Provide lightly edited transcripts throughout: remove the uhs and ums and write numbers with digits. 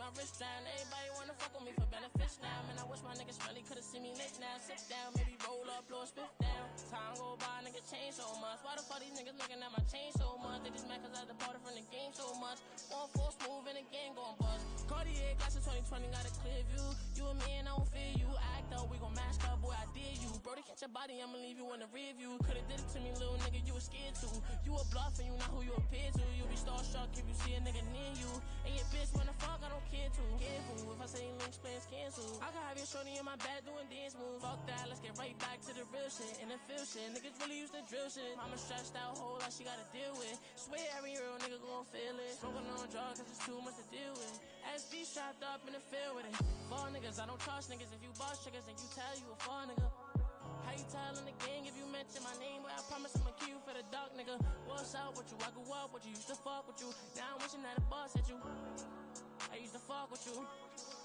my wrist down. Everybody wanna fuck with me for benefits now. Man, I wish my niggas really could've seen me lit now. Sit down, maybe roll up, blow a spiff down. Time go by, niggas change so much. Why the fuck these niggas looking at my chain so much? They just mad cause I departed from the game so much. 1-4 smooth and the game gon' bust. Cartier glasses 2020 got a clear view. You and me and I don't fear you. Act up, we gon' mask up, boy, I dare you. Bro, to catch your body, I'ma leave you in the rear view. Could've did it to me, little nigga, you was scared to. You a bluff and you not who you appear to. You be starstruck if you see a nigga near you. And your bitch wanna fuck, I don't care to. Careful, if I say links, plans cancel. I can have your shorty in my bed doing dance moves. Fuck that, let's get right back to the real shit. And the feel shit, niggas really used to drill shit. Mama stressed out, whole lot she gotta deal with. Swear every real nigga gon' feel it. Smoking on drugs cause it's too much to deal with. SB strapped up in the field with it. Fall niggas, I don't trust niggas. If you boss chickens, then you tell you a fall nigga. How you tell in the gang if you mention my name? Well, I promise I'ma kill you for the dark nigga. What's up with you? I grew up with you, used to fuck with you. Now I'm wishing that a boss hit you. I used to fuck with you.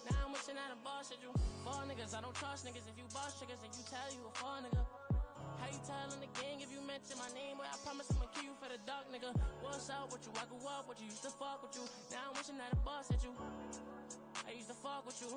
Now I'm wishing that a boss hit you. Fall niggas, I don't trust niggas. If you boss chickens, then you tell you a fall nigga. How you tell in the gang if you mention my name? Well, I promise I'ma kill you for the dark nigga. What's up with you? I grew up with you, used to fuck with you. Now I'm wishing that a boss hit you. I used to fuck with you.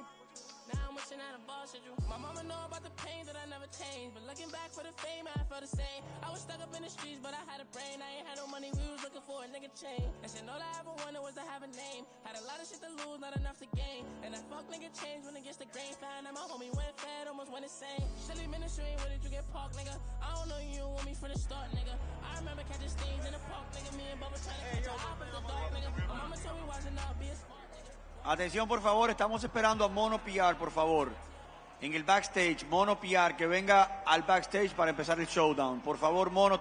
Now I'm wishing that a boss hit you. My mama know about the pain that I never changed, but looking back for the fame, I felt the same. I was stuck up in the streets, but I had a brain. I ain't had no money, we was looking for a nigga chain. And shit, all I ever wanted was to have a name. Had a lot of shit to lose, not enough to gain. And that fuck nigga changed when it gets the grain. Found out my homie went fat, almost went insane. Silly ministry, where did you get parked, nigga? I don't know you want me from the start, nigga. I remember catching steams in the park, nigga. Me and Bubba trying to catch a hop with the dog, nigga. My mama told me watching out, be a smart nigga. Atención, por favor, estamos esperando a Mono PR, por favor. En el backstage, Mono PR, que venga al backstage para empezar el showdown. Por favor, Mono.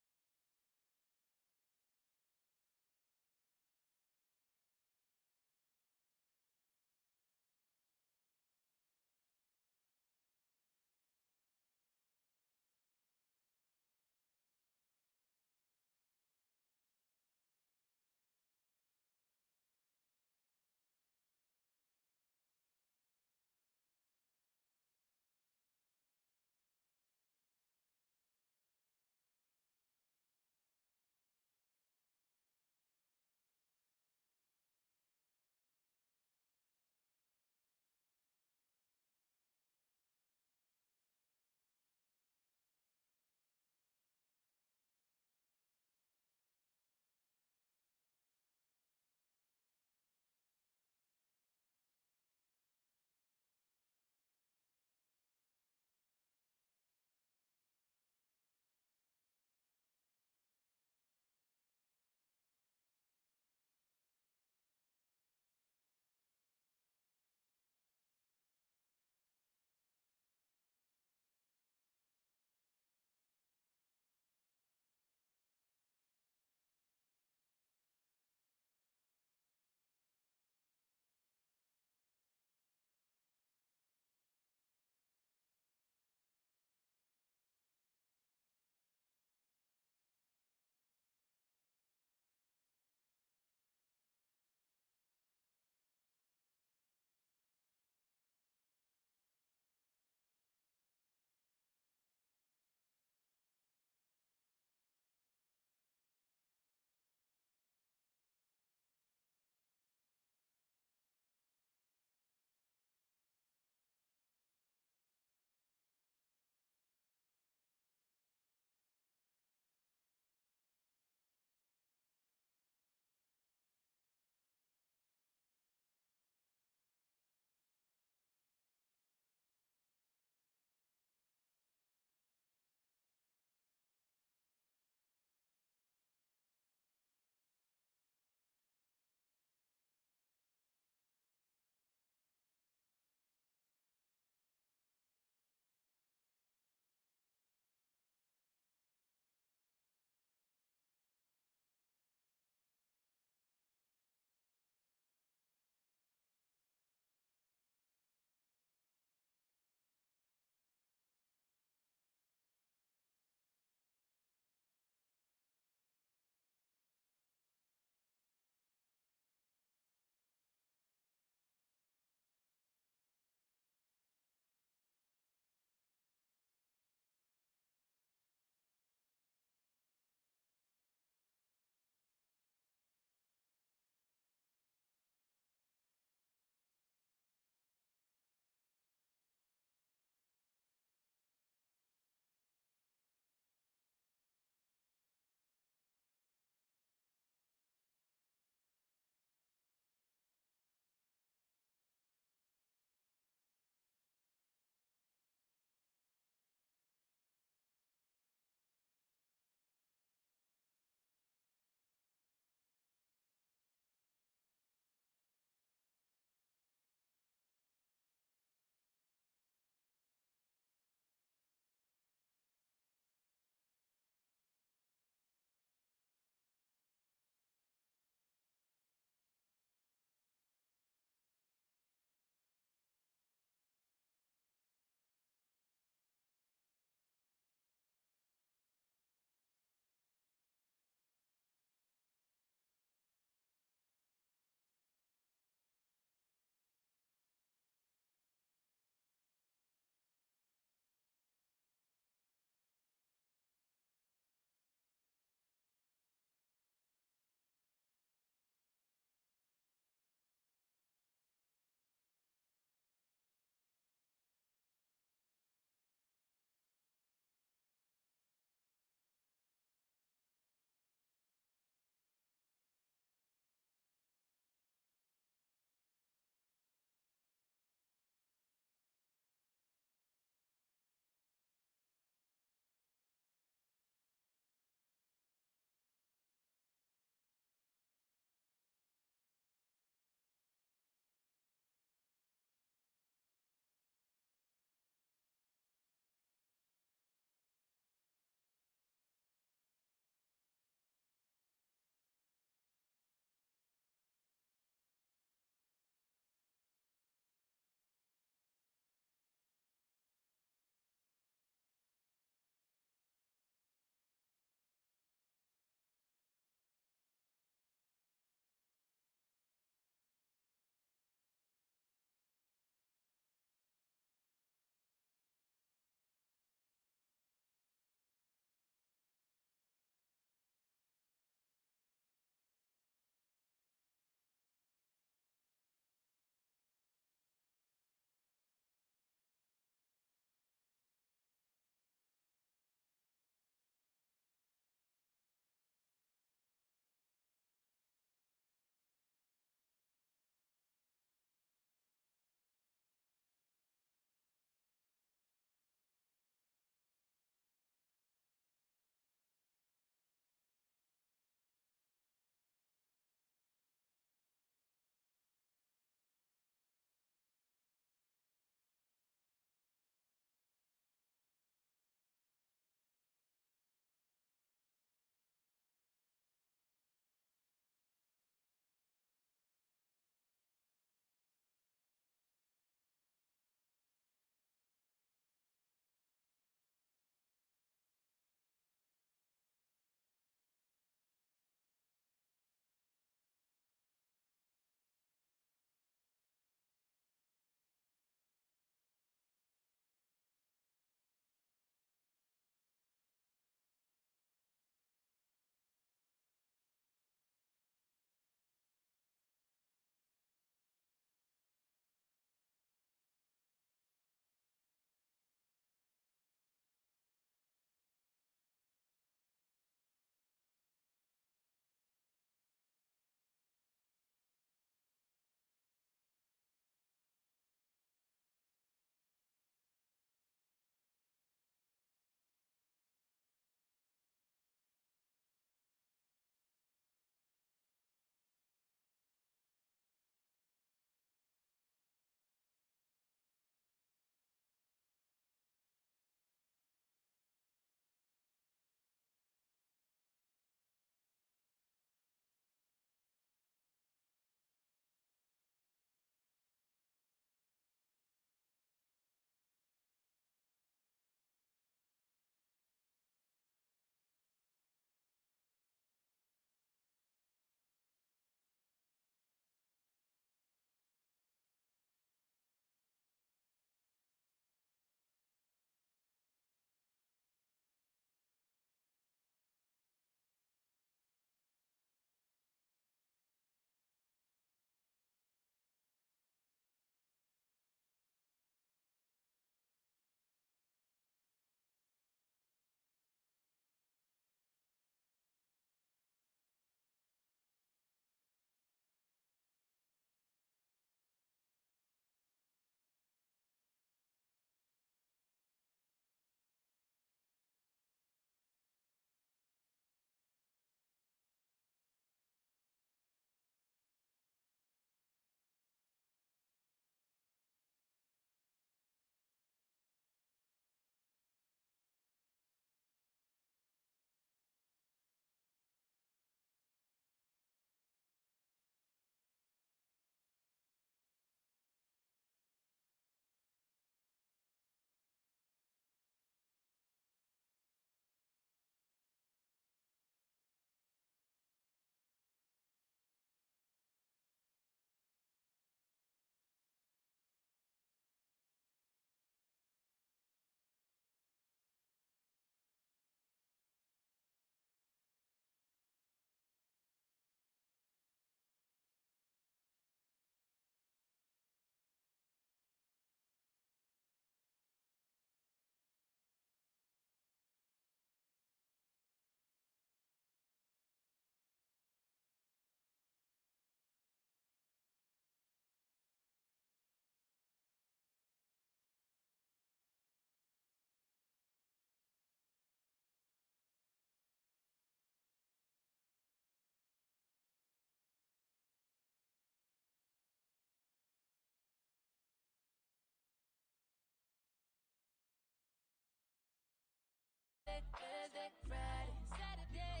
Thursday, Friday, Saturday.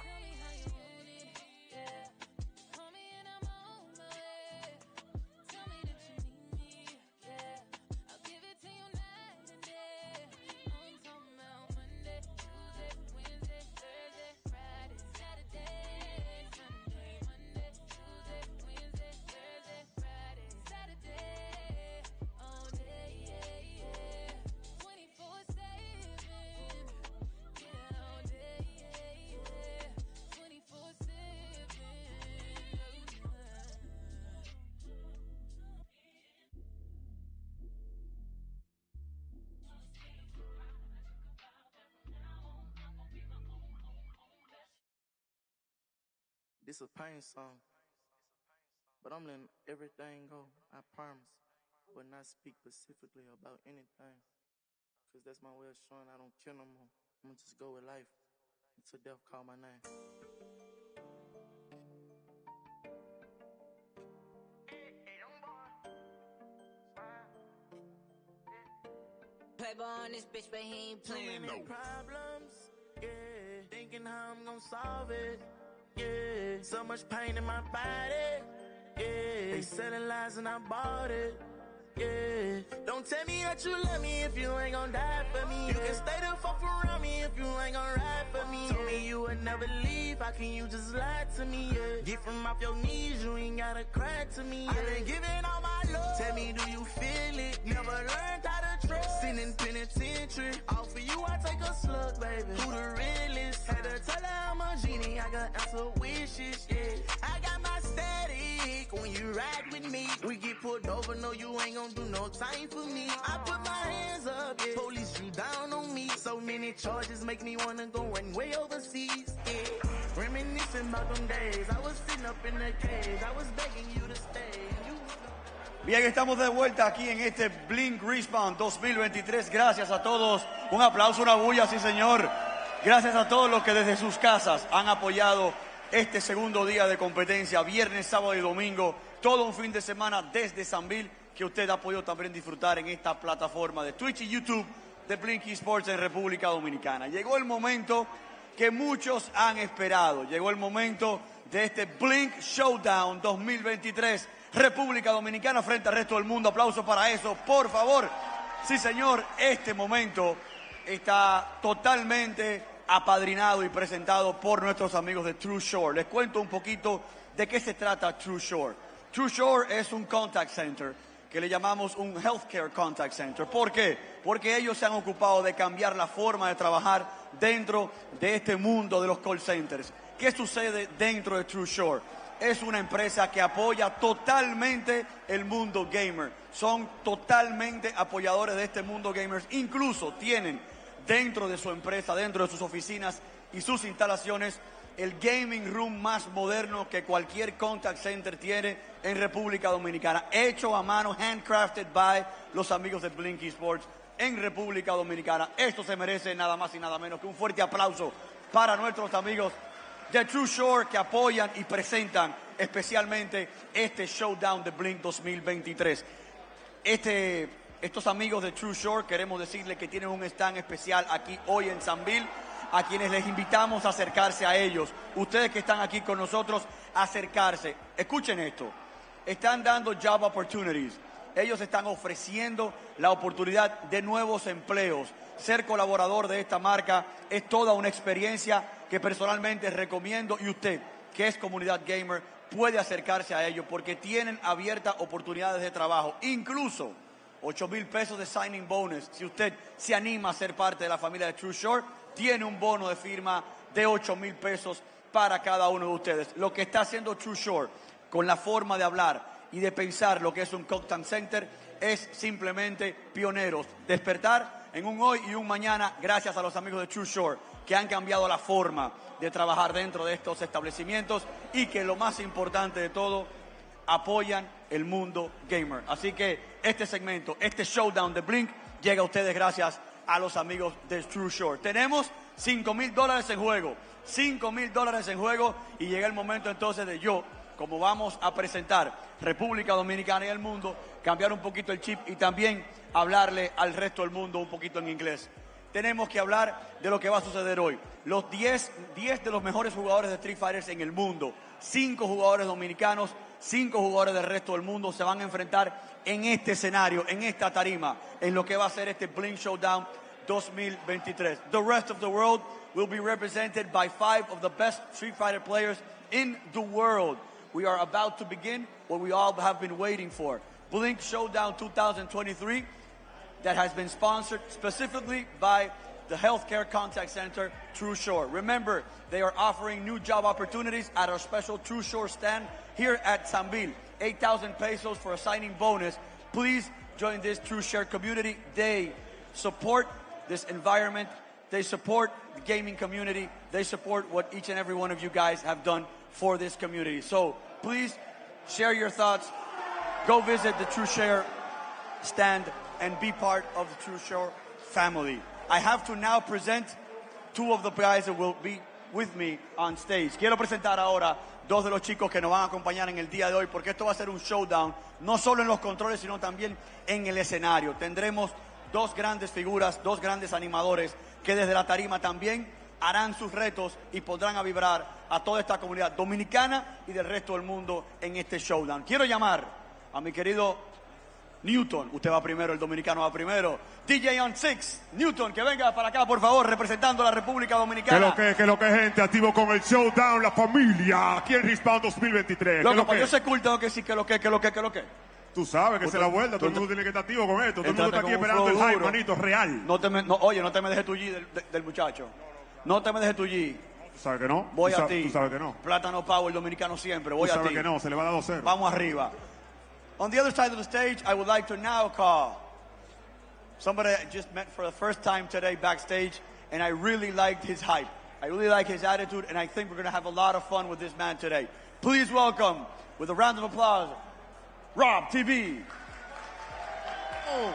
Tell me how you want it, yeah. Call me and I'm on my way. Tell me that you need me, yeah. I'll give it to you night and day. I'm talking about Monday, Tuesday, Wednesday, Thursday, Friday, Saturday, Sunday, Monday, Tuesday, Wednesday, Thursday, Friday, Saturday, all day, yeah, yeah. 24/7, yeah, all day, yeah, yeah. 24/7. This a pain song, but I'm letting everything go, I promise. But not speak specifically about anything, cause that's my way of showing I don't care no more. I'ma just go with life until death call my name. Playboy on this bitch, but he ain't playing no Problems, yeah. Thinking how I'm gonna solve it, yeah. So much pain in my body, yeah. They selling lies and I bought it, yeah. Don't tell me that you love me if you ain't gon' die for me. You can stay the fuck around me if you ain't gon' ride for me. Told me you would never leave, how can you just lie to me, yeah? Get from off your knees, you ain't gotta cry to me, yeah. I been giving all my love, tell me do you feel it? Never learned how to trust, sitting in penitentiary. All for you I take a slug, baby. Who the realest? Had to tell her I'm a genie, I got answer wishes, yeah. I got my static when you ride with me. We get pulled over, no you ain't gon' do no time for me. I put my hands up, yeah. Police you down on me. So many charges make me wanna go and way overseas, yeah. Reminiscing about them days, I was sitting up in the cage, I was begging you to stay. You Bien, estamos de vuelta aquí en este Blink Respawn 2023. Gracias a todos. Un aplauso, una bulla, sí señor. Gracias a todos los que desde sus casas han apoyado este segundo día de competencia, viernes, sábado y domingo, todo un fin de semana desde Sanville, que usted ha podido también disfrutar en esta plataforma de Twitch y YouTube de Blink Esports en República Dominicana. Llegó el momento que muchos han esperado. Llegó el momento de este Blink Showdown 2023. República Dominicana frente al resto del mundo. Aplausos para eso, por favor. Sí, señor, este momento está totalmente apadrinado y presentado por nuestros amigos de True Shore. Les cuento un poquito de qué se trata True Shore. True Shore es un contact center que le llamamos un healthcare contact center. ¿Por qué? Porque ellos se han ocupado de cambiar la forma de trabajar dentro de este mundo de los call centers. ¿Qué sucede dentro de True Shore? Es una empresa que apoya totalmente el mundo gamer. Son totalmente apoyadores de este mundo gamers. Incluso tienen dentro de su empresa, dentro de sus oficinas y sus instalaciones, el gaming room más moderno que cualquier contact center tiene en República Dominicana. Hecho a mano, handcrafted by los amigos de Blink Esports en República Dominicana. Esto se merece nada más y nada menos que un fuerte aplauso para nuestros amigos de True Shore que apoyan y presentan especialmente este Showdown de Blink 2023. Estos amigos de True Shore queremos decirles que tienen un stand especial aquí hoy en Sanville, a quienes les invitamos a acercarse a ellos. Ustedes que están aquí con nosotros, acercarse. Escuchen esto. Están dando job opportunities. Ellos están ofreciendo la oportunidad de nuevos empleos. Ser colaborador de esta marca es toda una experiencia que personalmente recomiendo, y usted, que es comunidad gamer, puede acercarse a ellos porque tienen abiertas oportunidades de trabajo. Incluso 8,000 pesos de signing bonus. Si usted se anima a ser parte de la familia de True Shore, tiene un bono de firma de 8,000 pesos para cada uno de ustedes. Lo que está haciendo True Shore con la forma de hablar y de pensar lo que es un contact center es simplemente pioneros. Despertar en un hoy y un mañana gracias a los amigos de True Shore que han cambiado la forma de trabajar dentro de estos establecimientos y que lo más importante de todo, apoyan el mundo gamer. Así que este segmento, este Showdown de Blink llega a ustedes gracias a los amigos de True Shore. Tenemos $5,000 en juego, $5,000 en juego, y llega el momento entonces de yo, como vamos a presentar República Dominicana y el mundo, cambiar un poquito el chip y también hablarle al resto del mundo un poquito en inglés. tenemos que hablar de lo que va a suceder hoy. Los 10 de los mejores jugadores de Street Fighters en el mundo, 5 jugadores dominicanos, 5 jugadores del resto del mundo se van a enfrentar en este escenario, en esta tarima, en lo que va a ser este Blink Showdown 2023. The rest of the world will be represented by 5 of the best Street Fighter players in the world. We are about to begin what we all have been waiting for. Blink Showdown 2023 that has been sponsored specifically by the Healthcare Contact Center, True Shore. Remember, they are offering new job opportunities at our special True Shore stand here at Sambil. 8,000 pesos for a signing bonus. Please join this True Share community. They support this environment. They support the gaming community. They support what each and every one of you guys have done for this community. So please share your thoughts. Go visit the True Share stand and be part of the True Shore family. I have to now present 2 of the guys that will be with me on stage. Quiero presentar ahora 2 de los chicos que nos van a acompañar en el día de hoy, porque esto va a ser un showdown, no solo en los controles, sino también en el escenario. Tendremos 2 grandes figuras, 2 grandes animadores que desde la tarima también harán sus retos y pondrán a vibrar a toda esta comunidad dominicana y del resto del mundo en este showdown. Quiero llamar a mi querido Newton, usted va primero, el dominicano va primero. DJ on 6, Newton, que venga para acá, por favor, representando a la República Dominicana. Que lo que gente, activo con el Showdown, la familia, aquí en Respawn 2023. Loco, para yo ser cool tengo que decir que lo que. Tú sabes que se la vuelta, todo el mundo tiene que estar activo con esto. Todo el mundo está aquí esperando el hype, manito, real. Oye, no te me dejes tu G del muchacho. No te me dejes tu G. ¿Tú sabes que no? Voy a ti. Tú sabes que no. Plátano Power, dominicano siempre. Voy a ti. Tú sabes que no, se le va a dar 2-0. Vamos arriba. On the other side of the stage, I would like to now call somebody I just met for the first time today backstage, and I really liked his hype. I really like his attitude, and I think we're going to have a lot of fun with this man today. Please welcome, with a round of applause, Rob TV. Oh.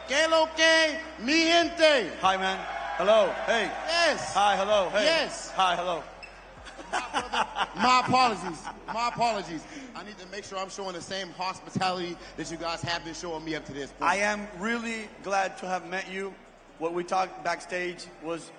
¿Qué lo que, mi gente? Hi, man. Hello. Hey. Yes. Hi. Hello. Hey. Yes. Hi. Hello. My apologies. My apologies. I need to make sure I'm showing the same hospitality that you guys have been showing me up to this point. I am really glad to have met you. What we talked backstage was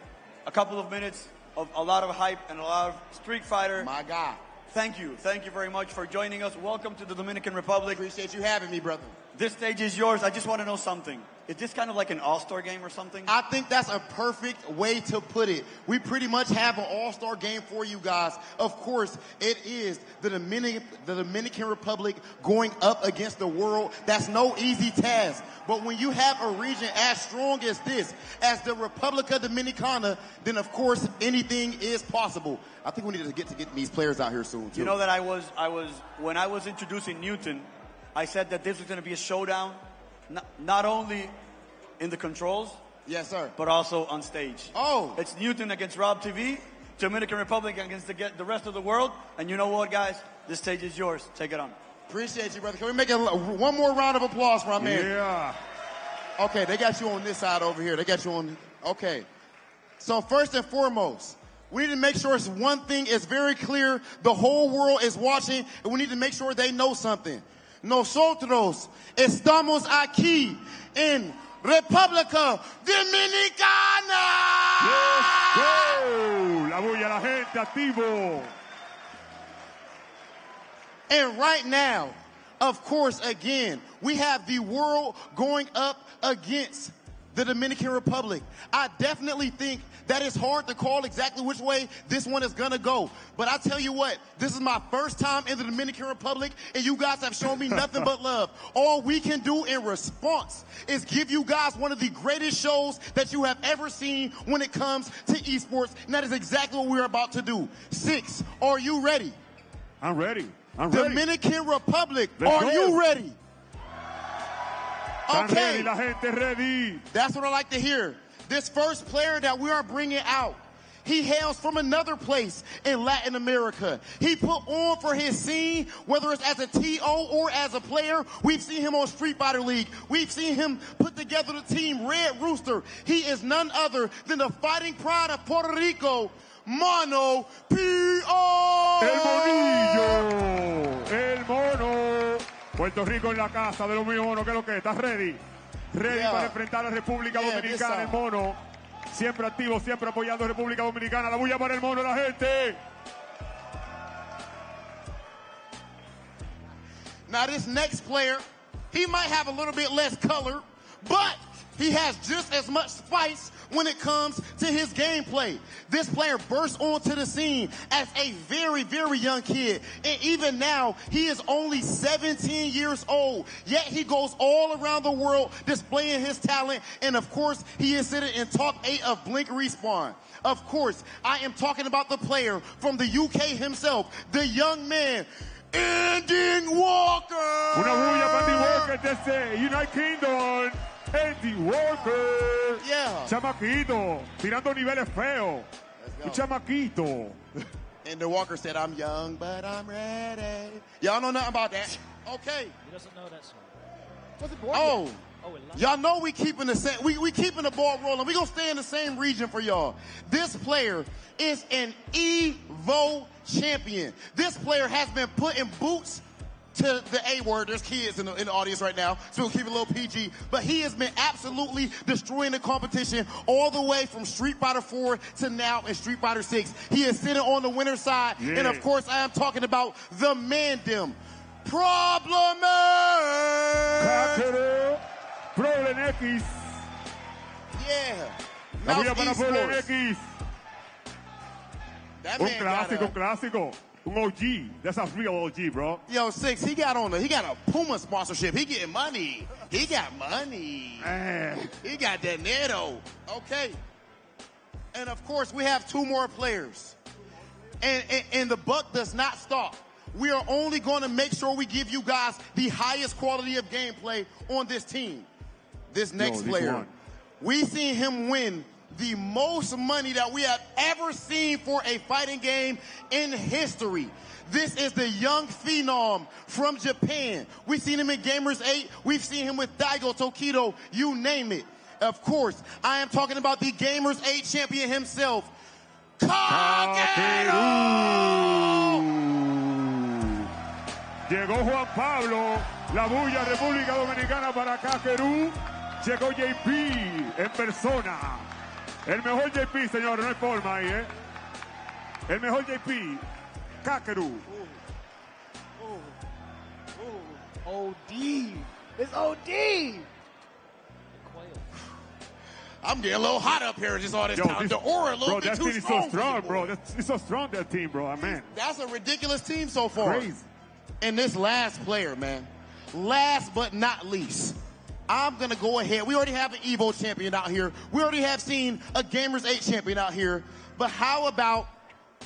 a couple of minutes of a lot of hype and a lot of Street Fighter. My God. Thank you. Thank you very much for joining us. Welcome to the Dominican Republic. Appreciate you having me, brother. This stage is yours. I just want to know something. Is this kind of like an all-star game or something? I think that's a perfect way to put it. We pretty much have an all-star game for you guys. Of course, it is the Dominican Republic going up against the world. That's no easy task. But when you have a region as strong as this, as the República Dominicana, then of course anything is possible. I think we need to get these players out here soon, too. You know that when I was introducing Newton, I said that this was going to be a showdown, not only in the controls, yes, sir, but also on stage. Oh. It's Newton against Rob TV, Dominican Republic against the rest of the world. And you know what, guys? This stage is yours. Take it on. Appreciate you, brother. Can we make one more round of applause for our man? Yeah. Okay, they got you on this side over here. They got you on. Okay. So first and foremost, we need to make sure one thing is very clear. The whole world is watching, and we need to make sure they know something. Nosotros estamos aquí en República Dominicana. Let's go. La bulla, la gente, activo. And right now, of course, again, we have the world going up against the Dominican Republic. I definitely think that it's hard to call exactly which way this one is gonna go. But I tell you what, this is my first time in the Dominican Republic, and you guys have shown me nothing but love. All we can do in response is give you guys one of the greatest shows that you have ever seen when it comes to esports, and that is exactly what we're about to do. 6, are you ready? I'm ready. I'm ready. Dominican Republic, Let's are go. you ready? Están Okay. ready, la gente ready. That's what I like to hear. This first player that we are bringing out, he hails from another place in Latin America. He put on for his scene, whether it's as a TO or as a player. We've seen him on Street Fighter League. We've seen him put together the team Red Rooster. He is none other than the fighting pride of Puerto Rico, Mono P.O. El monillo. El mono. Puerto Rico en la casa de lo mío, mono. ¿Qué es lo que? ¿Estás ready? Ready para enfrentar a República Dominicana, el mono. Siempre activo, siempre apoyando a República Dominicana. La bulla para el mono, la gente. Now this next player, he might have a little bit less color, but he has just as much spice when it comes to his gameplay. This player burst onto the scene as a very, very young kid. And even now, he is only 17 years old. Yet he goes all around the world displaying his talent. And of course, he is sitting in top 8 of Blink Respawn. Of course, I am talking about the player from the UK himself, the young man, Andy Walker. Una bulla para Andy Walker desde United Kingdom. Andy Walker. Yeah. Chamaquito. Tirando niveles feos. Un chamaquito. Andy Walker said, I'm young, but I'm ready. Y'all know nothing about that. Okay. He doesn't know that song. Oh. Y'all know we keeping the same, we keeping the ball rolling. We gonna stay in the same region for y'all. This player is an Evo champion. This player has been putting boots to the A word. There's kids in the audience right now, so we'll keep it a little PG. But he has been absolutely destroying the competition all the way from Street Fighter 4 to now in Street Fighter 6. He is sitting on the winner's side. Yeah. And of course, I am talking about the Mandem. Problem Problem X. Yeah. La voy a para Problem X. Un clásico. Un OG. That's a real OG, bro. Yo, Six, he got a Puma sponsorship. He getting money. He got money. He got dinero. Okay. And of course, we have 2 more players. And the buck does not stop. We are only going to make sure we give you guys the highest quality of gameplay on this team. This next player, we seen him win the most money that we have ever seen for a fighting game in history. This is the young phenom from Japan. We've seen him in Gamers 8. We've seen him with Daigo, Tokido, you name it. Of course, I am talking about the Gamers 8 champion himself, Kakeru! Llegó Juan Pablo, la bulla República Dominicana para Kakeru. Llegó JP en persona. El mejor JP, señores, no hay forma ahí, ¿eh? El mejor JP, Kakeru. OD. It's OD. I'm getting a little hot up here just all this time. The aura a little bit too strong. Bro, that team is so strong, bro. It's so strong, that team, bro. Man. That's a ridiculous team so far. Crazy. And this last player, man, last but not least, I'm going to go ahead. We already have an Evo champion out here. We already have seen a Gamers 8 champion out here. But how about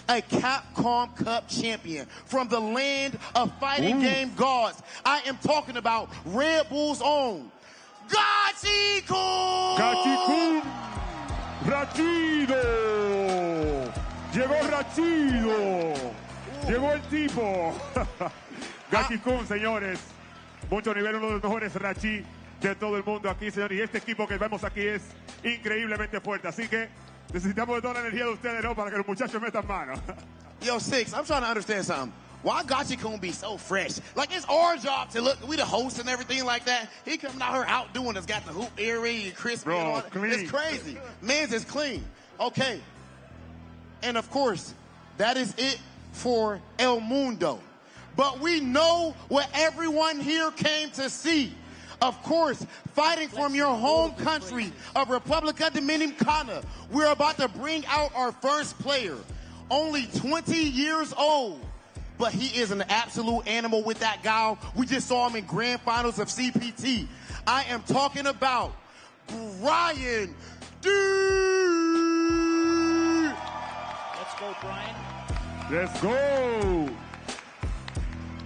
a Capcom Cup champion from the land of fighting game gods? I am talking about Red Bull's own Gachi-kun! Gachi-kun! Rachido! Llegó Rachido! Llegó el tipo. Gachi-kun, señores. Mucho nivel, uno de los mejores Rachi de todo el mundo aquí, señores. Y este equipo que vemos aquí es increíblemente fuerte. Así que necesitamos de toda la energía de ustedes, ¿no? Para que los muchachos metan mano. Yo, Six, I'm trying to understand something. Why Gachi-kun be so fresh? Like, it's our job to look, we the host and everything like that. He coming out here outdoing us, got the hoop earring and crispy. Bro, and all clean. It's crazy. Man's is clean. Okay. And of course, that is it for El Mundo. But we know what everyone here came to see. Of course, fighting from your home country of República Dominicana, we're about to bring out our first player. Only 20 years old, but he is an absolute animal with that guile. We just saw him in grand finals of CPT. I am talking about Brian D. Let's go, Brian. Let's go.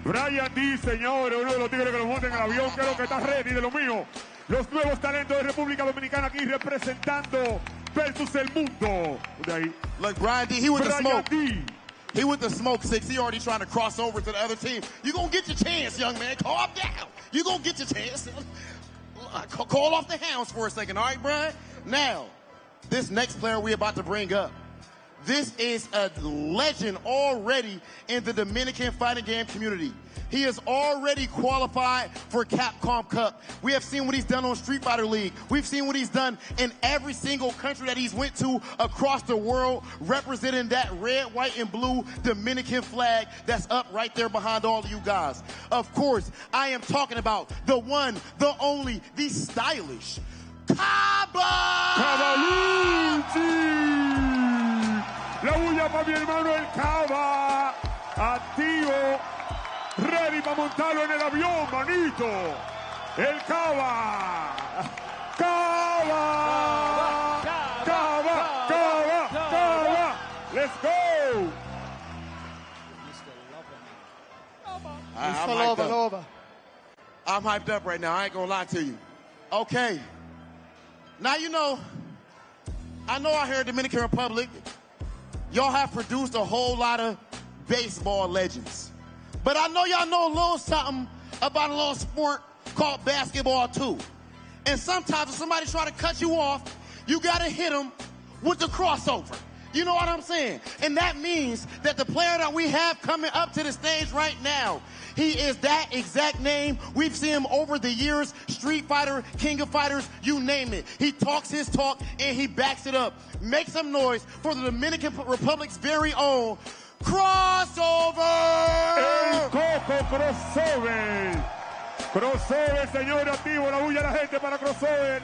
Brian D, señores, uno de los tigres que lo montan en el avión, creo que está ready de lo mío. Los nuevos talentos de República Dominicana aquí representando versus el mundo. De ahí. Look, Brian D, he with the smoke. D. He with the smoke, Six. He already trying to cross over to the other team. You gonna get your chance, young man. Calm down. You gonna get your chance. Call off the hounds for a second, all right, Brian? Now, this next player we about to bring up, This is a legend already in the Dominican fighting game community. He is already qualified for Capcom Cup. We have seen what he's done on Street Fighter League. We've seen what he's done in every single country that he's went to across the world, representing that red, white, and blue Dominican flag that's up right there behind all of you guys. Of course, I am talking about the one, the only, the stylish Cavalucci. La bulla para mi hermano el Cava. Activo. Ready para montarlo en el avión, manito. El Cava. Cava. Cava. Cava. Cava. Let's go. I'm hyped up right now. I ain't gonna lie to you. Okay. Now, you know, I know out here in Dominican Republic, y'all have produced a whole lot of baseball legends. But I know y'all know a little something about a little sport called basketball too. And sometimes when somebody try to cut you off, you gotta hit them with the crossover. You know what I'm saying? And that means that the player that we have coming up to the stage right now, he is that exact name. We've seen him over the years, Street Fighter, King of Fighters, you name it. He talks his talk and he backs it up. Make some noise for the Dominican Republic's very own Crossover! El Coco Crossover. Crossover, señor, activo. La bulla de la gente para Crossover.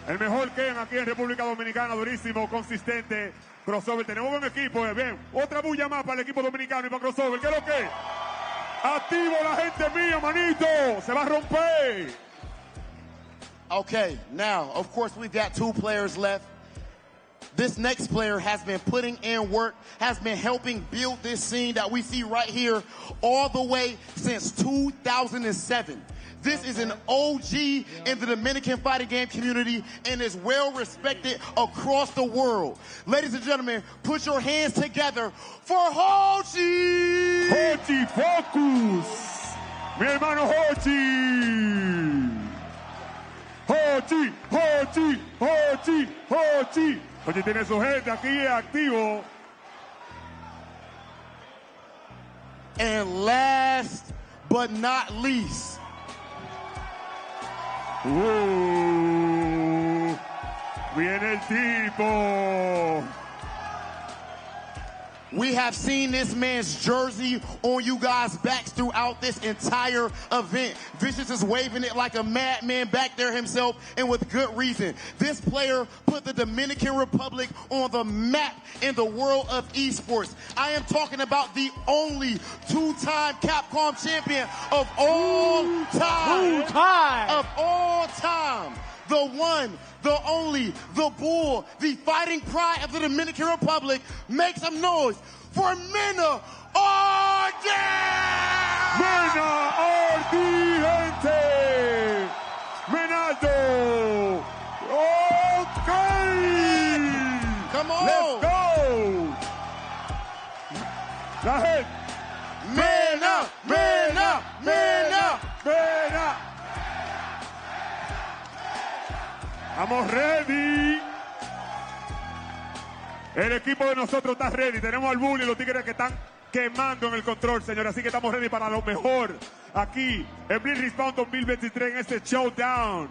El mejor Ken aquí en República Dominicana, durísimo, consistente. Crossover, tenemos un equipo, bien. Otra bulla más para el equipo dominicano y para Crossover. ¿Qué es lo que? Activo la gente mía, manito. Se va a romper. Okay, now, of course, we've got two players left. This next player has been putting in work, has been helping build this scene that we see right here all the way since 2007. This is an OG in the Dominican fighting game community and is well respected across the world. Ladies and gentlemen, put your hands together for Hochi! Hochi Focus! Mi hermano Hochi! Hochi, Hochi, Hochi, Hochi. Hochi tiene su gente aquí activo. And last but not least, viene el tipo. We have seen this man's jersey on you guys' backs throughout this entire event. Vicious is waving it like a madman back there himself, and with good reason. This player put the Dominican Republic on the map in the world of esports. I am talking about the only two-time Capcom champion of all time. Of all time. The one, the only, the bull, the fighting pride of the Dominican Republic. Make some noise for Mena Ordi! Mena Ordi, gente! Menaldo! Okay! Come on! Let's go! La gente! Mena! Mena! Mena! Mena! Estamos ready. El equipo de nosotros está ready. Tenemos al Bully y los tigres que están quemando en el control, señor. Así que estamos ready para lo mejor aquí en Blitz Respawn 2023 en este Showdown.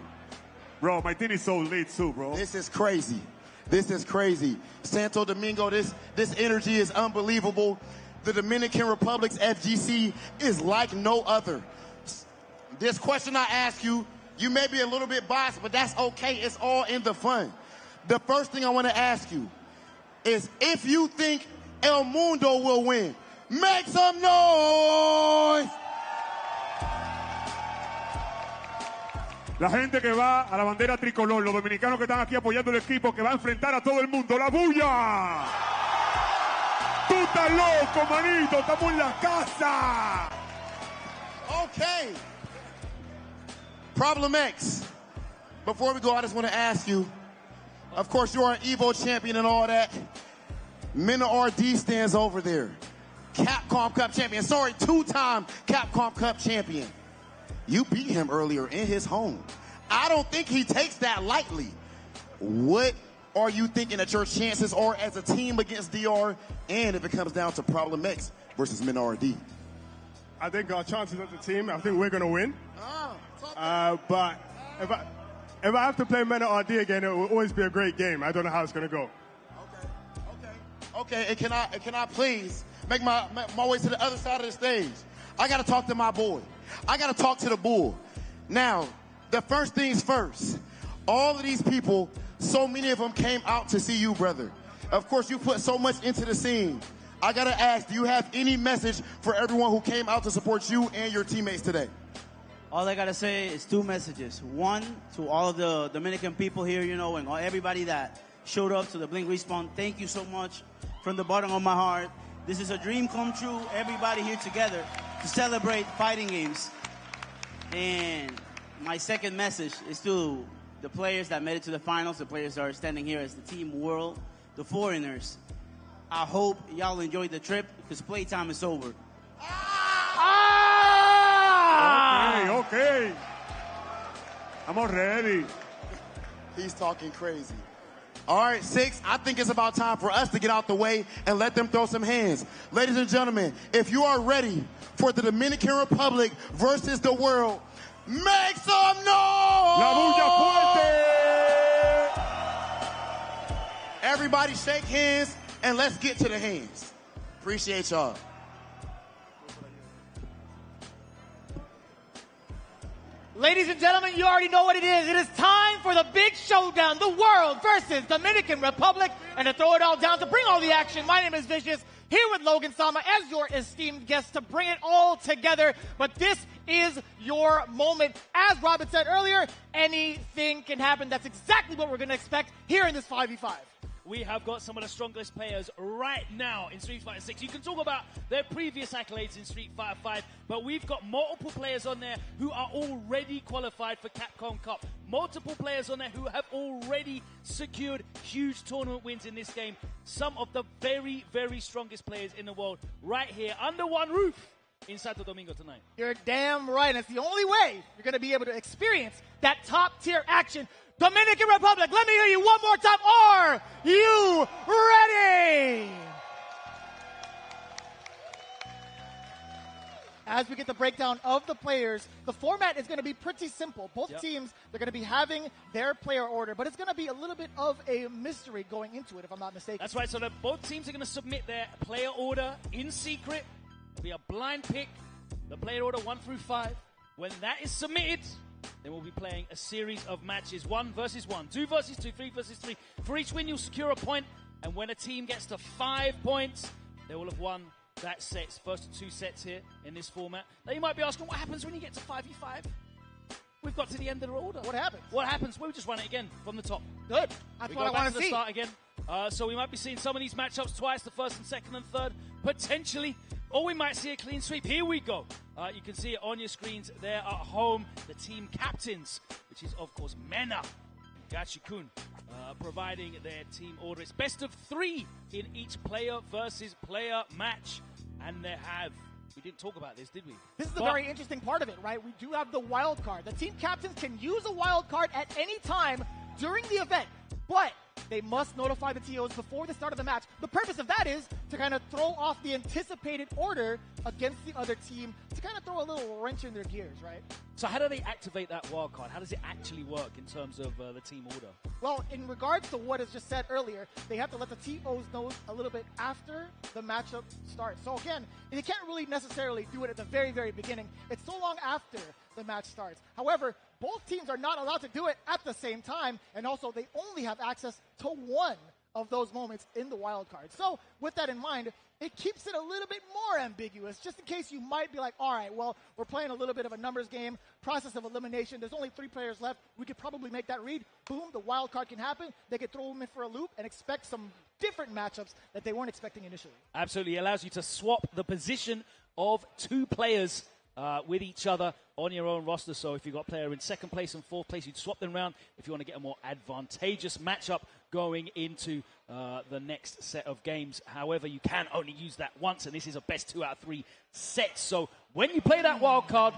Bro, my team is so lit too, bro. This is crazy. This is crazy. Santo Domingo, this energy is unbelievable. The Dominican Republic's FGC is like no other. This question I ask you, you may be a little bit biased, but that's okay. It's all in the fun. The first thing I want to ask you is if you think El Mundo will win, make some noise. La gente que va a la bandera tricolor, los dominicanos que están aquí apoyando el equipo que va a enfrentar a todo el mundo. ¡La bulla! ¡Tú estás loco, manito! ¡Estamos en la casa! Okay. Problem X. Before we go, I just want to ask you, of course, you're an Evo champion and all that. Mena RD stands over there. Capcom Cup champion. Sorry, two-time Capcom Cup champion. You beat him earlier in his home. I don't think he takes that lightly. What are you thinking that your chances are as a team against DR? And if it comes down to Problem X versus MinRD? I think our chances as a team, I think we're going to win. But if I have to play MinRD again, it will always be a great game. I don't know how it's going to go. Okay, and can I please make my way to the other side of the stage? I got to talk to my boy. I got to talk to the bull. Now, the first things first. All of these people, so many of them came out to see you, brother. Of course, you put so much into the scene. I got to ask, do you have any message for everyone who came out to support you and your teammates today? All I got to say is two messages. One, to all of the Dominican people here, you know, and everybody that showed up to the Blink Respawn, thank you so much from the bottom of my heart. This is a dream come true, everybody here together to celebrate fighting games. And my second message is to the players that made it to the finals, the players that are standing here as the Team World, the foreigners. I hope y'all enjoyed the trip because playtime is over. Okay. I'm already. He's talking crazy. All right, 6, I think it's about time for us to get out the way and let them throw some hands. Ladies and gentlemen, if you are ready for the Dominican Republic versus the world, make some noise! La bulla fuerte! Everybody shake hands and let's get to the hands. Appreciate y'all. Ladies and gentlemen, you already know what it is. It is time for the big showdown, the world versus Dominican Republic. And to throw it all down, to bring all the action, my name is Vicious, here with Logan Sama as your esteemed guest to bring it all together. But this is your moment. As Robin said earlier, anything can happen. That's exactly what we're going to expect here in this 5v5. We have got some of the strongest players right now in Street Fighter 6. You can talk about their previous accolades in Street Fighter 5, but we've got multiple players on there who are already qualified for Capcom Cup. Multiple players on there who have already secured huge tournament wins in this game. Some of the very, very strongest players in the world right here under one roof in Santo Domingo tonight. You're damn right. And it's the only way you're going to be able to experience that top-tier action. Dominican Republic, let me hear you one more time. Are you ready? As we get the breakdown of the players, the format is going to be pretty simple. Both teams, they're going to be having their player order, but it's going to be a little bit of a mystery going into it, if I'm not mistaken. That's right. So both teams are going to submit their player order in secret. It'll be a blind pick, the player order 1 through 5. When that is submitted, then we'll be playing a series of matches, 1 versus 1, 2 versus 2, 3 versus 3. For each win, you'll secure a point, and when a team gets to 5 points, they will have won that set. First 2 sets here in this format. Now you might be asking, what happens when you get to 5v5? We've got to the end of the order. What happens? What happens? Well, we just run it again from the top. Good. That's what I want to see. Start again. So we might be seeing some of these matchups twice, the first and second and third, potentially. Or we might see a clean sweep. Here we go. You can see it on your screens there at home. The team captains, which is, of course, Mena and Gachikun, providing their team order. It's best of 3 in each player versus player match. And we didn't talk about this, did we? This is the very interesting part of it, right? We do have the wild card. The team captains can use a wild card at any time during the event, but they must notify the TOs before the start of the match. The purpose of that is to kind of throw off the anticipated order against the other team, to kind of throw a little wrench in their gears, right? So how do they activate that wild card? How does it actually work in terms of the team order? Well, in regards to what is just said earlier, they have to let the TOs know a little bit after the matchup starts. So again, they can't really necessarily do it at the very, very beginning. It's so long after the match starts. However, both teams are not allowed to do it at the same time, and also they only have access to one of those moments in the wild card. So with that in mind, it keeps it a little bit more ambiguous, just in case you might be like, all right, well, we're playing a little bit of a numbers game, process of elimination. There's only 3 players left. We could probably make that read. Boom, the wild card can happen. They could throw them in for a loop and expect some different matchups that they weren't expecting initially. Absolutely. It allows you to swap the position of 2 players with each other on your own roster. So if you've got a player in 2nd place and 4th place, you'd swap them around if you want to get a more advantageous matchup going into the next set of games. However, you can only use that once, and this is a best 2 out of 3 sets. So when you play that wild card,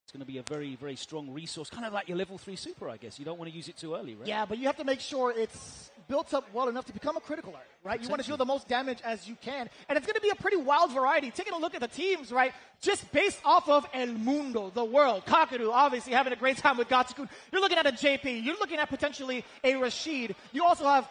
it's going to be a very, very strong resource, kind of like your level 3 super, I guess. You don't want to use it too early, right? Yeah, but you have to make sure it's built up well enough to become a critical art, right? You want to deal the most damage as you can. And it's going to be a pretty wild variety. Taking a look at the teams, right, just based off of El Mundo, the world. Kakaru, obviously, having a great time with Gatsukun. You're looking at a JP. You're looking at potentially a Rashid. You also have,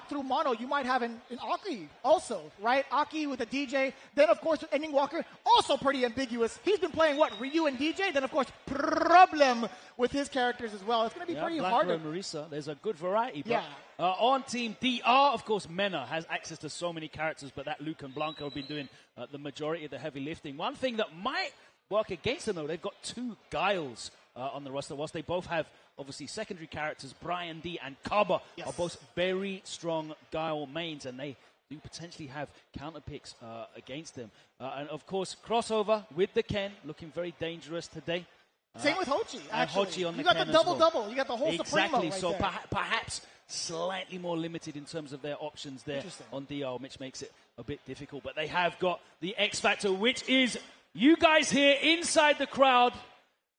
through Mono, you might have an Aki also, right? Aki with a DJ. Then, of course, with Ending Walker, also pretty ambiguous. He's been playing, what, Ryu and DJ? Then, of course, Problem with his characters as well. It's going to be pretty hard. And Marisa, there's a good variety. But, Yeah. On Team DR, of course, Mena has access to so many characters, but that Luke and Blanco have been doing the majority of the heavy lifting. One thing that might work against them, though, they've got 2 Guiles on the roster. Whilst they both have, obviously, secondary characters, Brian D and Kaba are both very strong Guile mains, and they do potentially have counter picks against them. And, of course, crossover with the Ken, looking very dangerous today. Same with Hochi, And actually. Hochi on you the got Ken the as double-double. well. You got the whole Supremo Exactly, right so there. perhaps slightly more limited in terms of their options there Interesting. on DR, which makes it a bit difficult. But they have got the X Factor, which is you guys here inside the crowd.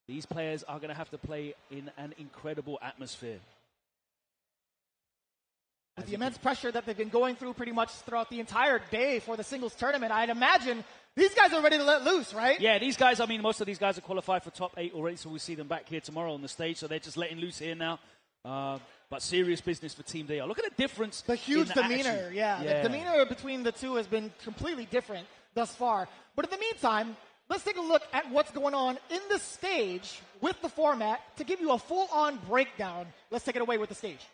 These players are going to have to play in an incredible atmosphere. With the immense pressure that they've been going through pretty much throughout the entire day for the singles tournament, I'd imagine these guys are ready to let loose, right? Yeah, these guys, I mean, most of these guys are qualified for top 8 already, so we'll see them back here tomorrow on the stage. So they're just letting loose here now. But serious business for Team DR. Look at the difference. The huge in the demeanor, attitude. yeah. The demeanor between the two has been completely different thus far. But in the meantime, let's take a look at what's going on in the stage with the format to give you a full-on breakdown. Let's take it away with the stage.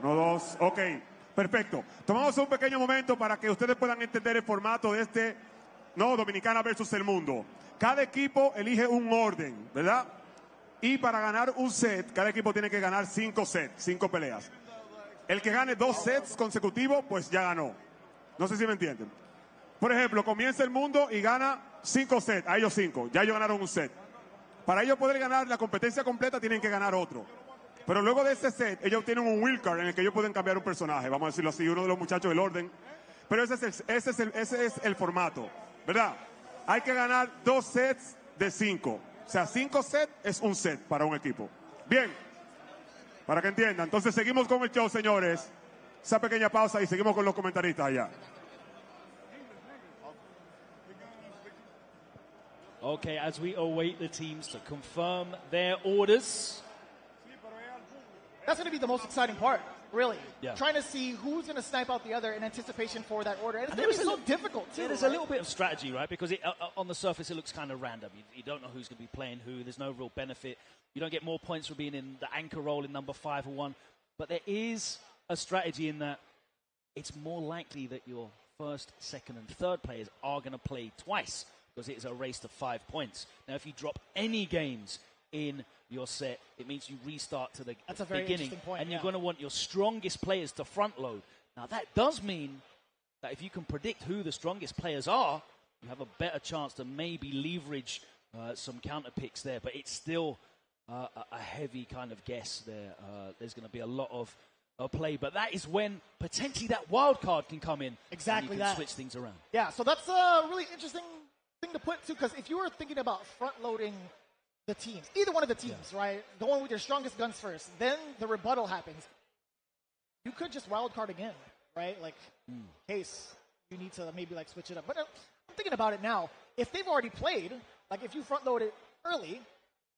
Uno, dos, ok, perfecto. Tomamos un pequeño momento para que ustedes puedan entender el formato de este, Dominicana versus el mundo. Cada equipo elige un orden, ¿verdad? Y para ganar un set, cada equipo tiene que ganar 5 sets, 5 peleas. El que gane 2 sets consecutivos, pues ya ganó. No sé si me entienden. Por ejemplo, comienza el mundo y gana 5 sets, a ellos 5, ya ellos ganaron un set. Para ellos poder ganar la competencia completa, tienen que ganar otro. Pero luego de ese set, ellos tienen un wildcard en el que ellos pueden cambiar un personaje, vamos a decirlo así, uno de los muchachos del orden. Pero ese es el formato, ¿verdad? Hay que ganar 2 sets de 5. O sea, 5 sets es un set para un equipo. Bien, para que entiendan. Entonces seguimos con el show, señores. Esa pequeña pausa y seguimos con los comentaristas allá. Okay, as we await the teams to confirm their orders. That's going to be the most exciting part, really. Yeah. Trying to see who's going to snipe out the other in anticipation for that order. And it's going to be so difficult, too. Yeah, there's right? a little bit of strategy, right? Because on the surface, it looks kind of random. You don't know who's going to be playing who. There's no real benefit. You don't get more points for being in the anchor role in number 5 or 1. But there is a strategy in that it's more likely that your first, second, and third players are going to play twice because it is a race to 5 points. Now, if you drop any games in your set, it means you restart to the That's a very beginning, interesting point, and yeah. you're going to want your strongest players to front load. Now, that does mean that if you can predict who the strongest players are, you have a better chance to maybe leverage some counter picks there. But it's still a heavy kind of guess there. There's going to be a lot of play, but that is when potentially that wild card can come in. Exactly and you can that. switch things around. Yeah, so that's a really interesting thing to put, too, because if you were thinking about front-loading the teams, either one of the teams, right, going with your strongest guns first, then the rebuttal happens, you could just wild card again, right? Like, in case you need to maybe, like, switch it up. But I'm thinking about it now. If they've already played, like, if you front-load it early,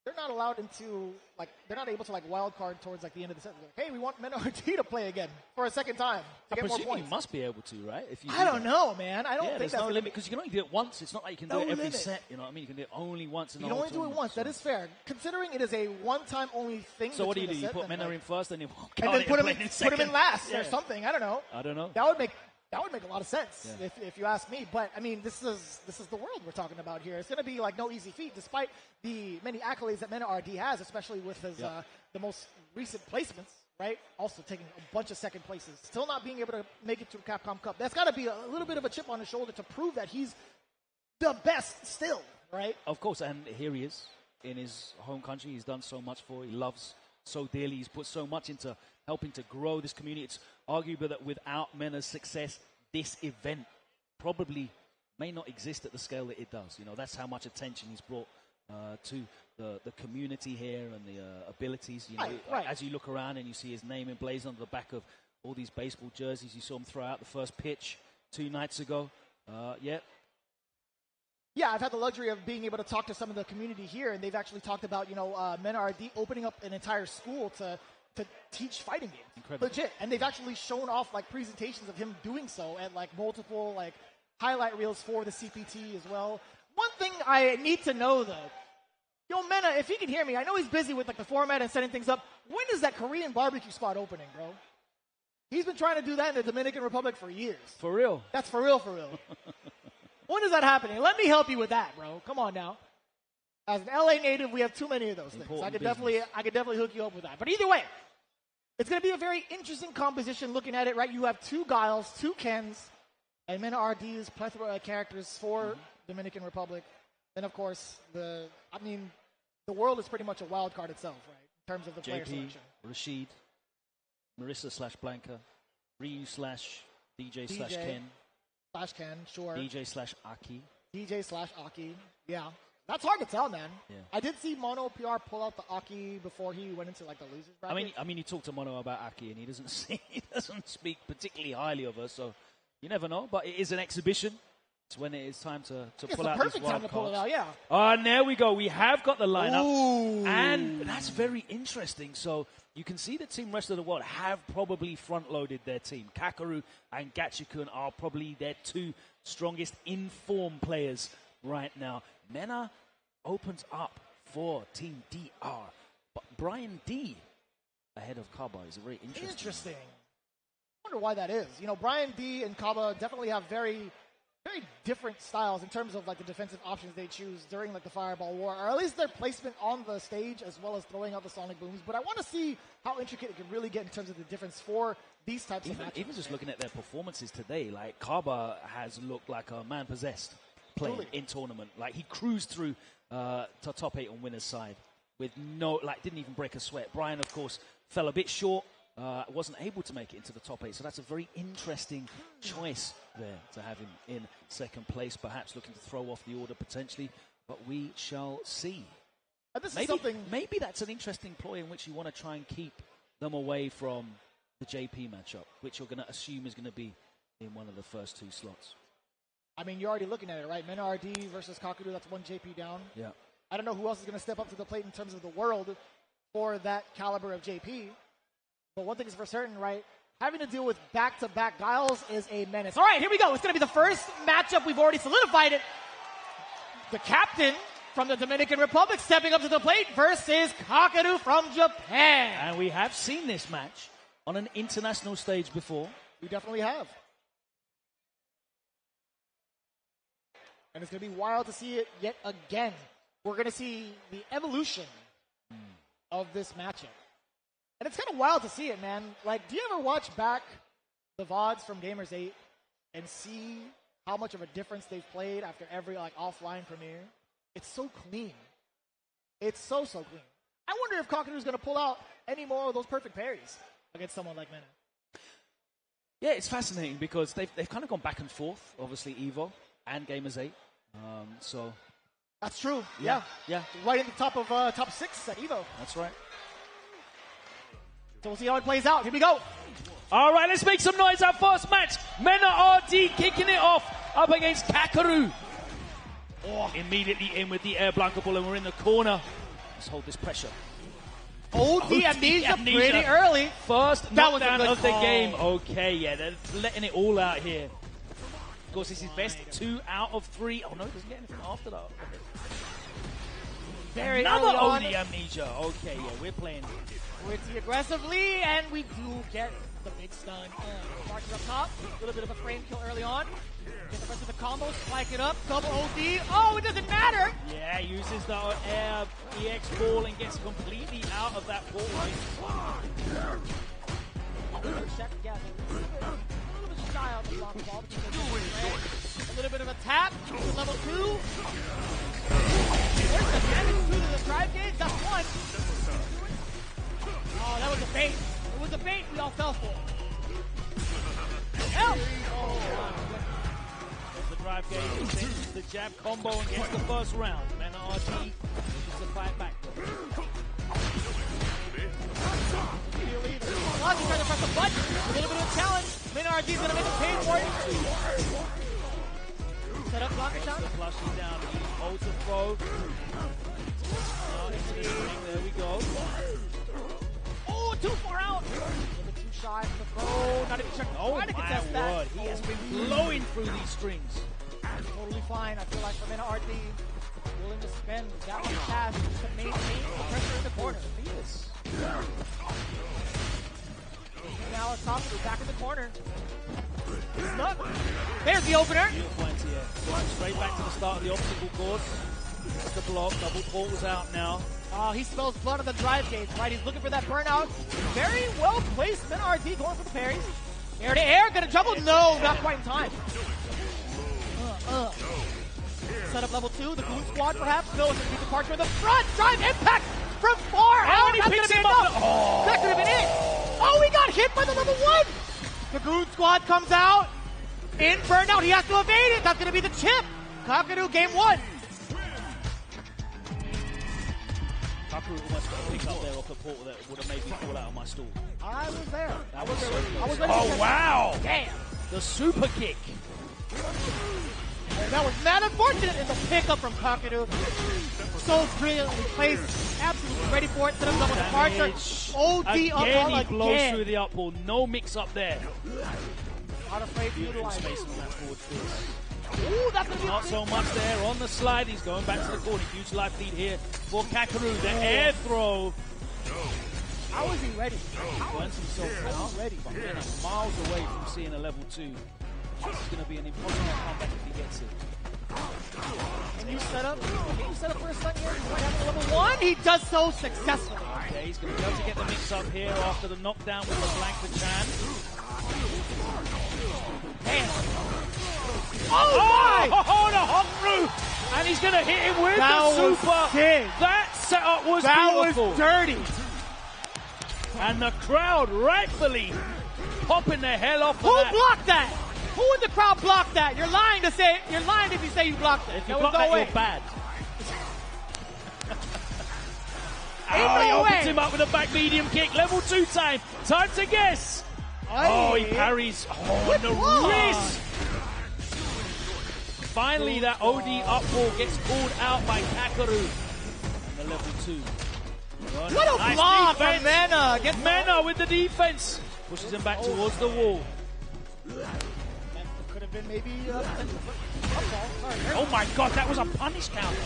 they're not allowed into, like, they're not able to, like, wild card towards, like, the end of the set. Like, hey, we want Menorti to play again for a second time to get more presume points. you must be able to, right? If you I don't know, man. I don't think there's that's no limit because you can only do it once. It's not like you can do No it every limit. set. You know what I mean? You can do it only once. In You the can whole only do it tournament, once. so. That is fair. Considering it is a one-time only thing. So what do you do? between You the put set, then, Mena like- in first, and you and then put him in last Yeah. or something. I don't know. I don't know. That would make a lot of sense Yeah. if you ask me. But I mean, this is the world we're talking about here. It's going to be like no easy feat, despite the many accolades that Mena RD has, especially with his the most recent placements. Right, also taking a bunch of second places, still not being able to make it to the Capcom Cup. That's got to be a little bit of a chip on his shoulder to prove that he's the best still. Right. Of course, and here he is in his home country. He's done so much for. He loves so dearly. He's put so much into helping to grow this community. It's arguable that without Mena's success, this event probably may not exist at the scale that it does. You know, that's how much attention he's brought to the community here and the abilities. You know, right. As you look around and you see his name emblazoned on the back of all these baseball jerseys, you saw him throw out the first pitch 2 nights ago. Yeah, I've had the luxury of being able to talk to some of the community here, and they've actually talked about, Men RD opening up an entire school to teach fighting games. Incredible. Legit. And they've actually shown off, like, presentations of him doing so at, like, multiple, like, highlight reels for the CPT as well. One thing I need to know, though, Mena, if he can hear me, I know he's busy with, like, the format and setting things up. When is that Korean barbecue spot opening, bro? He's been trying to do that in the Dominican Republic for years. For real? That's for real, for real. When is that happening? Let me help you with that, bro. Come on now. As an LA native, we have too many of those things. I could definitely hook you up with that. But either way, it's going to be a very interesting composition looking at it, right? You have 2 Guiles, 2 Kens, and Mena RD's plethora of characters for Dominican Republic. Then, of course, the world is pretty much a wild card itself, right? In terms of the player selection. Rashid, Marissa/Blanca, Ryu/DJ/Ken. /Ken, sure. DJ/Aki. DJ/Aki, yeah. That's hard to tell, man. Yeah. I did see Mono PR pull out the Aki before he went into, like, the losers bracket. I mean, you talk to Mono about Aki, and he doesn't speak particularly highly of her, so you never know. But it is an exhibition. It's when it is time to pull out these wild cards. It's the perfect time to pull it out, yeah. And there we go. We have got the lineup. Ooh. And that's very interesting. So you can see the Team Rest of the World have probably front-loaded their team. Kakaru and Gachikun are probably their 2 strongest in-form players right now. Mena opens up for Team DR. But Brian D ahead of Kaba is very interesting. I wonder why that is. Brian D and Kaba definitely have very, very different styles in terms of, like, the defensive options they choose during, like, the Fireball War, or at least their placement on the stage as well as throwing out the Sonic Booms. But I want to see how intricate it can really get in terms of the difference for these types of matches. Even just looking at their performances today, like, Kaba has looked like a man possessed playing in tournament. Like, he cruised through to top 8 on winner's side with didn't even break a sweat. Brian, of course, fell a bit short, wasn't able to make it into the top 8. So that's a very interesting choice there to have him in second place, perhaps looking to throw off the order potentially, but we shall see. Maybe that's an interesting ploy in which you want to try and keep them away from the JP matchup, which you're going to assume is going to be in one of the first 2 slots. I mean, you're already looking at it, right? Mena RD versus Kakaru, that's 1 JP down. Yeah. I don't know who else is going to step up to the plate in terms of the world for that caliber of JP. But one thing is for certain, right? Having to deal with back-to-back Guiles is a menace. All right, here we go. It's going to be the first matchup. We've already solidified it. The captain from the Dominican Republic stepping up to the plate versus Kakaru from Japan. And we have seen this match on an international stage before. We definitely have. And it's going to be wild to see it yet again. We're going to see the evolution of this matchup. And it's kind of wild to see it, man. Like, do you ever watch back the VODs from Gamers 8 and see how much of a difference they've played after every, like, offline premiere? It's so clean. It's so clean. I wonder if Kakaru's going to pull out any more of those perfect parries against someone like Mena. Yeah, it's fascinating because they've kind of gone back and forth, obviously, Evo and Gamers 8. So that's true. Yeah. Right in the top of top 6 at Evo. That's right. So we'll see how it plays out. Here we go. All right, let's make some noise. Our first match. Mena RD kicking it off up against Kakaru. Immediately in with the air Blanca ball, and we're in the corner. Let's hold this pressure. OD Amnesia pretty early. First knockdown of the game. Okay, yeah, they're letting it all out here. Of course, this is best 2 out of 3. Oh, no, he doesn't get anything after that. Another OD Amnesia. Okay, yeah, we're playing pretty aggressively, and we do get the big stun. Marker up top, a little bit of a frame kill early on. Get the rest of the combo, spike it up, double OD. Oh, it doesn't matter! Yeah, uses the air EX ball and gets completely out of that ball. A little bit of a tap to level 2. There's the damage to the drive gauge. That's 1. Oh, that was a bait. It was a bait we all fell for. Help! There's the drive jab game, extends the jab combo and gets the first round. Mena RD needs to fight back. He's trying to press the button. A little bit of a challenge. Mena RD is going to make a pay for it. Set up blocker shot. Flushing down. He holds the throw. Into the ring. There we go. Oh, too far out. A little bit too shy from the throw. Not even checking. Oh, trying to contest my word. that. He has been blowing through these strings. Totally fine. I feel like for Mena RD, willing to spend that much cash to maintain the pressure in the corner. He is. Now Kakeru back in the corner. Look. There's the opener. Beautiful anti-air. Going straight back to the start of the obstacle course. That's the block. Double portals out now. Oh, he smells blood on the drive gauge, right? He's looking for that burnout. Very well placed. Mena RD going for the parries. Air to air. Gonna juggle. No, not quite in time. Set up level 2. The Goon Squad perhaps. No, it's going to be departure in the front. Drive impact from far out. And he That's picks gonna him be up. enough. Oh. That could have been it. Oh, he got hit by the level 1. The Goon Squad comes out. In burnout. He has to evade it. That's going to be the chip. Kakeru game 1. Kakeru almost got a pick up there off the portal that would have made me fall out of my stool. I was there. That was so I was close. ready to Oh, catch wow. it. Damn. The super kick. And that was mad unfortunate in the pickup from Kakeru. So brilliantly placed. Absolutely ready for it. Set up double departure. OD up all Again, he blows again. through the up ball. No mix up there. Not afraid to Beautiful utilize space it. on that forward fist. Ooh, that's going to be Not so much there on the slide. He's going back to the corner. Huge life lead here for Kakeru. The air throw. How is he ready? Burns himself out. Ready. But Mena miles away from seeing a level 2. This is going to be an impossible comeback if he gets it. Can you set up for a second here? He might have a level 1. He does so successfully. Okay, he's going to be able to get the mix up here after the knockdown with the Blanca Chan. Man. Oh, my! Oh, the hop through! And he's going to hit him with That the was super. big. That setup was That beautiful. was dirty. And the crowd rightfully popping their hell off for Who that. blocked that? Who in the crowd blocked that? You're lying if you say you blocked it. If you There block was that, no way. you're bad. Ain't Oh, he no opens way. him up with a back medium kick. Level 2 time. Time to guess. Oh, he parries. Oh, on the wrist. Finally, that OD up ball gets pulled out by Kakeru. And the level 2. What a Nice block defense. from Mena. Gets Mena with the defense. Pushes him back towards the wall. Could have been maybe potential. Sorry. Oh my god, that was a punish counter.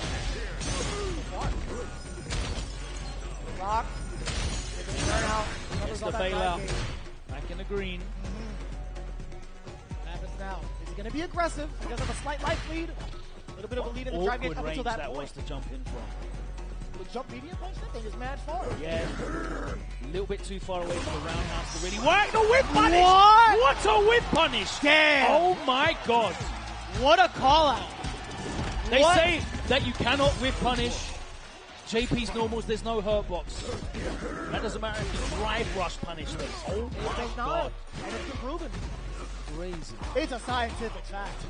Rock. Gets the bailout. Back in the green. What happens now? Is he going to be aggressive? He does have a slight life lead. A little bit of a lead in the drive gate Awkward up range until that that point. was to jump in from. The jump medium punch, that thing is mad far. Yeah, a little bit too far away from the roundhouse to really work. The whip punish! What? What a whip punish! Damn! Oh my god! What a call out! They What? say that you cannot whip punish JP's normals, there's no hurt box. That doesn't matter if you drive rush punish them. Oh my god. And it's been proven. Crazy. It's a scientific fact.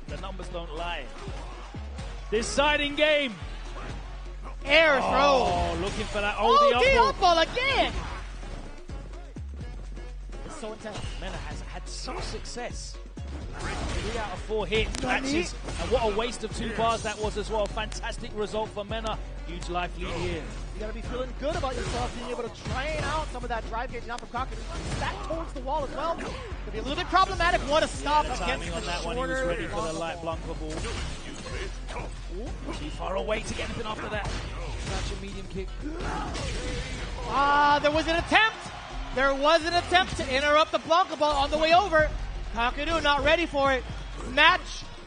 The numbers don't lie. Deciding game. Air throw. Oh, looking for that OD OD up ball. up ball again. It's so intense. Mena has had some success. 3 out of 4 hit Nani? matches. And what a waste of 2 bars that was as well. Fantastic result for Mena. Huge life lead here. You gotta be feeling good about yourself, being able to train out some of that drive gauge now from Kakeru. Back towards the wall as well. Could be a little bit problematic. What a stop The against timing the on that one, he was shorter ready for the Blanca light ball. Blanca ball. Too far away to get anything after that. Such a medium kick. Ah, there was an attempt. There was an attempt to interrupt the Blanca ball on the way over. Kakeru not ready for it. Match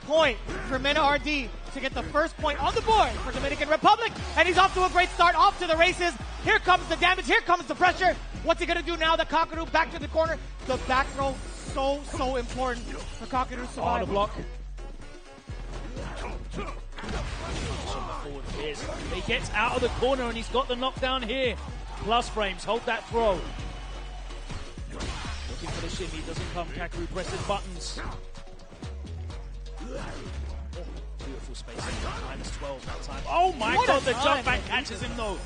point for Mena RD to get the first point on the board for Dominican Republic. And he's off to a great start, off to the races. Here comes the damage. Here comes the pressure. What's he going to do now that Kakeru back to the corner? The back throw, so important for Kakeru to survive. On the block. He gets out of the corner and he's got the knockdown here. Plus frames, hold that throw. Looking for the shimmy, doesn't come. Kakeru pressing buttons. Beautiful space. -12 that time. Oh my God, the jump back catches him though.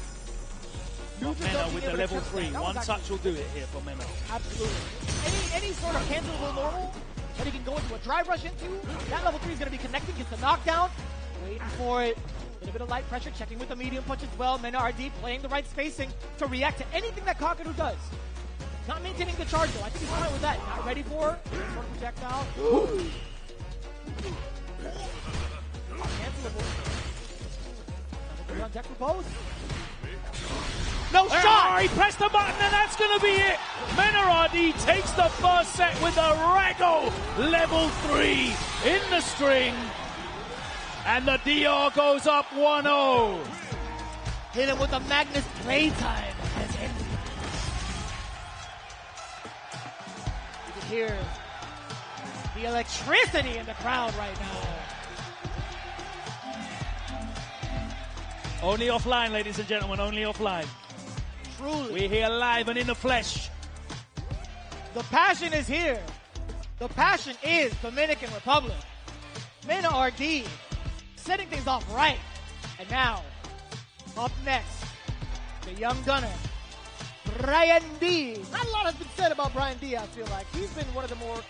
Mena with the level 3. One touch will do it here for Mena. Absolutely. Any sort of cancelable normal that he can go into a drive rush into, that level 3 is going to be connecting, gets the knockdown, waiting for it. A little bit of light pressure, checking with the medium punch as well. Mena RD playing the right spacing to react to anything that Kakadu does. Not maintaining the charge though. I think he's fine with that. Not ready for it. Sort of projectile. Cancelable. On deck for both. No shot! He pressed the button and that's going to be it. Mena RD takes the first set with a Rago level 3 in the string. And the DR goes up 1-0. Hit him with the Magnus playtime has ended. You can hear the electricity in the crowd right now. Only offline, ladies and gentlemen, only offline. Truly. We're here live and in the flesh. The passion is here. The passion is Dominican Republic. Mena RD setting things off right. And now, up next, the young gunner, Brian D. Not a lot has been said about Brian D, I feel like. He's been one of the more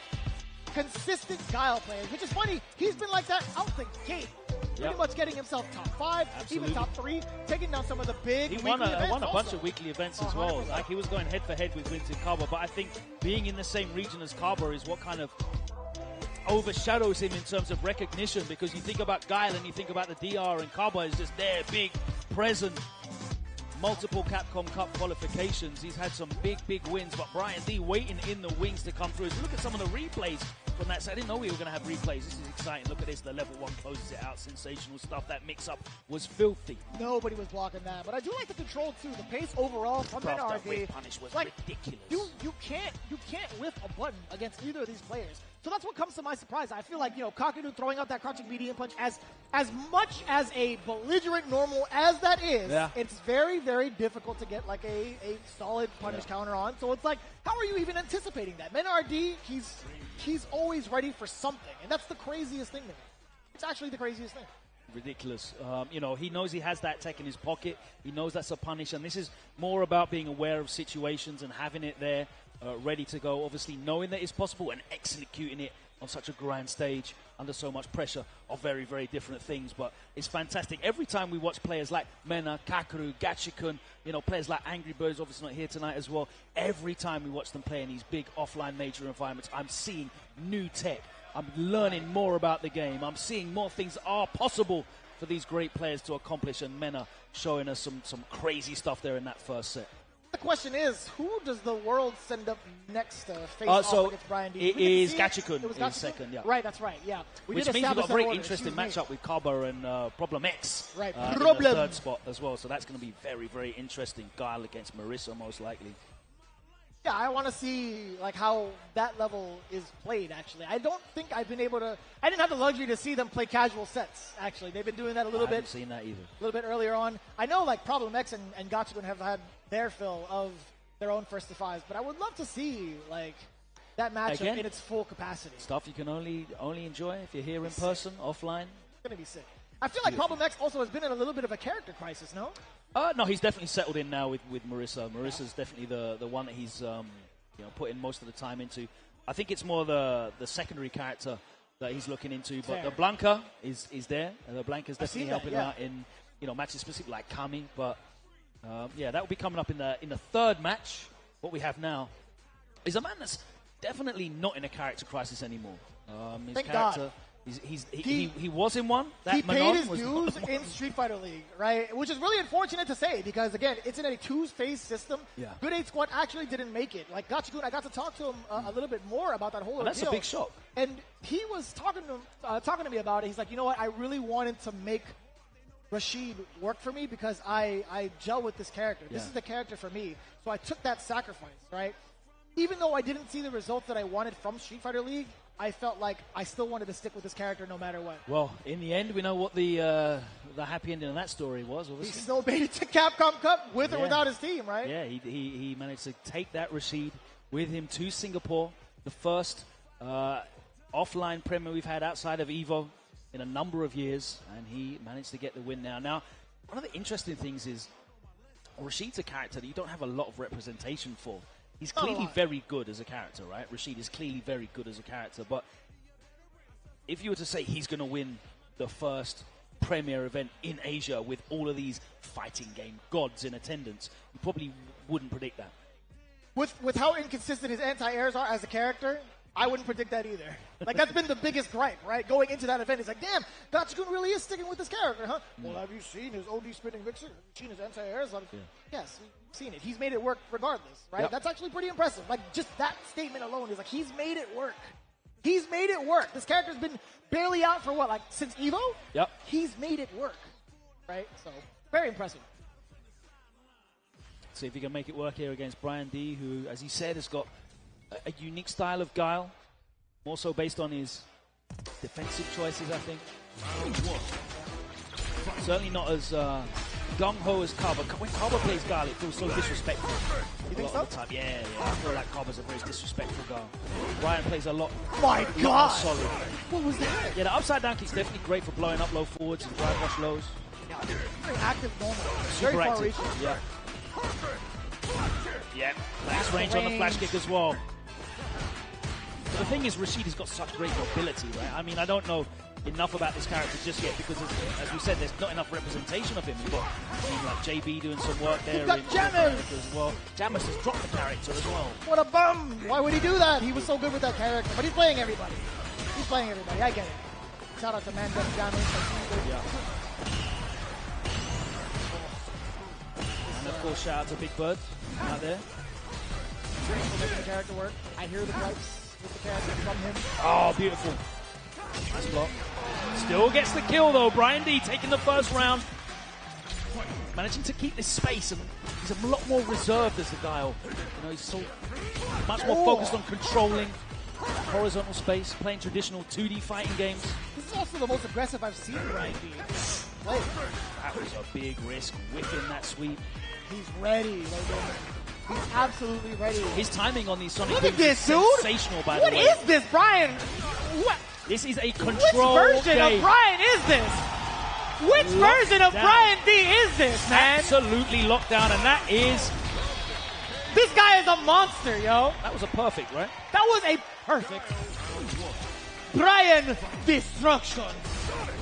consistent Guile players, which is funny. He's been like that out the gate. Pretty much getting himself top 5, even top 3, taking down some of the big He won a events bunch of weekly events as well. Like he was going head for head with Wins in Kaba, but I think being in the same region as Kaba is what kind of overshadows him in terms of recognition, because you think about Guile and you think about the DR, and Kaba is just there, big, present. Multiple Capcom Cup qualifications. He's had some big wins, but Brian D waiting in the wings to come through. As we look at some of the replays from that, so I didn't know we were going to have replays. This is exciting. Look at this. The level 1 closes it out. Sensational stuff. That mix-up was filthy. Nobody was blocking that, but I do like the control too. The pace overall from Mena RD. That whip punish was ridiculous. You can't whiff a button against either of these players. So that's what comes to my surprise. I feel like, Kakadu throwing out that crouching medium punch, as much as a belligerent normal as that is, it's very, very difficult to get like a solid punish counter on. So it's like, how are you even anticipating that? Mena RD, he's always ready for something. And that's the craziest thing to me. It's actually the craziest thing. Ridiculous. He knows he has that tech in his pocket. He knows that's a punish. And this is more about being aware of situations and having it there. Ready to go, obviously knowing that it's possible and executing it on such a grand stage under so much pressure are very, very different things, but it's fantastic. Every time we watch players like Mena, Kakeru, Gachikun, players like Angry Birds, obviously not here tonight as well, every time we watch them play in these big offline major environments, I'm seeing new tech. I'm learning more about the game. I'm seeing more things are possible for these great players to accomplish, and Mena showing us some crazy stuff there in that first set. The question is, who does the world send up next to face off against Brian D? It is Gachikun in second, yeah. Right, that's right, yeah. Which means we've got a very interesting matchup with Kaba and Problem X right. in the third spot as well. So that's going to be very, very interesting. Guile against Marissa, most likely. Yeah, I want to see how that level is played, actually. I don't think I've been able to... I didn't have the luxury to see them play casual sets, actually. They've been doing that a little bit. I haven't seen that either. A little bit earlier on. I know, Problem X and Gachikun have had their fill of their own first to fives, but I would love to see, that matchup in its full capacity. Stuff you can only enjoy if you're here in person, offline. It's going to be sick. I feel like Problem X also has been in a little bit of a character crisis, no? No, he's definitely settled in now with Marissa. Marissa's definitely the one that he's putting most of the time into. I think it's more the secondary character that he's looking into, but the Blanca is there. And the Blanca's definitely helping him out in matches specific like Kami. But that will be coming up in the third match. What we have now is a man that's definitely not in a character crisis anymore. His Thank character. God. He was in one. He paid his dues in Street Fighter League, right? Which is really unfortunate to say because, again, it's in a two-phase system. Yeah. Good 8 Squad actually didn't make it. Gachikun, I got to talk to him a little bit more about that whole ordeal. That's a big shock. And he was talking to me about it. He's like, you know what? I really wanted to make Rashid work for me because I gel with this character. This is the character for me. So I took that sacrifice, right? Even though I didn't see the results that I wanted from Street Fighter League, I felt like I still wanted to stick with this character no matter what. Well, in the end, we know what the happy ending of that story was. Obviously. He still made it to Capcom Cup with or without his team, right? Yeah, he managed to take that Rashid with him to Singapore. The first offline Premier we've had outside of EVO in a number of years, and he managed to get the win now. Now, one of the interesting things is Rashid's a character that you don't have a lot of representation for. He's clearly very good as a character, right? Rashid is clearly very good as a character, but if you were to say he's going to win the first Premier event in Asia with all of these fighting game gods in attendance, you probably wouldn't predict that. With how inconsistent his anti-airs are as a character, I wouldn't predict that either. Like, that's been the biggest gripe, right? Going into that event, it's like, damn, Gachikun really is sticking with this character, huh? Well, have you seen his OD spinning mixer? Have you seen his anti-airs? Yes, we've seen it. He's made it work regardless, right? Yep. That's actually pretty impressive. Like, just that statement alone is like, he's made it work. He's made it work. This character's been barely out for what, like, since EVO? Yep. He's made it work, right? So, very impressive. See if he can make it work here against Brian D, who, as he said, has got a unique style of guile, more so based on his defensive choices, I think. Certainly not as gung-ho as Kaba. When Kaba plays guile, it feels so disrespectful. You think so? Yeah. I feel like Kaba's a very disrespectful guile. Brian plays a lot. My lot God! more solid. What was that? Yeah, the upside down kick's definitely great for blowing up low forwards and drive rush lows. Very active moment. Super Very far active. reaching. Yeah. Yeah, nice range on the flash kick as well. But the thing is, Rashid has got such great mobility, right? I mean, I don't know enough about this character just yet because, as we said, there's not enough representation of him. You've got like JB doing some work there. You've got Jammers as well. Jammers has dropped the character as well. What a bum! Why would he do that? He was so good with that character, but he's playing everybody. He's playing everybody. I get it. Shout out to Man Jammers. Yeah. And of course, shout out to Big Bird out there. Making the character work. I hear the gripes with the character from him. Oh, beautiful. Nice block. Still gets the kill though. Brian D taking the first round. Managing to keep this space, and he's a lot more reserved as the guile. You know, he's so much more focused on controlling that horizontal space, playing traditional 2D fighting games. This is also the most aggressive I've seen Brian D play. That was a big risk, whipping that sweep. He's ready. He's absolutely ready. His timing on these Sonic Look at moves is this, dude. sensational, by the way. What is this, Brian? What? This is a control Which version game. of Brian is this? Which version of Lockdown. Brian D is this, man? Absolutely locked down, and that is... This guy is a monster, yo. That was a perfect, right? That was a perfect Brian Destruction.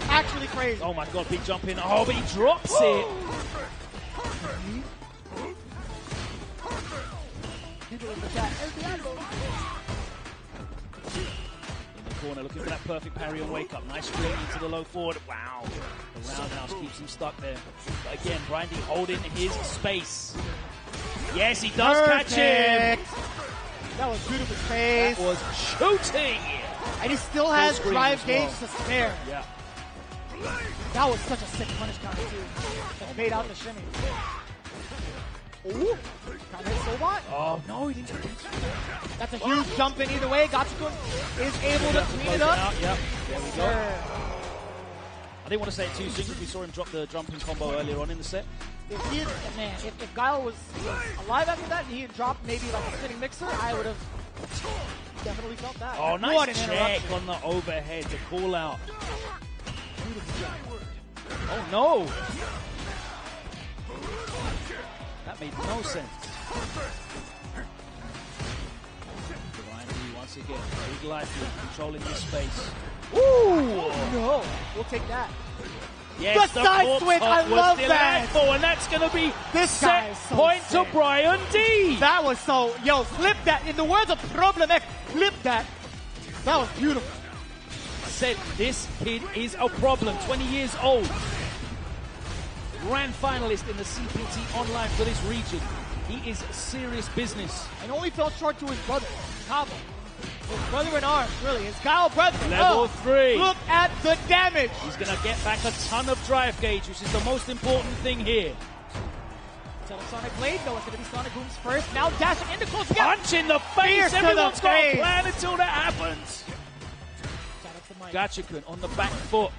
Actually crazy. Oh my God, big jump in. Oh, but he drops it. People in the chat. In the corner, looking for that perfect parry and wake up. Nice screen into the low forward. Wow. The roundhouse keeps him stuck there. But again, Brian D holding his space. Yes, he does catch him. That was beautiful space. That was shooting. And he still has screen drive as well. gauge to spare. Yeah. That was such a sick punish counter too. That made out the shimmy. Ooh. Counter hit Sobot. Oh, no, he didn't. That's a huge jump in either way. Gachikun is able to clean it up. Yep. There we go. I didn't want to say it too soon because we saw him drop the jumping combo earlier on in the set. If he had, man, if Guile was alive after that and he had dropped maybe like a spinning mixer, I would have definitely felt that. Oh, What nice an check interruption. on the overhead, the call out. Oh no! That made no sense. Brian D once again, big life lead, controlling this space. Ooh! No, we'll take that. Yes, The side corpse switch, hop I was love still that. active, and that's going to be This guy set is so point sick. to Brian D. That was so, yo, clip that. In the words of Problem X, clip that. That was beautiful. Said this kid is a problem. 20 years old. Grand finalist in the CPT online for this region. He is serious business. And only fell short to his brother, Cabo. His brother in arms, really. His Guile brother. Level 3. Look at the damage. He's going to get back a ton of drive gauge, which is the most important thing here. Sonic Blade, though, it's going to be Sonic Boom's first. Now dashing into close again. Punch in the face. Fierce to the Everyone's got a face. plan until that happens. Shout out to Mike. Gachikun on the back foot.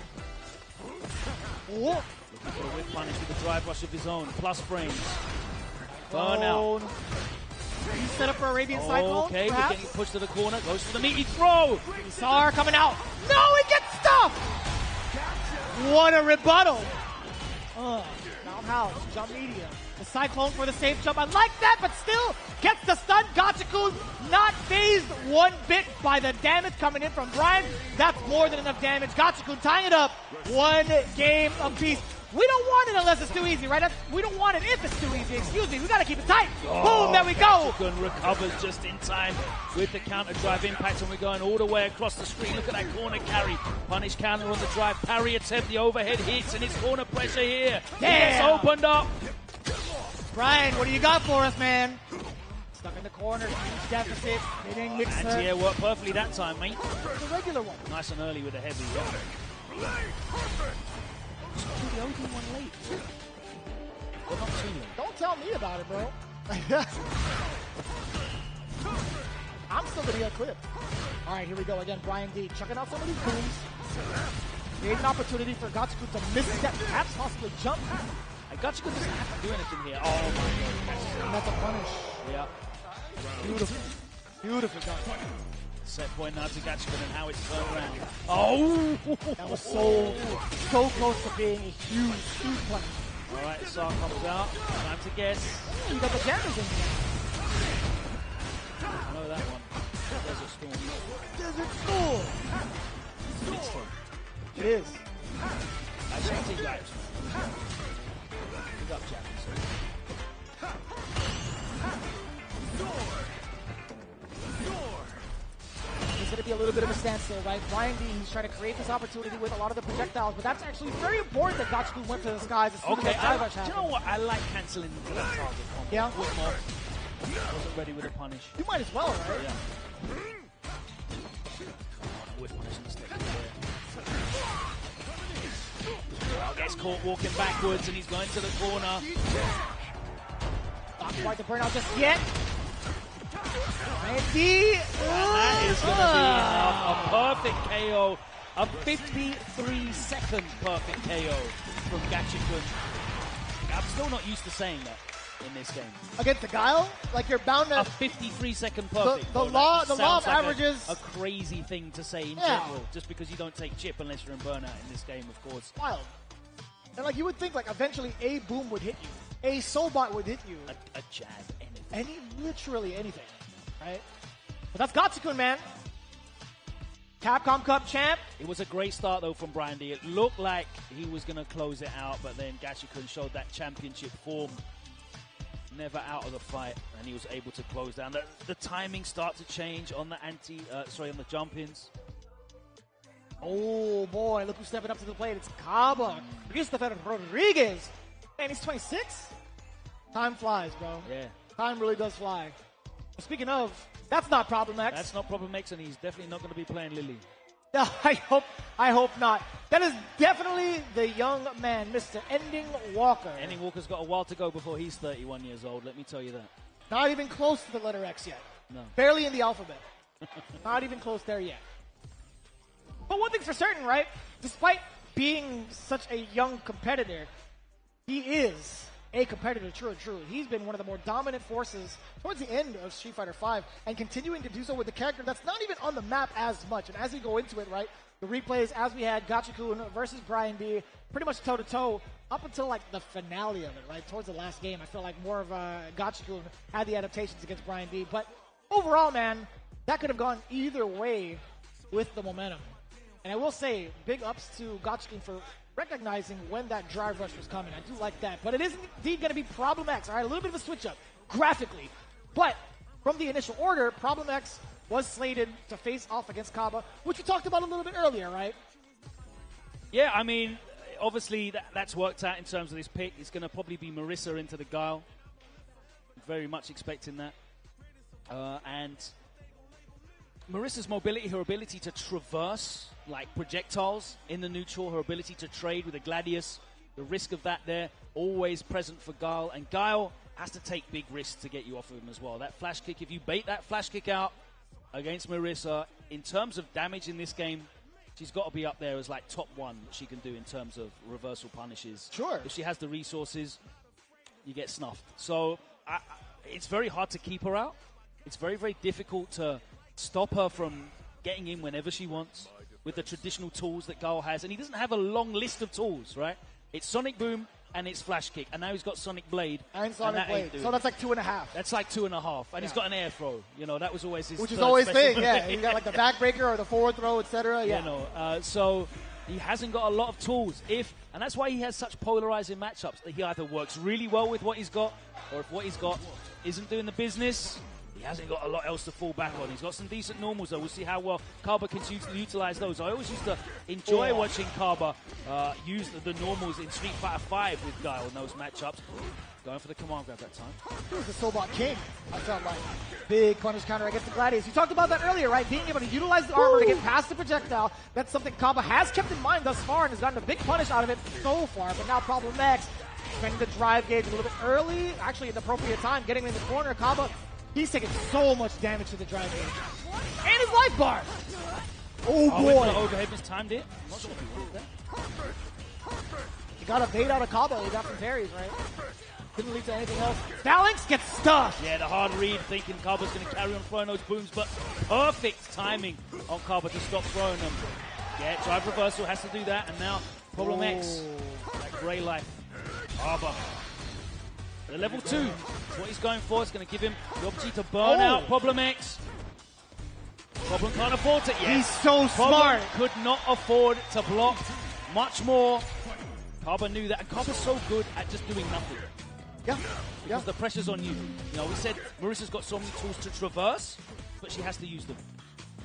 Ooh. Looking for the whip punish with a drive rush of his own. Plus frames. Burn out. He's set up for Arabian Cyclone. Okay, we're perhaps? getting pushed to the corner. Goes for the meaty throw. Sar coming out. No, he gets stuffed! What a rebuttal. Roundhouse, jump media. The Cyclone for the safe jump. I like that, but still gets the stun. Gachikun not phased one bit by the damage coming in from Brian. That's more than enough damage. Gachikun tying it up. One game apiece. We don't want it unless it's too easy, right? We don't want it if it's too easy. Excuse me. We got to keep it tight. Boom, there we go. Gachikun recovers just in time with the counter drive impact, and we're going all the way across the screen. Look at that corner carry. Punish counter on the drive. Parry attempt. The overhead hits, and it's corner pressure here. It's opened up. Brian, what do you got for us, man? Stuck in the corner, huge deficit, hitting mixer. Anti-air worked perfectly that time, mate. The regular one. Nice and early with the heavy. The OD one late. Well, not too late. Don't tell me about it, bro. I'm still gonna get clipped. All right, here we go again. Brian D chucking out some of these booms. Create an opportunity for Gachikun to misstep, perhaps possibly jump. Gachikun doesn't have to do anything here. Oh my god. And that's a punish. Yeah. Beautiful. Beautiful done. Set point now to Gachikun and how it's turned around. Oh! That was so close to being a huge punish. Alright, Sar comes out. Time to guess. You got the damage in there. I know that one. Desert Storm. Desert Storm! Mixed one. It is. I see guys. Good up, Jack. It's going to be a little bit of a standstill, right? Brian D, he's trying to create this opportunity with a lot of the projectiles, but that's actually very important that Gachikun went to the skies as soon as that drive rush do you happened. know what? I like cancelling into that target combo. Yeah. Wasn't ready with a punish. You might as well, right? Yeah. With punish mistake there. Gets caught walking backwards and he's going to the corner. Not quite the burnout just yet. Randy. And that is going to be a perfect KO. A 53-second perfect KO from Gachikun. I'm still not used to saying that in this game. Against the Guile? Like you're bound to... A 53-second perfect. The law of like averages... A crazy thing to say in general, just because you don't take chip unless you're in burnout in this game, of course. Wild. And like you would think like eventually a boom would hit you. A Soulbot would hit you. A jab, anything. Literally anything, right? But that's Gachikun, man. Capcom Cup champ. It was a great start, though, from Brian D. It looked like he was going to close it out, but then Gachikun showed that championship form. Never out of the fight, and he was able to close down. The timing started to change on the on the jump-ins. Oh, boy, look who's stepping up to the plate. It's Caba. Christopher Rodriguez. Man, he's 26. Time flies, bro. Yeah. Time really does fly. Speaking of, that's not Problem X. That's not Problem X, and he's definitely not going to be playing Lily. No, I hope not. That is definitely the young man, Mr. Ending Walker. Ending Walker's got a while to go before he's 31 years old, let me tell you that. Not even close to the letter X yet. No. Barely in the alphabet. Not even close there yet. But one thing's for certain, right? Despite being such a young competitor, he is a competitor, true and true. He's been one of the more dominant forces towards the end of Street Fighter V and continuing to do so with a character that's not even on the map as much. And as we go into it, right, the replays as we had Gachikun versus Brian D, pretty much toe-to-toe up until like the finale of it, right? Towards the last game, I feel like more of Gachikun had the adaptations against Brian D. But overall, man, that could have gone either way with the momentum. And I will say, big ups to Gachikun for recognizing when that drive rush was coming. I do like that. But it is indeed going to be Problem X. All right, a little bit of a switch up graphically. But from the initial order, Problem X was slated to face off against Caba, which we talked about a little bit earlier, right? Yeah, I mean, obviously that's worked out in terms of this pick. It's going to probably be Marissa into the Guile. Very much expecting that. And Marissa's mobility, her ability to traverse like projectiles in the neutral, her ability to trade with a Gladius, the risk of that there, always present for Guile. And Guile has to take big risks to get you off of him as well. That flash kick, if you bait that flash kick out against Marissa, in terms of damage in this game, she's got to be up there as like top one what she can do in terms of reversal punishes. Sure. If she has the resources, you get snuffed. So it's very hard to keep her out. It's very, very difficult to stop her from getting in whenever she wants with the traditional tools that Gao has. And he doesn't have a long list of tools, right? It's Sonic Boom and it's Flash Kick. And now he's got Sonic Blade. And Sonic Blade. So that's like 2.5. That's like 2.5. And he's got an air throw. You know, that was always his Which is always big, yeah. He He's got like the backbreaker or the forward throw, etc. Yeah. You know, so he hasn't got a lot of tools. And that's why he has such polarizing matchups. That he either works really well with what he's got, or if what he's got isn't doing the business, he hasn't got a lot else to fall back on. He's got some decent normals, though. We'll see how well Kaba can utilize those. I always used to enjoy watching Kaba use the normals in Street Fighter 5 with Guile in those matchups. Going for the command grab that time. He was the Sobot King, I felt like. Big punish counter against the Gladius. You talked about that earlier, right? Being able to utilize the armor to get past the projectile. That's something Kaba has kept in mind thus far and has gotten a big punish out of it so far. But now Problem X, spending the drive gauge a little bit early, actually at the appropriate time, getting him in the corner. Kaba, he's taking so much damage to the drive gauge. And his life bar! Oh boy! The overhead was timed it. I'm not sure if he wanted that. He got a bait out of Kaba. He got some parries, right? Couldn't lead to anything else. Phalanx gets stuffed. Yeah, the hard read, thinking Kaba's going to carry on throwing those booms, but perfect timing on Kaba to stop throwing them. Yeah, drive reversal has to do that, and now Problem X, that grey life. Kaba. The level 2 is what he's going for. It's going to give him the opportunity to burn out Problem X. Problem can't afford it yet. He's so Problem smart. Could not afford to block much more. Kaba knew that, and Kaba's so good at just doing nothing. Yeah. Because the pressure's on you. You know, we said Marissa's got so many tools to traverse, but she has to use them.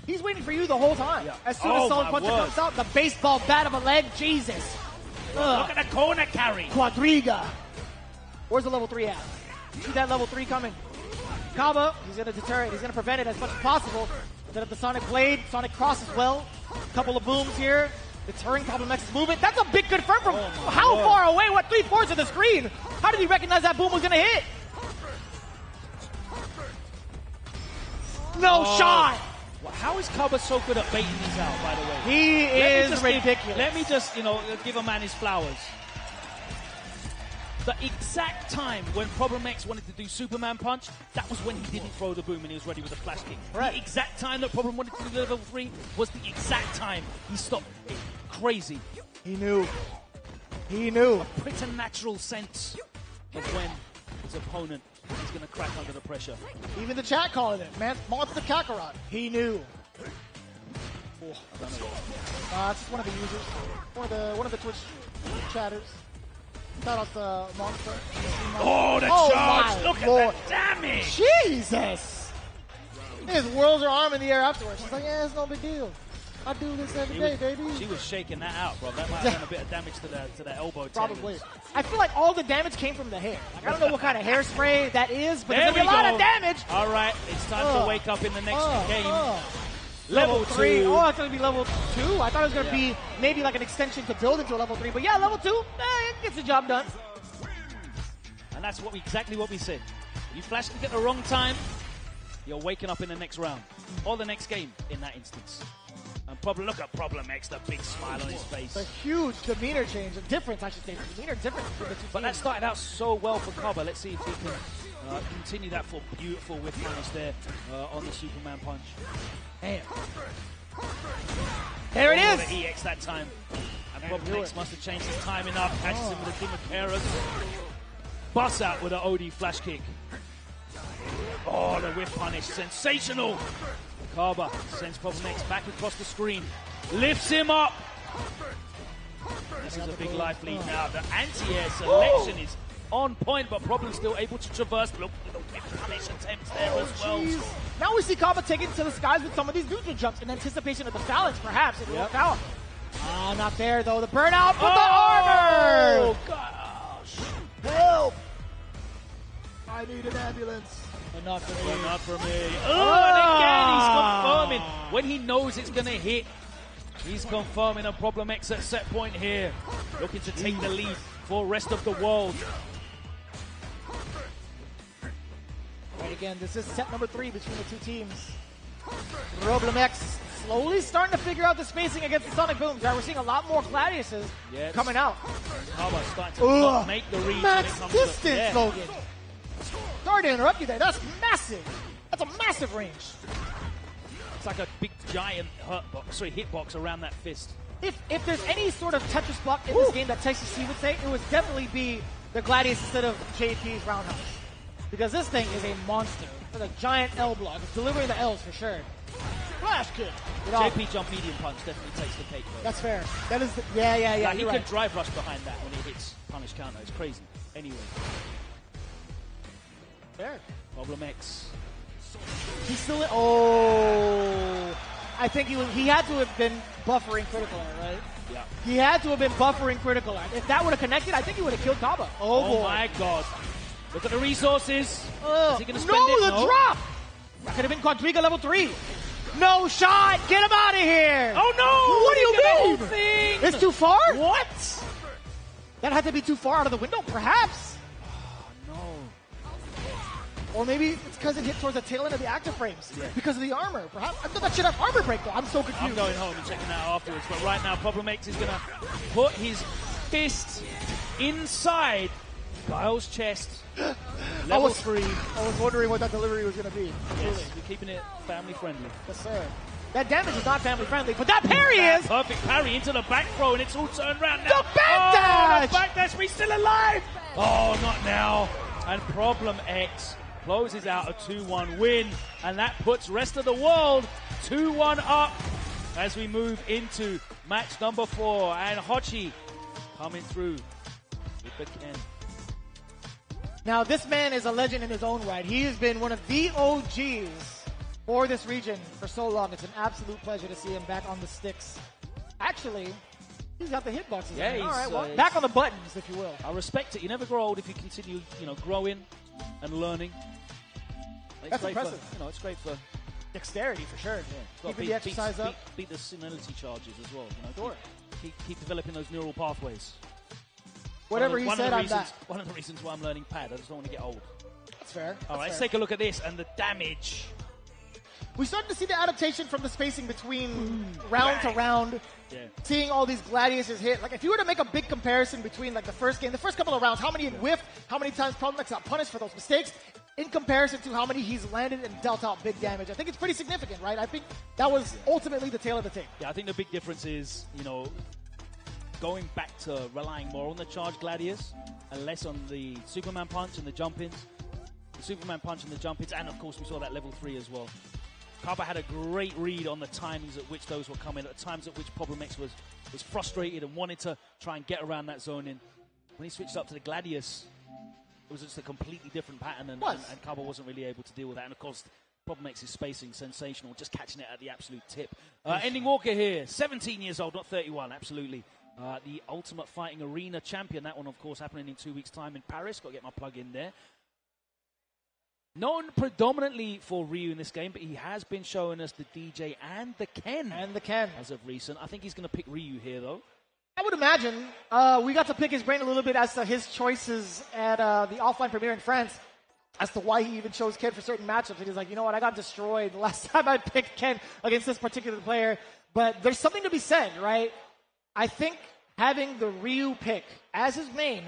He's waiting for you the whole time. Yeah. As soon as Solid Puncher comes out, the baseball bat of a leg, Jesus. Look at the corner carry. Quadriga. Where's the level 3 at? See that level 3 coming. Kaba, he's going to deter it. He's going to prevent it as much as possible. Set up the Sonic Blade, Sonic Cross as well. Couple of booms here. Deterring Problem X's movement. That's a big confirm from how far away? What, 3/4 of the screen? How did he recognize that boom was going to hit? No shot! Well, how is Kaba so good at baiting these out, by the way? He is ridiculous. Let me just, give a man his flowers. The exact time when Problem X wanted to do Superman Punch, that was when he didn't throw the boom and he was ready with the Flash Kick. Right. The exact time that Problem wanted to do level 3 was the exact time he stopped. Crazy. He knew. He knew. A preternatural sense of when his opponent is going to crack under the pressure. Even the chat calling it, man. Monster Kakarot. He knew. Oh, I don't know. It's just one of the users. One of the Twitch chatters. Shout out to Monster. Oh, the charge! Look at the damage! Jesus! His whirls her arm in the air afterwards. She's like, yeah, it's no big deal. I do this every day, baby. She was shaking that out, bro. That might have done a bit of damage to the elbow. Probably. tendons. I feel like all the damage came from the hair. Like, I don't know what kind of hairspray that is, but There there's a we lot go. of damage. All right, it's time to wake up in the next game. Level 3. 2. Oh, I thought it would be level 2. I thought it was going to be maybe like an extension to build into a level 3. But yeah, level 2, it gets the job done. And that's exactly what we said. You flash kick at the wrong time, you're waking up in the next round. Or the next game in that instance. And look at Problem X, the big smile on his face. A huge demeanor change, a difference, I should say. Demeanor difference between the two But that teams. started out so well for Kaba. Let's see if he can continue that for beautiful whip punish there on the Superman punch. Damn. There it is. The EX that time. And Problem X must have changed his timing up. Catches him with a King of Keras. Bust out with an OD flash kick. Oh, the whip punish. Sensational. Kaba sends Problem X back across the screen. Lifts him up. This is a big life lead now. The anti-air selection is on point, but Problem still able to traverse. Look at the whip punish attempts there as well. Jeez. Now we see Kaba taking to the skies with some of these neutral jumps in anticipation of the Phalanx, perhaps. It worked out. Not there, though. The burnout with the armor! Oh, gosh. Help! I need an ambulance. But not for me. But not for me. Oh, and again, he's confirming. When he knows it's going to hit, he's confirming a Problem X at set point here. Looking to take the lead for rest of the world. Right, again, this is set number 3 between the two teams. Problem X slowly starting to figure out the spacing against the Sonic Booms. Right, we're seeing a lot more Gladiuses coming out. Kaba starting to not make the read when it Max comes distance, to Logan. sorry to interrupt you there. That's massive. That's a massive range. It's like a big giant hitbox around that fist. If there's any sort of Tetris block in this game that Texas C would say, it would definitely be the Gladius instead of JP's Roundhouse. Because this thing is a monster. With a giant L block. It's delivering the L's for sure. Flash kick. JP jump medium punch definitely takes the cake though. That's fair. That is yeah. Like, he can drive rush behind that when he hits punish counter. It's crazy. Anyway. Fair. Problem X. He's still in. Oh. I think he had to have been buffering critical art, right? Yeah. He had to have been buffering critical art. If that would have connected, I think he would have killed Kaba. Oh boy. My God. Look at the resources. Is he going to spend no, it? The drop! That could have been Quadriga level 3. No shot! Get him out of here! Oh no! What do you mean? Thing. It's too far? What? That had to be too far out of the window, perhaps. Oh no. Or maybe it's because it hit towards the tail end of the active frames. Yeah. Because of the armor. Perhaps. I thought that should have armor break though. I'm so confused. I'm going home and checking that afterwards. But right now, Problem X is going to put his fist inside Guile's chest. Level 3. I was wondering what that delivery was going to be. Yes, we're keeping it family friendly. Yes, sir. That damage is not family friendly, but that parry is! Perfect parry into the back throw, and it's all turned around now. The backdash! The backdash, we're still alive! Oh, not now. And Problem X closes out a 2-1 win, and that puts rest of the world 2-1 up as we move into match number 4. And Hochi coming through with the Ken. Now, this man is a legend in his own right. He has been one of the OGs for this region for so long. It's an absolute pleasure to see him back on the sticks. Actually, he's got the hitboxes. Yeah, all right, well, back on the buttons, if you will. I respect it. You never grow old if you continue, growing and learning. That's impressive. It's great for dexterity for sure. Yeah. Keeping the exercise up. Beat the senility charges as well. Sure. Keep developing those neural pathways. Whatever he said, I'm that. One of the reasons why I'm learning pad. I just don't want to get old. That's fair. All right, let's take a look at this and the damage. We started to see the adaptation from the spacing between round to round. Yeah. Seeing all these gladiators hit. Like, if you were to make a big comparison between, like, the first couple of rounds, how many he whiffed, how many times Problem X got punished for those mistakes, in comparison to how many he's landed and dealt out big damage, I think it's pretty significant, right? I think that was ultimately the tail of the tape. Yeah, I think the big difference is, going back to relying more on the charge gladiators and less on the Superman punch and the jump-ins. The Superman punch and the jump-ins, and of course we saw that level 3 as well. Kaba had a great read on the timings at which those were coming, at the times at which Problem X was frustrated and wanted to try and get around that zone in. When he switched up to the Gladius, it was just a completely different pattern, and Kaba wasn't really able to deal with that. And of course, Problem X's spacing, sensational, just catching it at the absolute tip. Ending Walker here, 17 years old, not 31, absolutely. The Ultimate Fighting Arena champion. That one, of course, happening in 2 weeks' time in Paris. Got to get my plug in there. Known predominantly for Ryu in this game, but he has been showing us the DJ and the Ken. As of recent. I think he's going to pick Ryu here, though. I would imagine. We got to pick his brain a little bit as to his choices at the offline premiere in France, as to why he even chose Ken for certain matchups. And he's like, you know what, I got destroyed the last time I picked Ken against this particular player. But there's something to be said, right? I think having the Ryu pick as his main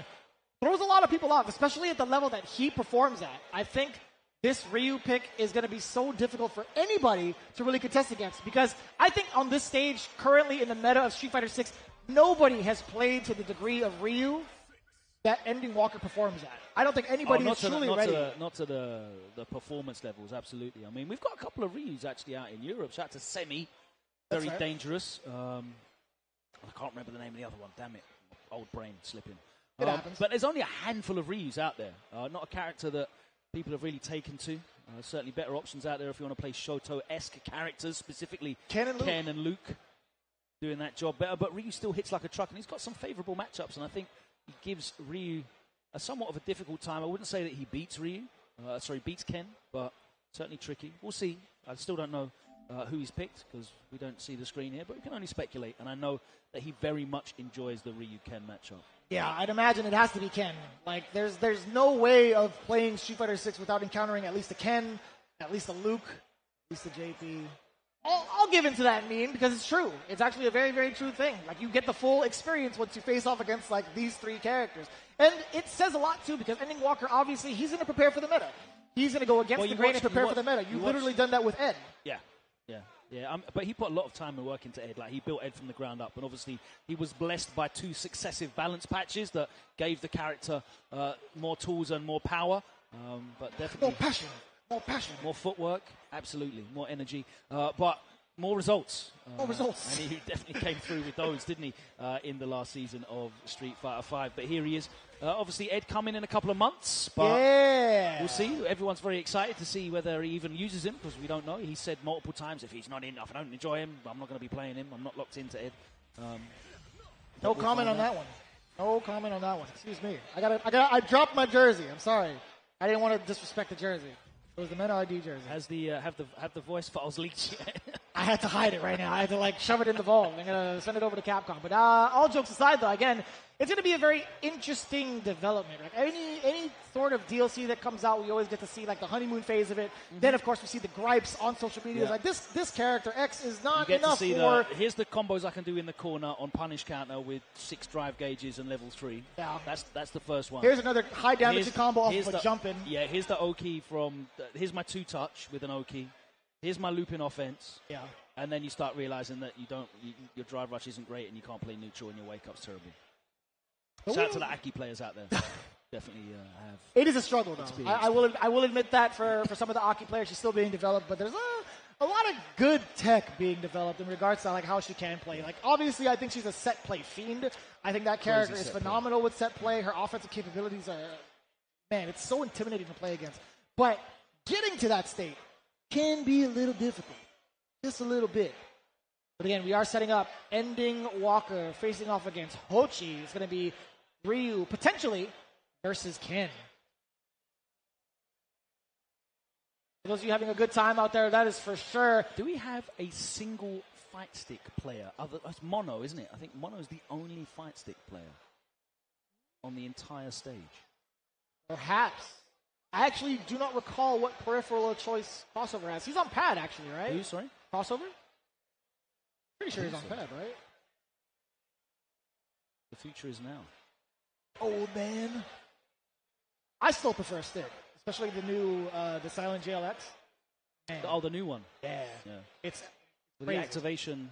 throws a lot of people off, especially at the level that he performs at. I think this Ryu pick is going to be so difficult for anybody to really contest against, because I think on this stage, currently in the meta of Street Fighter 6, nobody has played to the degree of Ryu that Ending Walker performs at. I don't think anybody is truly ready. Not to the performance levels, absolutely. I mean, we've got a couple of Ryus actually out in Europe. Shout out to Semi, very dangerous. I can't remember the name of the other one. Damn it. Old brain slipping. It happens. But there's only a handful of Ryus out there. Not a character that people have really taken to. Certainly better options out there if you want to play Shoto-esque characters, specifically Ken and Luke doing that job better. But Ryu still hits like a truck, and he's got some favorable matchups, and I think he gives Ryu a somewhat of a difficult time. I wouldn't say that he beats beats Ken, but certainly tricky. We'll see. I still don't know who he's picked, because we don't see the screen here, but we can only speculate, and I know that he very much enjoys the Ryu-Ken matchup. Yeah, I'd imagine it has to be Ken. Like, there's no way of playing Street Fighter 6 without encountering at least a Ken, at least a Luke, at least a JP. I'll give into that meme, because it's true. It's actually a very, very true thing. Like, you get the full experience once you face off against, like, these three characters. And it says a lot, too, because Ending Walker, obviously, he's going to prepare for the meta. he's going to go against the grain and prepare for the meta. You've literally done that with Ed. Yeah. But he put a lot of time and work into Ed. Like, he built Ed from the ground up, and obviously he was blessed by 2 successive balance patches that gave the character more tools and more power. But definitely more passion, more footwork, absolutely, more energy, but more results. More results. And he definitely came through with those, didn't he, in the last season of Street Fighter V. But here he is. Obviously, Ed coming in a couple of months, but we'll see. Everyone's very excited to see whether he even uses him, because we don't know. He said multiple times, if he's not in, if I don't enjoy him, I'm not going to be playing him. I'm not locked into Ed. No comment on that one. No comment on that one. Excuse me. I dropped my jersey. I'm sorry. I didn't want to disrespect the jersey. It was the Men ID jersey. Has the have the voice files leaked yet? I had to hide it right now. I had to shove it in the vault. I'm gonna send it over to Capcom. But all jokes aside, though, again, it's gonna be a very interesting development. Like any sort of DLC that comes out, we always get to see the honeymoon phase of it. Mm-hmm. Then, of course, we see the gripes on social media. Yeah. Like this character X is not enough for. Here's the combos I can do in the corner on punish counter with 6 drive gauges and level 3. Yeah, that's the first one. Here's another high damage combo off of a jumping. Yeah, here's the Oki from. Here's my 2-touch with an Oki. Here's my looping offense. Yeah. And then you start realizing that your drive rush isn't great and you can't play neutral and your wake up's terrible. Shout out to the Aki players out there. Definitely have. It is a struggle, though. I will admit that for some of the Aki players, she's still being developed, but there's a lot of good tech being developed in regards to how she can play. Obviously, I think she's a set play fiend. I think that character is phenomenal with set play. Her offensive capabilities are, man, it's so intimidating to play against. But getting to that state can be a little difficult. Just a little bit. But again, we are setting up ending Walker facing off against Hochi. It's going to be Ryu potentially versus Ken. For those of you having a good time out there, that is for sure. Do we have a single fight stick player? It's Mono, isn't it? I think Mono is the only fight stick player on the entire stage. Perhaps. I actually do not recall what peripheral of choice Crossover has. He's on pad, actually, right? Who, sorry? Crossover? Pretty sure he's on pad, right? The future is now. Oh, man. I still prefer a stick, especially the new, the Silent JLX. The new one? Yeah. It's with the activation.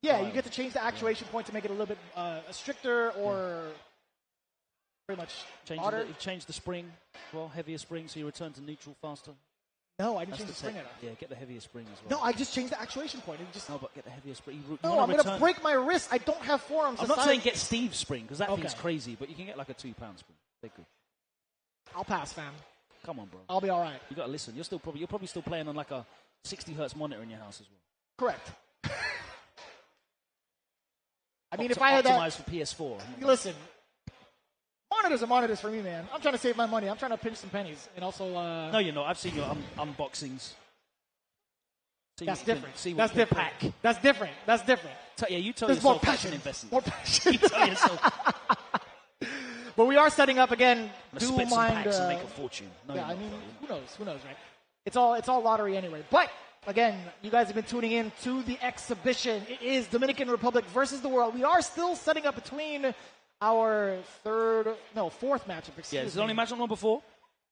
Yeah, you get to change the actuation point to make it a little bit stricter or pretty much You've changed the spring, heavier spring, so you return to neutral faster. No, I didn't change the spring enough. Yeah, get the heavier spring as well. No, I just changed the actuation point. No, but get the heavier spring. I'm going to break my wrist. I don't have forearms. I'm not saying get Steve's spring, because that thing's crazy, but you can get a 2-pound spring. They're good. I'll pass, fam. Come on, bro. I'll be all right. You got to listen. You're probably still playing on a 60 hertz monitor in your house as well. Correct. I mean, if I had that... Optimized for PS4. Listen, monitors are monitors for me, man. I'm trying to save my money. I'm trying to pinch some pennies. And also... No, you're not. I've seen your unboxings. That's different. That's different. That's different. That's different. Yeah, you tell yourself more passion investment. More passion. You tell yourself. But we are setting up again. Do mind packs and make a fortune. No, yeah, I mean, who knows? Who knows, right? It's all lottery anyway. But again, you guys have been tuning in to the exhibition. It is Dominican Republic versus the world. We are still setting up between our fourth matchup. Yeah, this is only match number 4.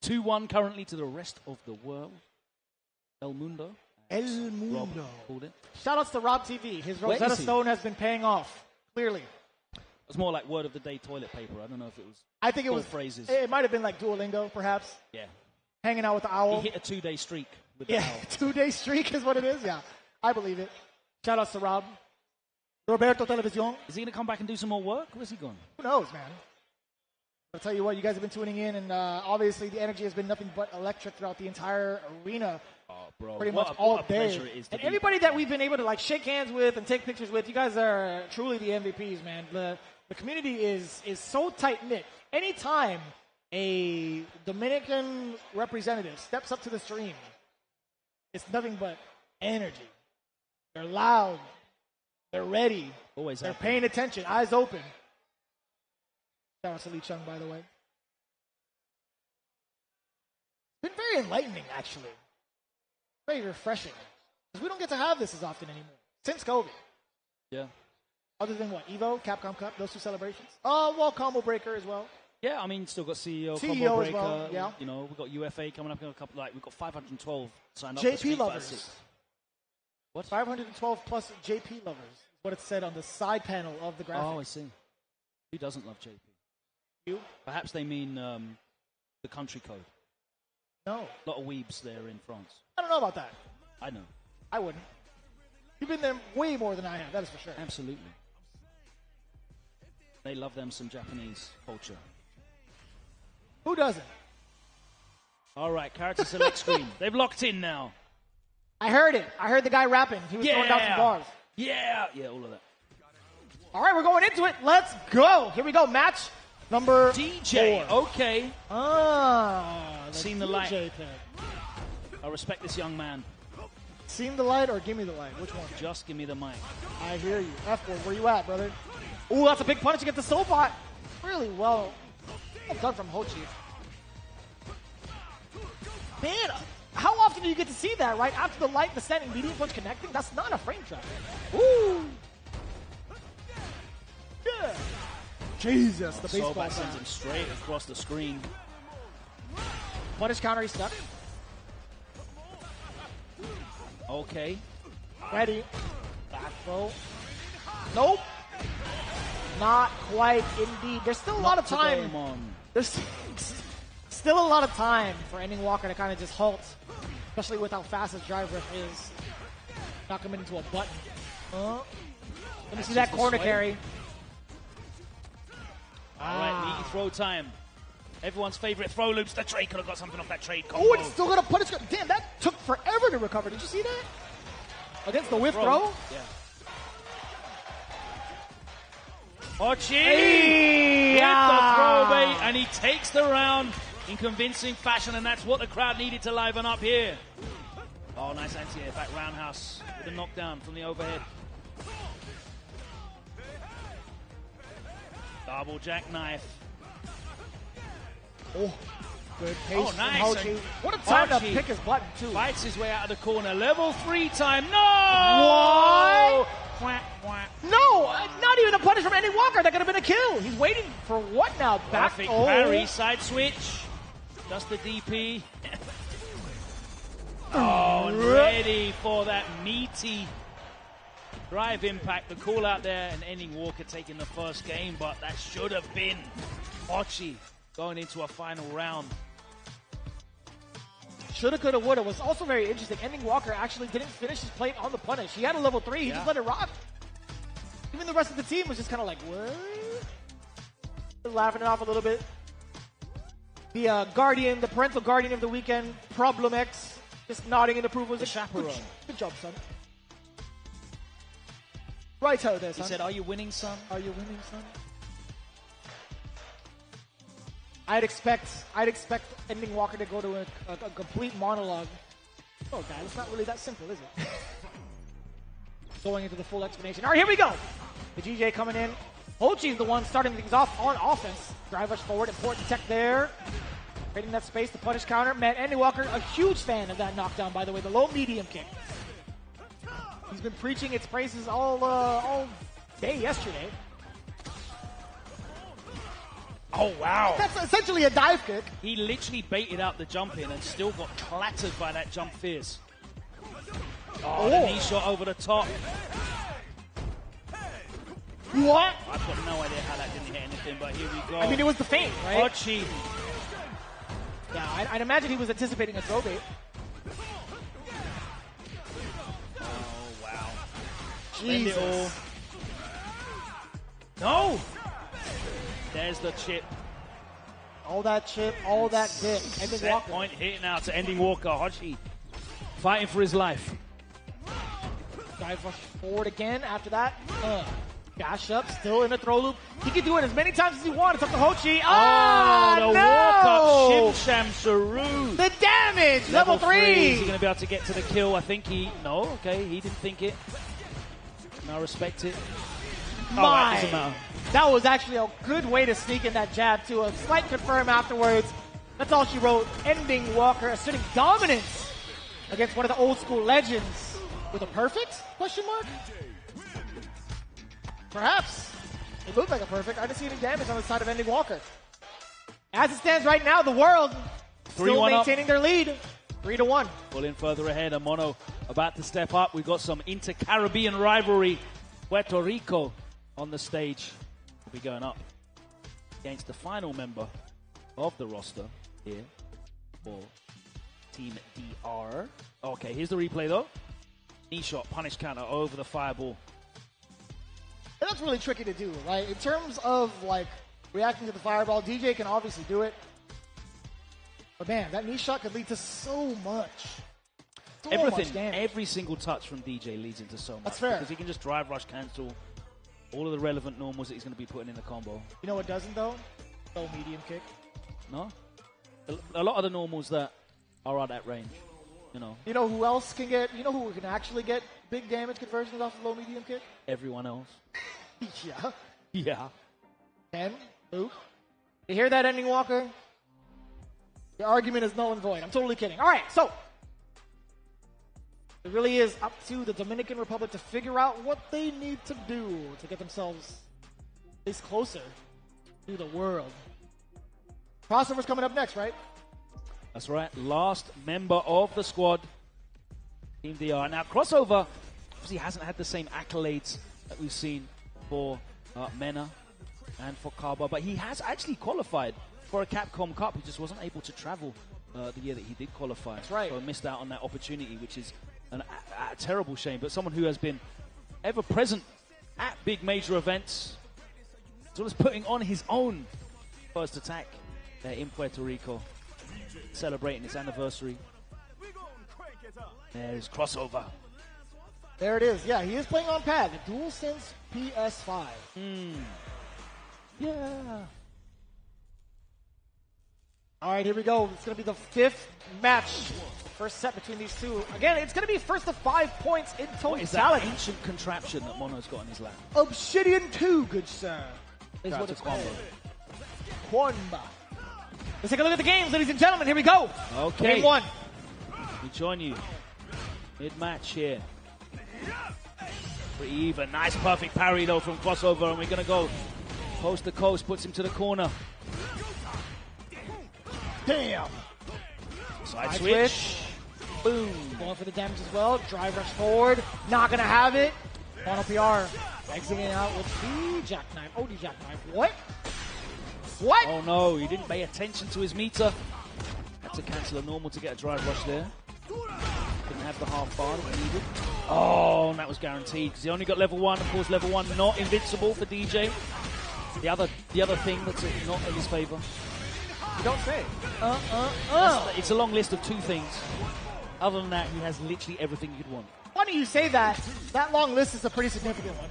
2-1 currently to the rest of the world. El Mundo. El Mundo. Called it. Shout outs to Rob TV. His Rosetta Stone has been paying off, clearly. It's more like word of the day toilet paper. I don't know if it was. I think it was phrases. It might have been like Duolingo, perhaps. Yeah. Hanging out with the owl. He hit a 2-day streak with the owl. 2-day streak is what it is. Yeah, I believe it. Shout outs to Rob. Roberto Television. Is he going to come back and do some more work? Where's he gone? Who knows, man? I'll tell you what, you guys have been tuning in, and obviously the energy has been nothing but electric throughout the entire arena. Oh, bro. Pretty much all day. It is and everybody that we've been able to shake hands with and take pictures with, you guys are truly the MVPs, man. The community is so tight-knit. Anytime a Dominican representative steps up to the stream, it's nothing but energy. They're loud. They're ready. Always They're paying attention, eyes open. Shout out to Lee Chung, by the way. It's been very enlightening, actually. Very refreshing. Because we don't get to have this as often anymore. Since COVID. Yeah. Other than what? Evo, Capcom Cup, those 2 celebrations. Combo Breaker as well. Yeah, I mean, still got CEO, CEO Combo as Breaker. well, yeah. You know, we've got UFA coming up in a couple. We've got 512 signed up. JP for Street Fighter lovers. 6. What? 512 plus JP lovers. What it said on the side panel of the graphic. Oh, I see. Who doesn't love JP? You? Perhaps they mean the country code. No. A lot of weebs there in France. I don't know about that. I know. I wouldn't. You've been there way more than I have, that is for sure. Absolutely. They love them some Japanese culture. Who doesn't? All right, character select screen. They've locked in now. I heard it. I heard the guy rapping. He was throwing down some bars. Yeah, all of that. All right, we're going into it. Let's go. Here we go. Match number DJ. 4. Okay. Seen the light. pick. I respect this young man. Seen the light or give me the light? Which one? Just give me the mic. I hear you. F-word, where you at, brother? Ooh, that's a big punish against the soul bot. Really well done from Hochi. Man, how often do you get to see that, right? After the light, the standing medium punch connecting? That's not a frame trap. Ooh. Yeah. Jesus, the baseball Soulbat sends bat. him straight across the screen. Punish counter, he's stuck. Okay. Ready. Back throw. Nope. Not quite, indeed. There's still a lot of time. There's still a lot of time for Ending Walker to kind of just halt, especially with how fast his drive riff is. Not coming into a button. Let me see that corner carry. All right, meaty throw time. Everyone's favorite throw loops. The trade could have got something off that trade combo. Oh, it's still going to punish. Damn, that took forever to recover. Did you see that? Against the whiff throw? Yeah. Hochi Hey, with the throw bait, and he takes the round in convincing fashion, and that's what the crowd needed to liven up here. Oh, nice anti-air back roundhouse with a knockdown from the overhead. Double jackknife. Oh, good patience. Oh, nice. Hochi. What a time to Hochi pick his button, too. Fights his way out of the corner. Level 3 time. No! What? Quack, quack. No, not even a punish from Ending Walker. That could have been a kill. He's waiting for what now? Back. Perfect parry, side switch. Just the DP. Ready for that meaty drive impact. The call out there, and Ending Walker taking the first game, but that should have been Hochi going into a final round. Shoulda, coulda, woulda. Was also very interesting. Ending Walker actually didn't finish his plate on the punish. He had a level 3. He just let it rock. Even the rest of the team was just kind of like, what? Laughing it off a little bit. The guardian, the parental guardian of the weekend, Problem X, just nodding in approval. The chaperone. Good job, son. Right out there, son. He said, "Are you winning, son? Are you winning, son?" I'd expect Ending Walker to go to a complete monologue. Oh, guys, it's not really that simple, is it? Going into the full explanation. All right, here we go. The GJ coming in. Hochi's the one starting things off on offense. Drive rush forward, important tech there. Creating that space to punish counter. Man, Ending Walker, a huge fan of that knockdown, by the way, the low medium kick. He's been preaching its praises all day yesterday. Oh, wow. That's essentially a dive kick. He literally baited out the jump in and still got clattered by that jump fierce. Oh, the knee shot over the top. What? I've got no idea how that didn't hit anything, but here we go. I mean, it was the feint, right? Hochi. Yeah, I'd imagine he was anticipating a throw bait. Oh, wow. Jesus. No! There's the chip. All that chip, all that dip. Ending Set Walker. point hit now to Ending Walker. Hochi fighting for his life. Dive rush forward again after that. Dash up, still in a throw loop. He can do it as many times as he wants. It's up to Hochi. The no! walk-up Shim Sham Saru. The damage! Level 3! Is he going to be able to get to the kill? I think he... No, okay, he didn't think it. No, respect it. My. Doesn't matter. That was actually a good way to sneak in that jab, too. A slight confirm afterwards. That's all she wrote. Ending Walker asserting dominance against one of the old school legends. With a perfect? Question mark? Perhaps. It looked like a perfect. I didn't see any damage on the side of Ending Walker. As it stands right now, the world still 3-1 maintaining their lead. 3-1. Pulling further ahead, and Mono about to step up. We've got some inter-Caribbean rivalry. Puerto Rico on the stage. Will be going up against the final member of the roster here for Team DR. Okay, here's the replay though. Knee shot, punish counter over the fireball. And that's really tricky to do, right? In terms of like reacting to the fireball, DJ can obviously do it. But man, that knee shot could lead to so much. So Everything, much damage. every single touch from DJ leads into so much. That's fair. Because he can just drive, rush, cancel all of the relevant normals that he's going to be putting in the combo. You know what doesn't though? Low medium kick. No? A lot of the normals that are at that range, you know. You know who else can get, you know who can actually get big damage conversions off of low medium kick? Everyone else. Yeah. Yeah. Ken, Luke, you hear that, Ending Walker? The argument is null and void. I'm totally kidding. All right, so it really is up to the Dominican Republic to figure out what they need to do to get themselves at least closer to the world. Crossover's coming up next, right? That's right. Last member of the squad, Team DR. Now, Crossover obviously hasn't had the same accolades that we've seen for Mena and for Kaba, but he has actually qualified for a Capcom Cup. He just wasn't able to travel the year that he did qualify. That's right. So missed out on that opportunity, which is a terrible shame. But someone who has been ever present at big major events, as well as putting on his own first attack there in Puerto Rico, celebrating its anniversary. There's Crossover. There it is. Yeah, he is playing on pad, the DualSense PS5. Yeah. All right, here we go. It's going to be the fifth match. First set between these two. Again, it's going to be first to 5 points in What is that totality. ancient contraption that Mono's got in his lap? Obsidian 2, good sir. Is Shout what out it's to Kwamba. called. Kwamba. Let's take a look at the games, ladies and gentlemen. Here we go. Okay. Game one. We join you mid-match here. Pretty even. Nice, perfect parry, though, from Crossover. And we're going to go coast to coast. Puts him to the corner. Damn. Side switch. Boom. Going for the damage as well. Drive rush forward. Not going to have it. Mono PR. Exiting out with the jackknife. Oh, the jackknife. What? What? Oh, no. He didn't pay attention to his meter. Had to cancel a normal to get a drive rush there. Didn't have the half bar that he needed. Oh, and that was guaranteed because he only got level 1. Of course, level 1 not invincible for DJ. The other thing that's not in his favor. You don't say. It's a long list of 2 things. Other than that, he has literally everything you'd want. Funny you say that. That long list is a pretty significant one,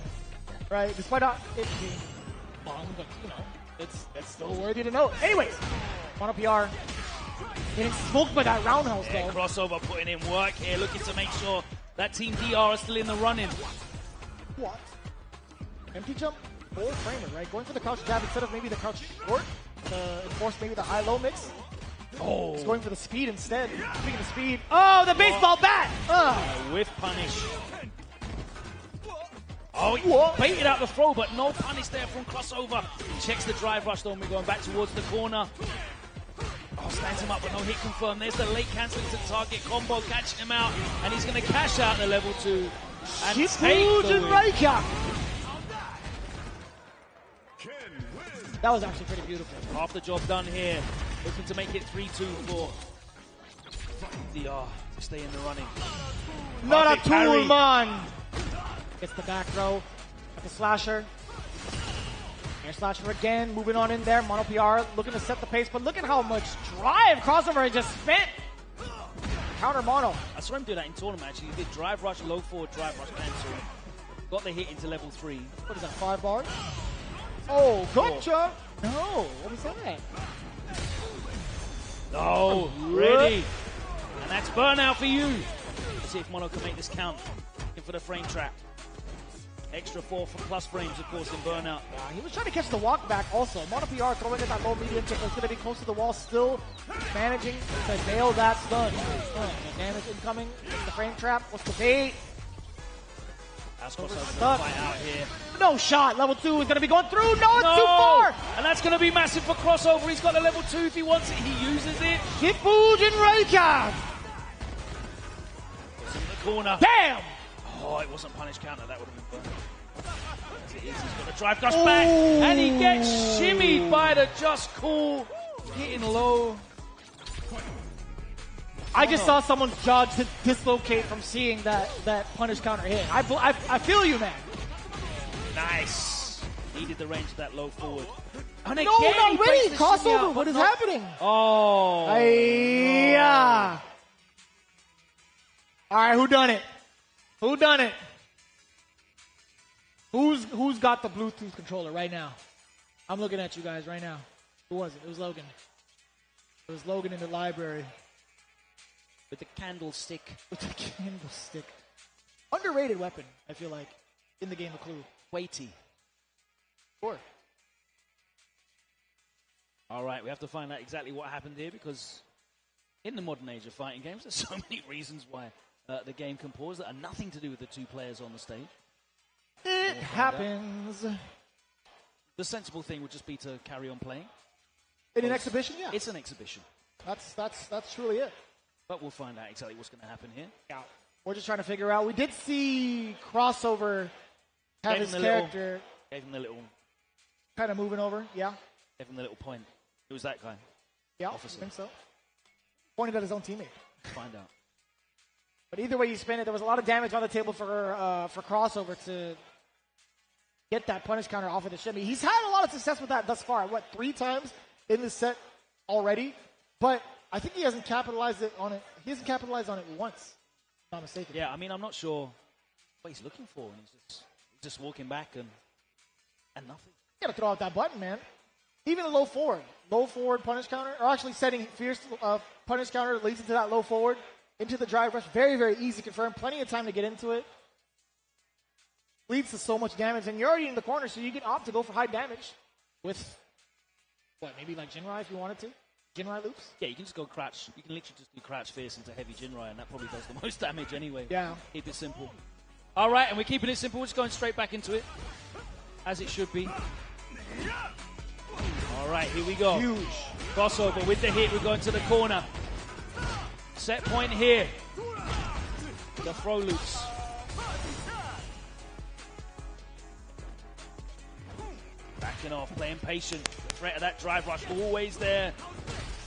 right? Despite not it being long, but you know, it's still worthy to note. Anyways, Mono PR getting smoked by that roundhouse though. Yeah, Crossover putting in work here, looking to make sure that Team DR is still in the running. What? Empty jump, full framer, right? Going for the crouch jab instead of maybe the crouch short to enforce maybe the high-low mix. Oh, He's going for the speed instead. Speaking of speed, oh, the baseball bat! Whiff punish. Oh, he baited out the throw, but no punish there from Crossover. Checks the drive rush though, and we're going back towards the corner. Oh, stands him up, but no hit confirmed. There's the late canceling to target combo, catching him out, and he's going to cash out the level 2 and take the win. That was actually pretty beautiful. Half the job done here. Looking to make it 3-2 for DR to stay in the running. Not Perfect a tool, parry. man. Gets the back throw at the slasher. Air slasher again, moving on in there. Mono PR looking to set the pace, but look at how much drive Crossover has just spent. Counter Mono. I saw him do that in tournament actually. He did drive rush, low forward, drive rush, cancel. Got the hit into level 3. What is that, 5 bars? Oh, gotcha. No, what was that? Oh, ready. And that's burnout for you. Let's see if Mono can make this count. Looking for the frame trap. Extra 4 for plus frames, of course, in burnout. He was trying to catch the walk back also. Mono PR throwing in that low medium kick. It's going to be close to the wall, still managing to nail that stun. The damage incoming. The frame trap. What's the bait? That's crossover gonna fight out here. No shot. Level 2 is going to be going through. No, it's too far. And that's going to be massive for crossover. He's got a level 2 if he wants it. He uses it. Kipujin Raycon. It's in the corner. Damn. Oh, it wasn't punish counter. That would have been fun. As it is, he's got the drive dash back. And he gets shimmied by the Just Cool. Getting low. I just saw someone's jaw dislocate from seeing that punish counter hit. I feel you, man. Nice. Needed the range of that low forward. And No, not ready. Crossover. What is happening? Oh. Yeah. All right, who done it? Who done it? Who's got the Bluetooth controller right now? I'm looking at you guys right now. Who was it? It was Logan. It was Logan in the library. With the candlestick. With the candlestick. Underrated weapon, I feel like, in the game of Clue. Weighty. Sure. All right, we have to find out exactly what happened here because in the modern age of fighting games, there's so many reasons why the game can pause that are nothing to do with the two players on the stage. It happens. The sensible thing would just be to carry on playing. In an exhibition, yeah. It's an exhibition. That's truly it. But we'll find out exactly what's going to happen here. Yeah. We're just trying to figure out. We did see crossover have his character. Gave him the little. Kind of moving over, yeah. Gave him the little point. Who was that guy? Yeah, Officer. I think so. Pointed at his own teammate. Find out. But either way you spin it, there was a lot of damage on the table for crossover to get that punish counter off of the shimmy. He's had a lot of success with that thus far. 3 times in this set already? But I think he hasn't capitalized on it. He hasn't capitalized on it once, if I'm not mistaken. Yeah, I mean, I'm not sure what he's looking for. He's just walking back and nothing. You gotta throw out that button, man. Even a low forward punish counter, or actually setting fierce punish counter leads into that low forward, into the drive rush. Very, very easy confirm. Plenty of time to get into it. Leads to so much damage, and you're already in the corner, so you can opt to go for high damage with, maybe like Jinrai if you wanted to? Jinrai loops? Yeah, you can just go crouch. You can literally just do crouch fierce into heavy Jinrai, and that probably does the most damage anyway. Yeah. Keep it simple. All right, and we're keeping it simple. We're just going straight back into it, as it should be. All right, here we go. Huge. Crossover with the hit. We're going to the corner. Set point here. The throw loops. Backing off, playing patient. The threat of that drive rush always there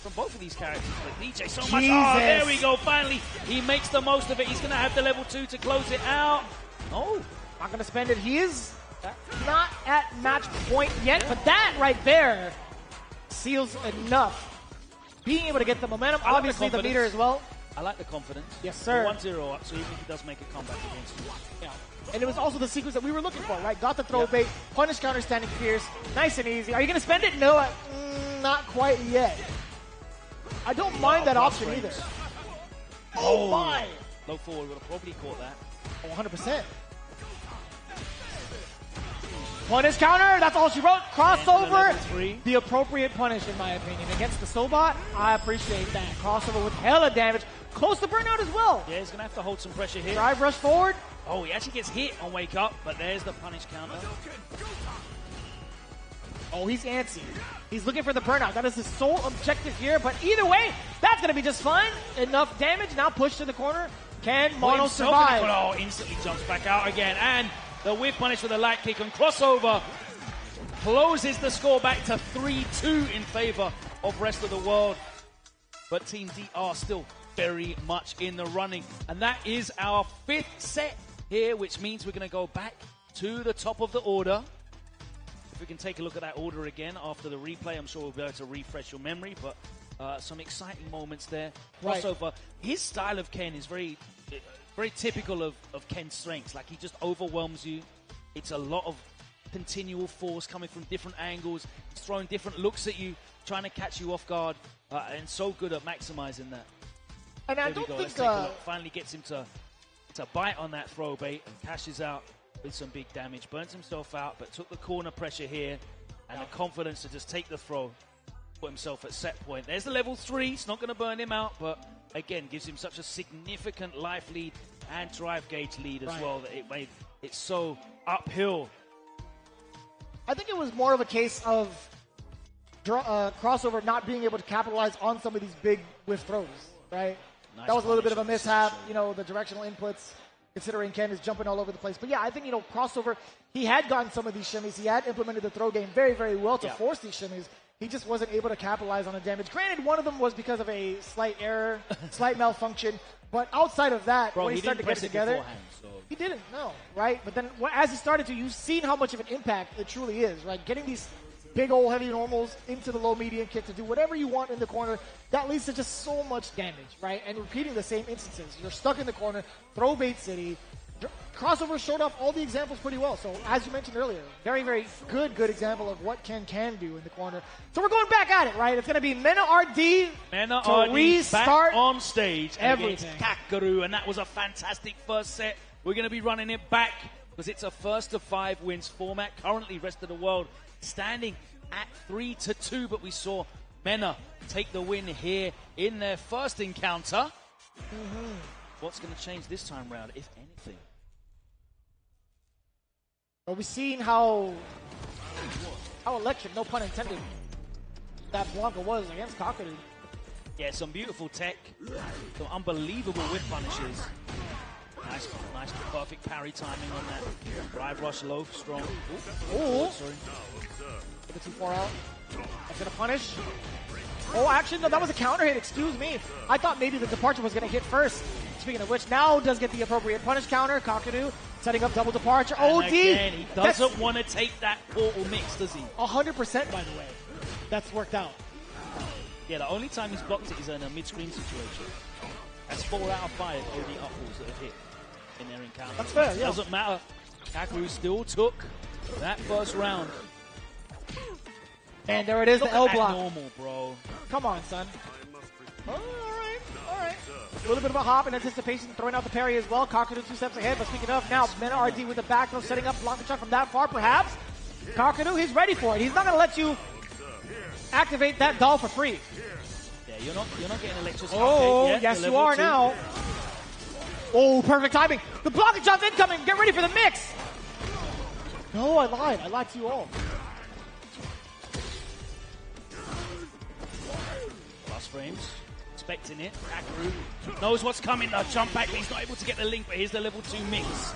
from both of these characters. But DJ so much. Oh, there we go. Finally, he makes the most of it. He's going to have the level 2 to close it out. Oh, not going to spend it. He is not at match point yet, but that right there seals enough. Being able to get the momentum, obviously the meter as well. I like the confidence. Yes, sir. 1-0 up, so even if he does make a comeback against you. Yeah. And it was also the sequence that we were looking for, right? Got the throw bait, punish counter standing fierce, nice and easy. Are you going to spend it? No, not quite yet. I don't mind that option either. Oh my! Low forward would have probably caught that. Oh, 100%. Punish counter, that's all she wrote. Crossover, the appropriate punish in my opinion. Against the Sobot, I appreciate that. Crossover with hella damage. Close to burnout as well. Yeah, he's going to have to hold some pressure here. Drive rush forward. Oh, he actually gets hit on wake up, but there's the punish counter. Oh, he's antsy. He's looking for the burnout. That is his sole objective here, but either way, that's going to be just fine. Enough damage, now push to the corner. Can Mono survive? Oh, instantly jumps back out again, and the whip punish with a light kick and crossover closes the score back to 3-2 in favor of rest of the world. But Team D are still very much in the running. And that is our 5th set here, which means we're going to go back to the top of the order. If we can take a look at that order again after the replay, I'm sure we'll be able to refresh your memory, but some exciting moments there. Crossover. Right. His style of Ken is very typical of Ken's strengths. Like, he just overwhelms you. It's a lot of continual force coming from different angles. He's throwing different looks at you, trying to catch you off guard, and so good at maximizing that. And I don't think finally gets him to bite on that throw bait and cashes out with some big damage. Burns himself out, but took the corner pressure here and the confidence to just take the throw, put himself at set point. There's the level 3. It's not going to burn him out, but again, gives him such a significant life lead and drive gauge lead as well that it made it's so uphill. I think it was more of a case of Crossover not being able to capitalize on some of these big whiff throws, right? Nice that was a little bit of a punish. mishap, you know, the directional inputs, considering Ken is jumping all over the place. But yeah, I think, you know, Crossover, he had gotten some of these shimmies. He had implemented the throw game very, very well to force these shimmies. He just wasn't able to capitalize on the damage. Granted, one of them was because of a slight error, slight malfunction. But outside of that, Bro, when he started to get it together, beforehand, so. he didn't, no, right? But then as he started to, you've seen how much of an impact it truly is, right? Getting these big old heavy normals into the low medium kick to do whatever you want in the corner, that leads to just so much damage, right? And repeating the same instances. You're stuck in the corner, throw bait city. Crossover showed off all the examples pretty well. So as you mentioned earlier, very, very good example of what Ken can do in the corner. So we're going back at it, right? It's going to be Mena RD Mena to RD restart back on stage everything. against Kakaru, and that was a fantastic first set. We're going to be running it back because it's a first of 5 wins format. Currently, rest of the world standing at 3-2, but we saw Mena take the win here in their first encounter. What's going to change this time round, if anything? Well, we've seen how electric, no pun intended, that Blanca was against Kakaru. Yeah, some beautiful tech, some unbelievable whip punishes. Nice, perfect parry timing on that. Drive rush low, strong. Ooh. Sorry. A bit too far out. That's going to punish. Oh, actually, no, that was a counter hit. Excuse me. I thought maybe the departure was going to hit first. Speaking of which, now does get the appropriate punish counter. Kakaru setting up double departure. And OD! again, he doesn't want to take that portal mix, does he? 100%, by the way. That's worked out. Yeah, the only time he's blocked it is in a mid-screen situation. That's 4 out of 5 OD upballs that have hit in their encounter. That's fair, yeah. Doesn't matter. Kakaru still took that first round. And there it is, the L block. Normal, bro. Come on, son. All right. A little bit of a hop in anticipation, throwing out the parry as well. Kakaru 2 steps ahead, but speaking of, now Mena RD with the back throw, setting up Blanca Chuck from that far, perhaps. Kakaru, he's ready for it. He's not going to let you activate that doll for free. Yeah, you're not getting electricity. Oh, yet, yes, you are 2. now. Oh, perfect timing. The Blanca Chuck's incoming. Get ready for the mix. No, I lied. I lied to you all. Plus frames. Expecting it. Kakaru knows what's coming. The jump back, but he's not able to get the link, but here's the level 2 mix.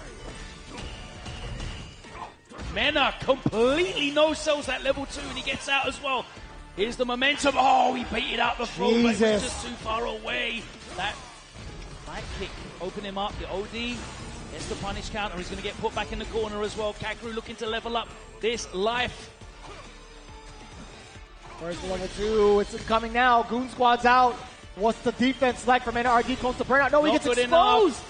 Mena completely no-sells that level 2, and he gets out as well. Here's the momentum. Oh, he baited out the throw, but he was just too far away. That light kick open him up. The OD gets the punish counter. He's going to get put back in the corner as well. Kakaru looking to level up this life. Where's the level 2? It's coming now. Goon Squad's out. What's the defense like for Mena RD? Close to burnout. No, he gets exposed.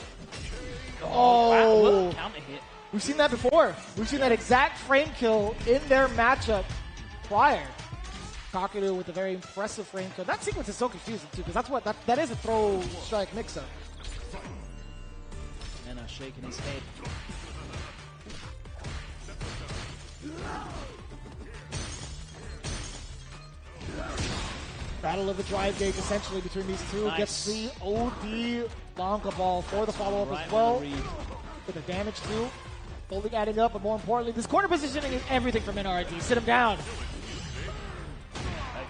Oh. Counter hit. We've seen that before. We've seen that exact frame kill in their matchup prior. Kakaru with a very impressive frame kill. That sequence is so confusing too, because that is a throw strike mix-up. Mena shaking his head. Battle of the drive gauge essentially between these two. Nice. Gets the OD Blanca ball for the follow-up as well. With the damage too. Holding adding up, but more importantly, this corner positioning is everything for Mena RD. Sit him down.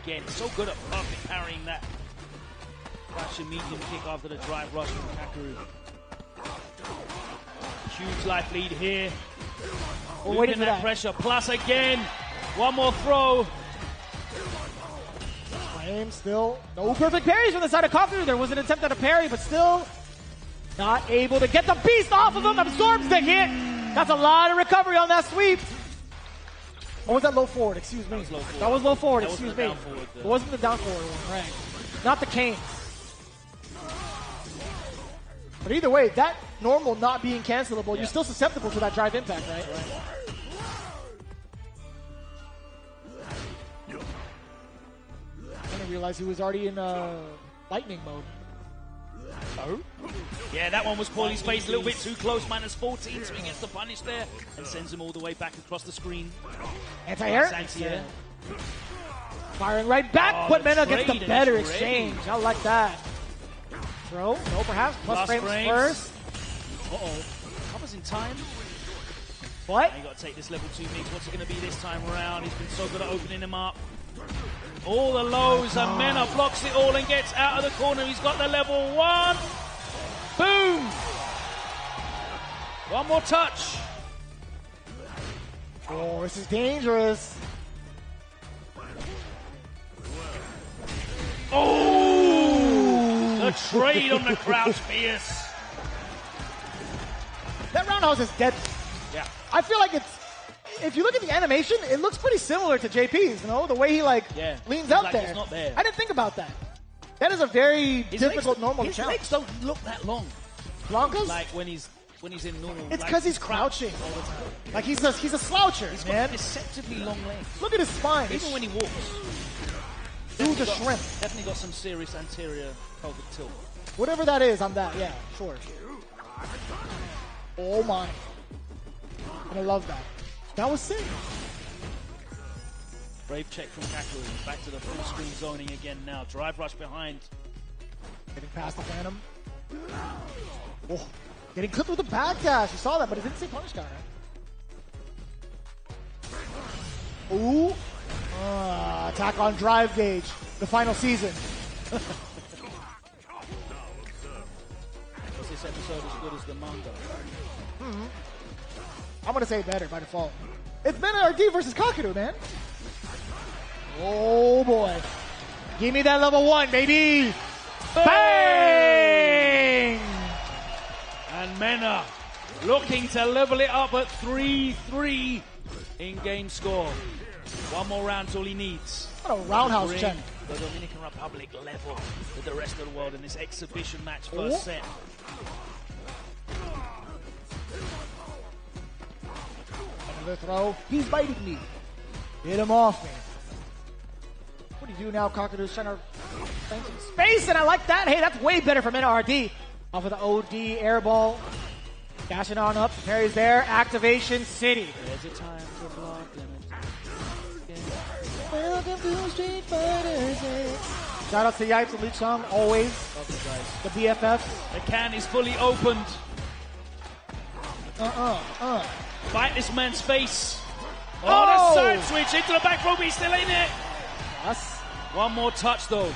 Again, so good at perfect parrying that Russian medium kick after the drive rush from Kakaru. Huge life lead here. We're waiting for that that pressure. Plus again, one more throw. Frame still no perfect parries from the side of Kakaru. There was an attempt at a parry, but still not able to get the beast off of him. Absorbs the hit. That's a lot of recovery on that sweep. Or was that low forward? Excuse me. That was low forward. Excuse me. It wasn't the down forward one, right? Not the cane. But either way, that normal not being cancelable, you're still susceptible to that drive impact, right? I didn't realize he was already in lightning mode. Oh? Yeah, that one was poorly spaced, a little bit too close, -14, so he gets the punish there and sends him all the way back across the screen. Anti-air? Firing right back, but Mena gets the better exchange. I like that. Throw? No, perhaps. Plus frames first. Uh-oh. Covers in time. What? Now you got to take this level 2 mix. What's it going to be this time around? He's been so good at opening him up. All the lows, and Mena blocks it all and gets out of the corner. He's got the level 1. Boom! One more touch. Oh, this is dangerous. Oh! The trade on the crouch fierce. That roundhouse is dead. Yeah. I feel like it's, if you look at the animation, it looks pretty similar to JP's, you know? The way he leans out like there. he's not there. I didn't think about that. That is a very difficult normal his challenge. legs don't look that long. Blanca's? Like when he's in normal. It's because he's crouching all the time. Like he's a sloucher, He's man. got deceptively long legs. Look at his spine. Even when he walks. Dude's a shrimp. Definitely got some serious anterior pelvic tilt. Whatever that is, I'm that. Yeah, sure. Oh my. And I love that. That was sick. Brave check from Kakaroo. Back to the full screen zoning again now. Drive rush behind. Getting past the Phantom. Oh, getting clipped with a back dash. You saw that, but it didn't say punish counter. Ooh. Attack on drive gauge. The final season. Was this episode as good as the manga? I'm going to say better by default. It's Mena RD versus Kakaroo, man. Oh, boy. Give me that level 1, baby. Bang! And Mena looking to level it up at 3-3 in game score. One more round's all he needs. What a roundhouse Bring check. the Dominican Republic level with the rest of the world in this exhibition match first set. Another throw. He's biting me. Hit him off me. What do you do now? Kakaroo's trying to find some space, and I like that. Hey, that's way better for Mena RD. Off of the OD air ball. Dashing on up. Parry's there. Activation City. There's a time to block limit. Welcome to Street Fighter 6. Shout out to Yipes and Luke Chung, always. Love you guys. The BFF. The can is fully opened. Fight this man's face. Oh, the side switch into the back row, but he's still in it. Yes. One more touch, though.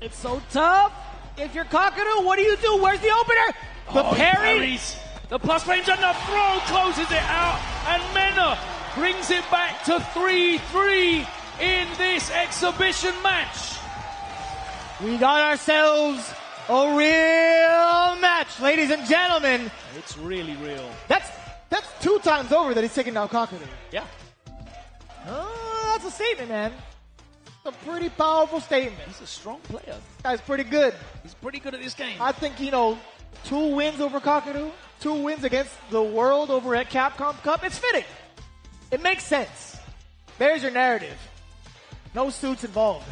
It's so tough. If you're Kakaroo, what do you do? Where's the opener? The He parry. parries. The plus range and the throw closes it out. And Mena brings it back to 3-3 in this exhibition match. We got ourselves a real match, ladies and gentlemen. It's really real. That's 2 times over that he's taking down Kakaroo. Yeah. That's a statement, man. It's a pretty powerful statement. He's a strong player. This guy's pretty good. He's pretty good at this game. I think, 2 wins over Kakaroo, 2 wins against the world over at Capcom Cup. It's fitting. It makes sense. There's your narrative. No suits involved.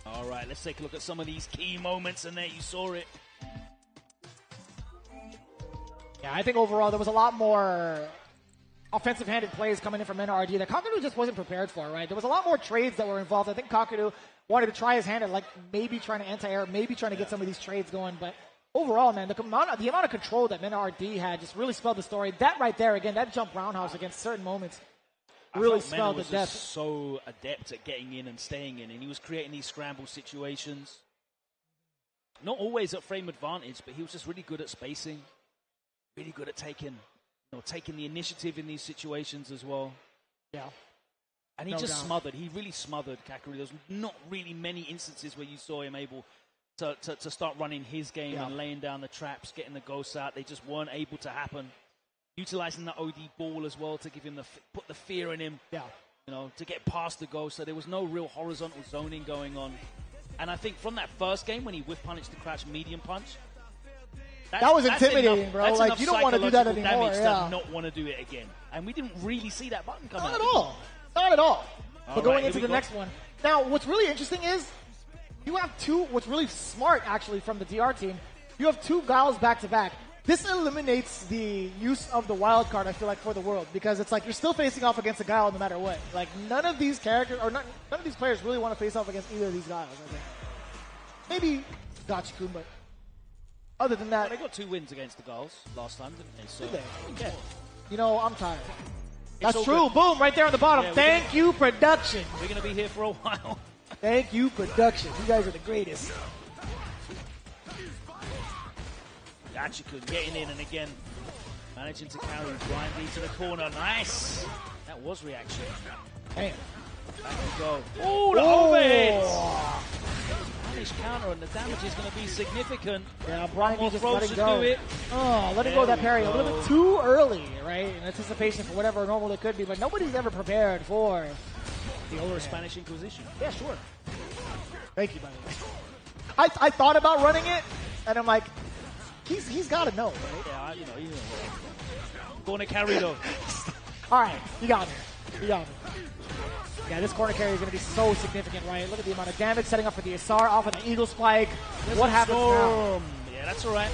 All right, let's take a look at some of these key moments, and there you saw it. Yeah, I think overall there was a lot more offensive-handed plays coming in from Mena RD that Kakaroo just wasn't prepared for, right? There was a lot more trades that were involved. I think Kakaroo wanted to try his hand at maybe trying to anti-air, maybe trying to get some of these trades going, but overall, man, the amount of control that Mena RD had just really spelled the story. That right there, again, that jump roundhouse against certain moments really spelled the Mena death. was so adept at getting in and staying in, and he was creating these scramble situations. Not always at frame advantage, but he was just really good at spacing, really good at taking the initiative in these situations as well. Yeah. And he No just doubt. smothered. He really smothered Kakaroo. There's not really many instances where you saw him able to start running his game and laying down the traps, getting the ghosts out. They just weren't able to happen. Utilizing the OD ball as well to give him put the fear in him. Yeah. To get past the ghost. So there was no real horizontal zoning going on. And I think from that first game when he whiff punched the crouch medium punch, That was intimidating, bro. That's Like, you don't want to do that psychological anymore. damage Yeah. to not want to do it again. And we didn't really see that button come out. Not at all. Not at all. All But going right, into here the we go. next one. Now, what's really interesting is you have what's really smart, actually, from the DR team, you have 2 Guiles back-to-back. This eliminates the use of the wild card, I feel like, for the world, because it's like you're still facing off against a Guile no matter what. Like, none of these characters, or none of these players really want to face off against either of these Guiles, I think. Maybe Gachikun, but Other than that, They got 2 wins against the Gulls last time, didn't they? So, did they? yeah. You know, I'm tired. That's all true. good. Boom, right there on the bottom. Yeah, Thank you, production. We're going to be here for a while. Thank you, production. You guys are the greatest. Achikun getting in and again managing to carry Brian D to the corner. Nice. That was reaction. Damn. Back we go. Oh, the overhead. Spanish counter and the damage is going to be significant. Yeah, Brian D More just throws letting should go. do it. Oh, letting go of that parry a little bit too early, right? In anticipation for whatever normal it could be, but nobody's ever prepared for The older Spanish Inquisition. Yeah, sure. Thank you, by the way. I thought about running it, and I'm like, he's got to know, right? Yeah, you know. Corner carry though. All right, you got me. You got me. Yeah, this corner carry is going to be so significant, right? Look at the amount of damage setting up for the SR off of the Eagle Spike. What happens now? Yeah, that's all right.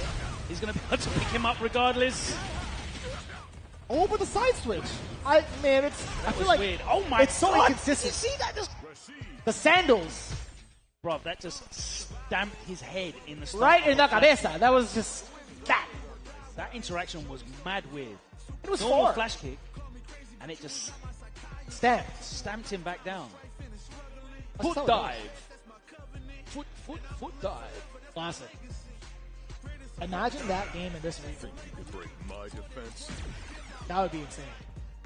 He's going to be able to pick him up regardless. Oh, but the side switch. I feel like weird. Oh my it's so God. inconsistent. You see that? Just the sandals. Bro, that just stamped his head in the start. Right in the cabeza. That was just that. That interaction was mad weird. It was normal far. flash kick, and it just stamped him back down. That's Foot dive. Foot dive. Classic. Imagine that game in this region. That would be insane.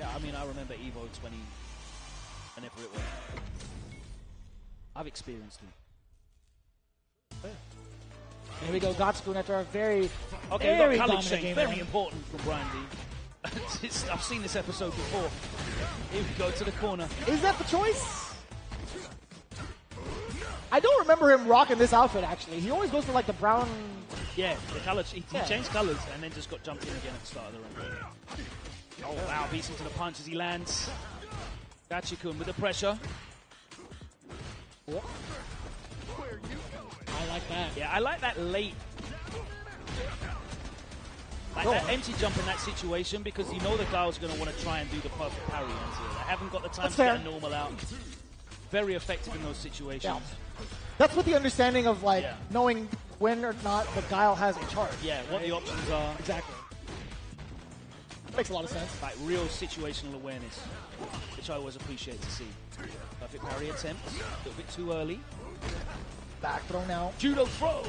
Yeah, I mean, I remember Evo 20, whenever it was. I've experienced it. Here we go, Gotspoon after a very, Okay, very we've got dominant Khalid game. very important from Brian D. I've seen this episode before. Here we go to the corner. Is that the choice? I don't remember him rocking this outfit, actually. He always goes for, like, the brown... Yeah, the colors. He changed colors and then just got jumped in again at the start of the round. Oh, wow, beats him to the punch as he lands. Gachikun with the pressure. What? I like that. Yeah, I like that late. Like that empty jump in that situation because you know the guy was going to want to try and do the perfect parry until they haven't got the time to get a normal out. Very effective in those situations. Yeah. That's with the understanding of, like, knowing when or not the Guile has a charge. Yeah, what the options are. Exactly. Makes a lot of sense. Like real situational awareness, which I always appreciate to see. Perfect parry attempt. A little bit too early. Back throw now. Judo throw.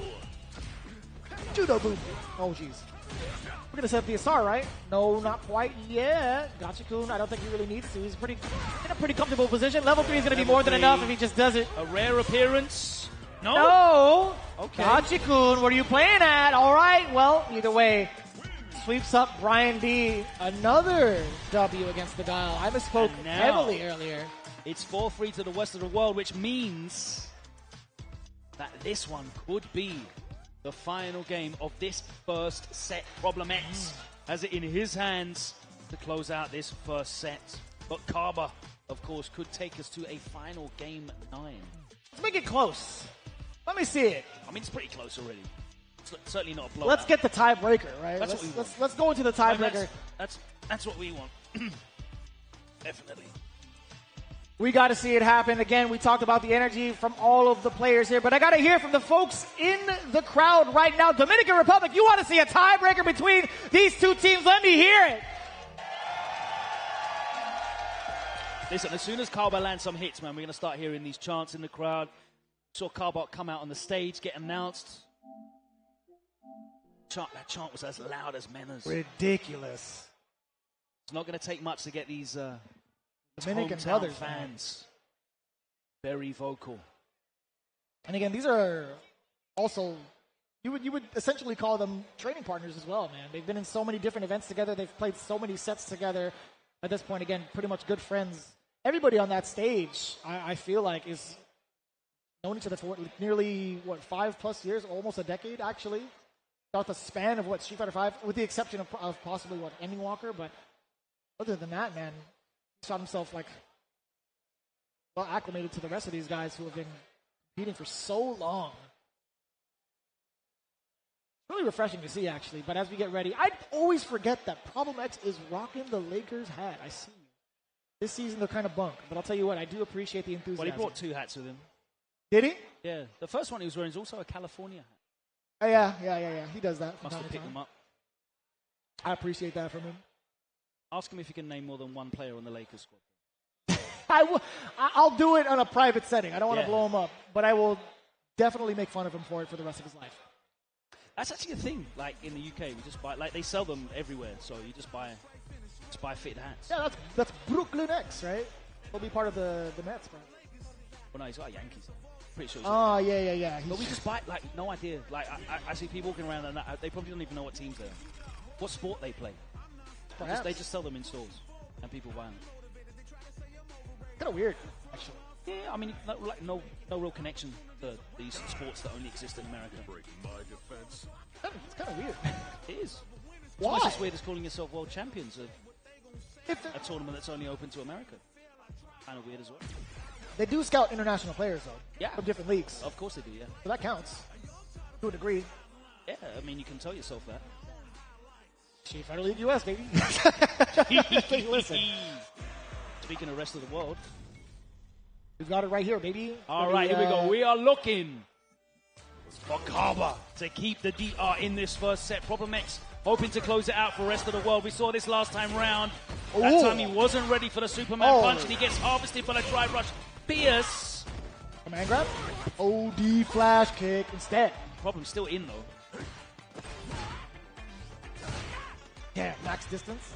Judo boom. Oh, jeez. We're going to set up the SR, right? No, not quite yet. Gachikun, I don't think he really needs to. He's in a pretty comfortable position. Level 3 is going to be more than enough if he just does it. A rare appearance. No. No. Okay. Gachikun, what are you playing at? All right. Well, either way, sweeps up Brian D. Another W against the Guile. I misspoke heavily earlier. It's 4-3 to the west of the world, which means that this one could be the final game of this first set. Problem X has it in his hands to close out this first set. But Kaba, of course, could take us to a final game 9. Let's make it close. Let me see it. I mean, it's pretty close already. It's certainly not a blowout. Let's get the tiebreaker, right? That's what we want. Let's go into the tiebreaker. That's what we want. Definitely. We got to see it happen. Again, we talked about the energy from all of the players here, but I got to hear from the folks in the crowd right now. Dominican Republic, you want to see a tiebreaker between these two teams? Let me hear it. Listen, as soon as Kaba lands some hits, man, we're going to start hearing these chants in the crowd. Saw Kaba come out on the stage, get announced. That chant was as loud as Mena's. Ridiculous. It's not going to take much to get these Dominican hometown brothers, fans very vocal. And again, these are also, you would essentially call them training partners as well, man. They've been in so many different events together. They've played so many sets together. At this point, again, pretty much good friends. Everybody on that stage, I feel like, is known each other for nearly 5+ years, almost a decade, actually. About the span of Street Fighter V, with the exception of possibly Ending Walker, but other than that, man, he found himself well acclimated to the rest of these guys who have been competing for so long. Really refreshing to see, actually. But as we get ready, I always forget that Problem X is rocking the Lakers hat. I see. This season they're kind of bunk, but I'll tell you what, I do appreciate the enthusiasm. Well, he brought 2 hats with him. Did he? Yeah. The first one he was wearing is also a California hat. Yeah. He does that. Must have picked them up. I appreciate that from him. Ask him if he can name more than one player on the Lakers squad. I'll do it on a private setting. I don't want to Yeah. blow him up, but I will definitely make fun of him for it for the rest of his life. That's actually a thing. Like in the UK, we just buy. Like they sell them everywhere, so you just buy fitted hats. Yeah, that's Brooklyn X, right? He'll be part of the Mets, bro. Well, no, he's got Yankees. Pretty sure. Oh, yeah. But we just buy, like, no idea. Like, I see people walking around and they probably don't even know what teams they're in. What sport they play. They just sell them in stores and people buy them. Kind of weird, actually. Yeah, I mean, no real connection to these sports that only exist in America. It's kind of weird. It is. Why? It's almost as weird as calling yourself world champions of a tournament that's only open to America. Kind of weird as well. They do scout international players, though. Yeah. From different leagues. Of course they do, yeah. So that counts. To a degree. Yeah, I mean, you can tell yourself that. Chief Federal League US, baby. Listen. Speaking of the rest of the world. We've got it right here, baby. All right, here we go. We are looking for Kaba to keep the DR in this first set. Problem X hoping to close it out for the rest of the world. We saw this last time round. That time he wasn't ready for the Superman punch, and he gets harvested by the drive rush. Pierce. Command grab. OD flash kick instead. Problem still in, though. Yeah, max distance.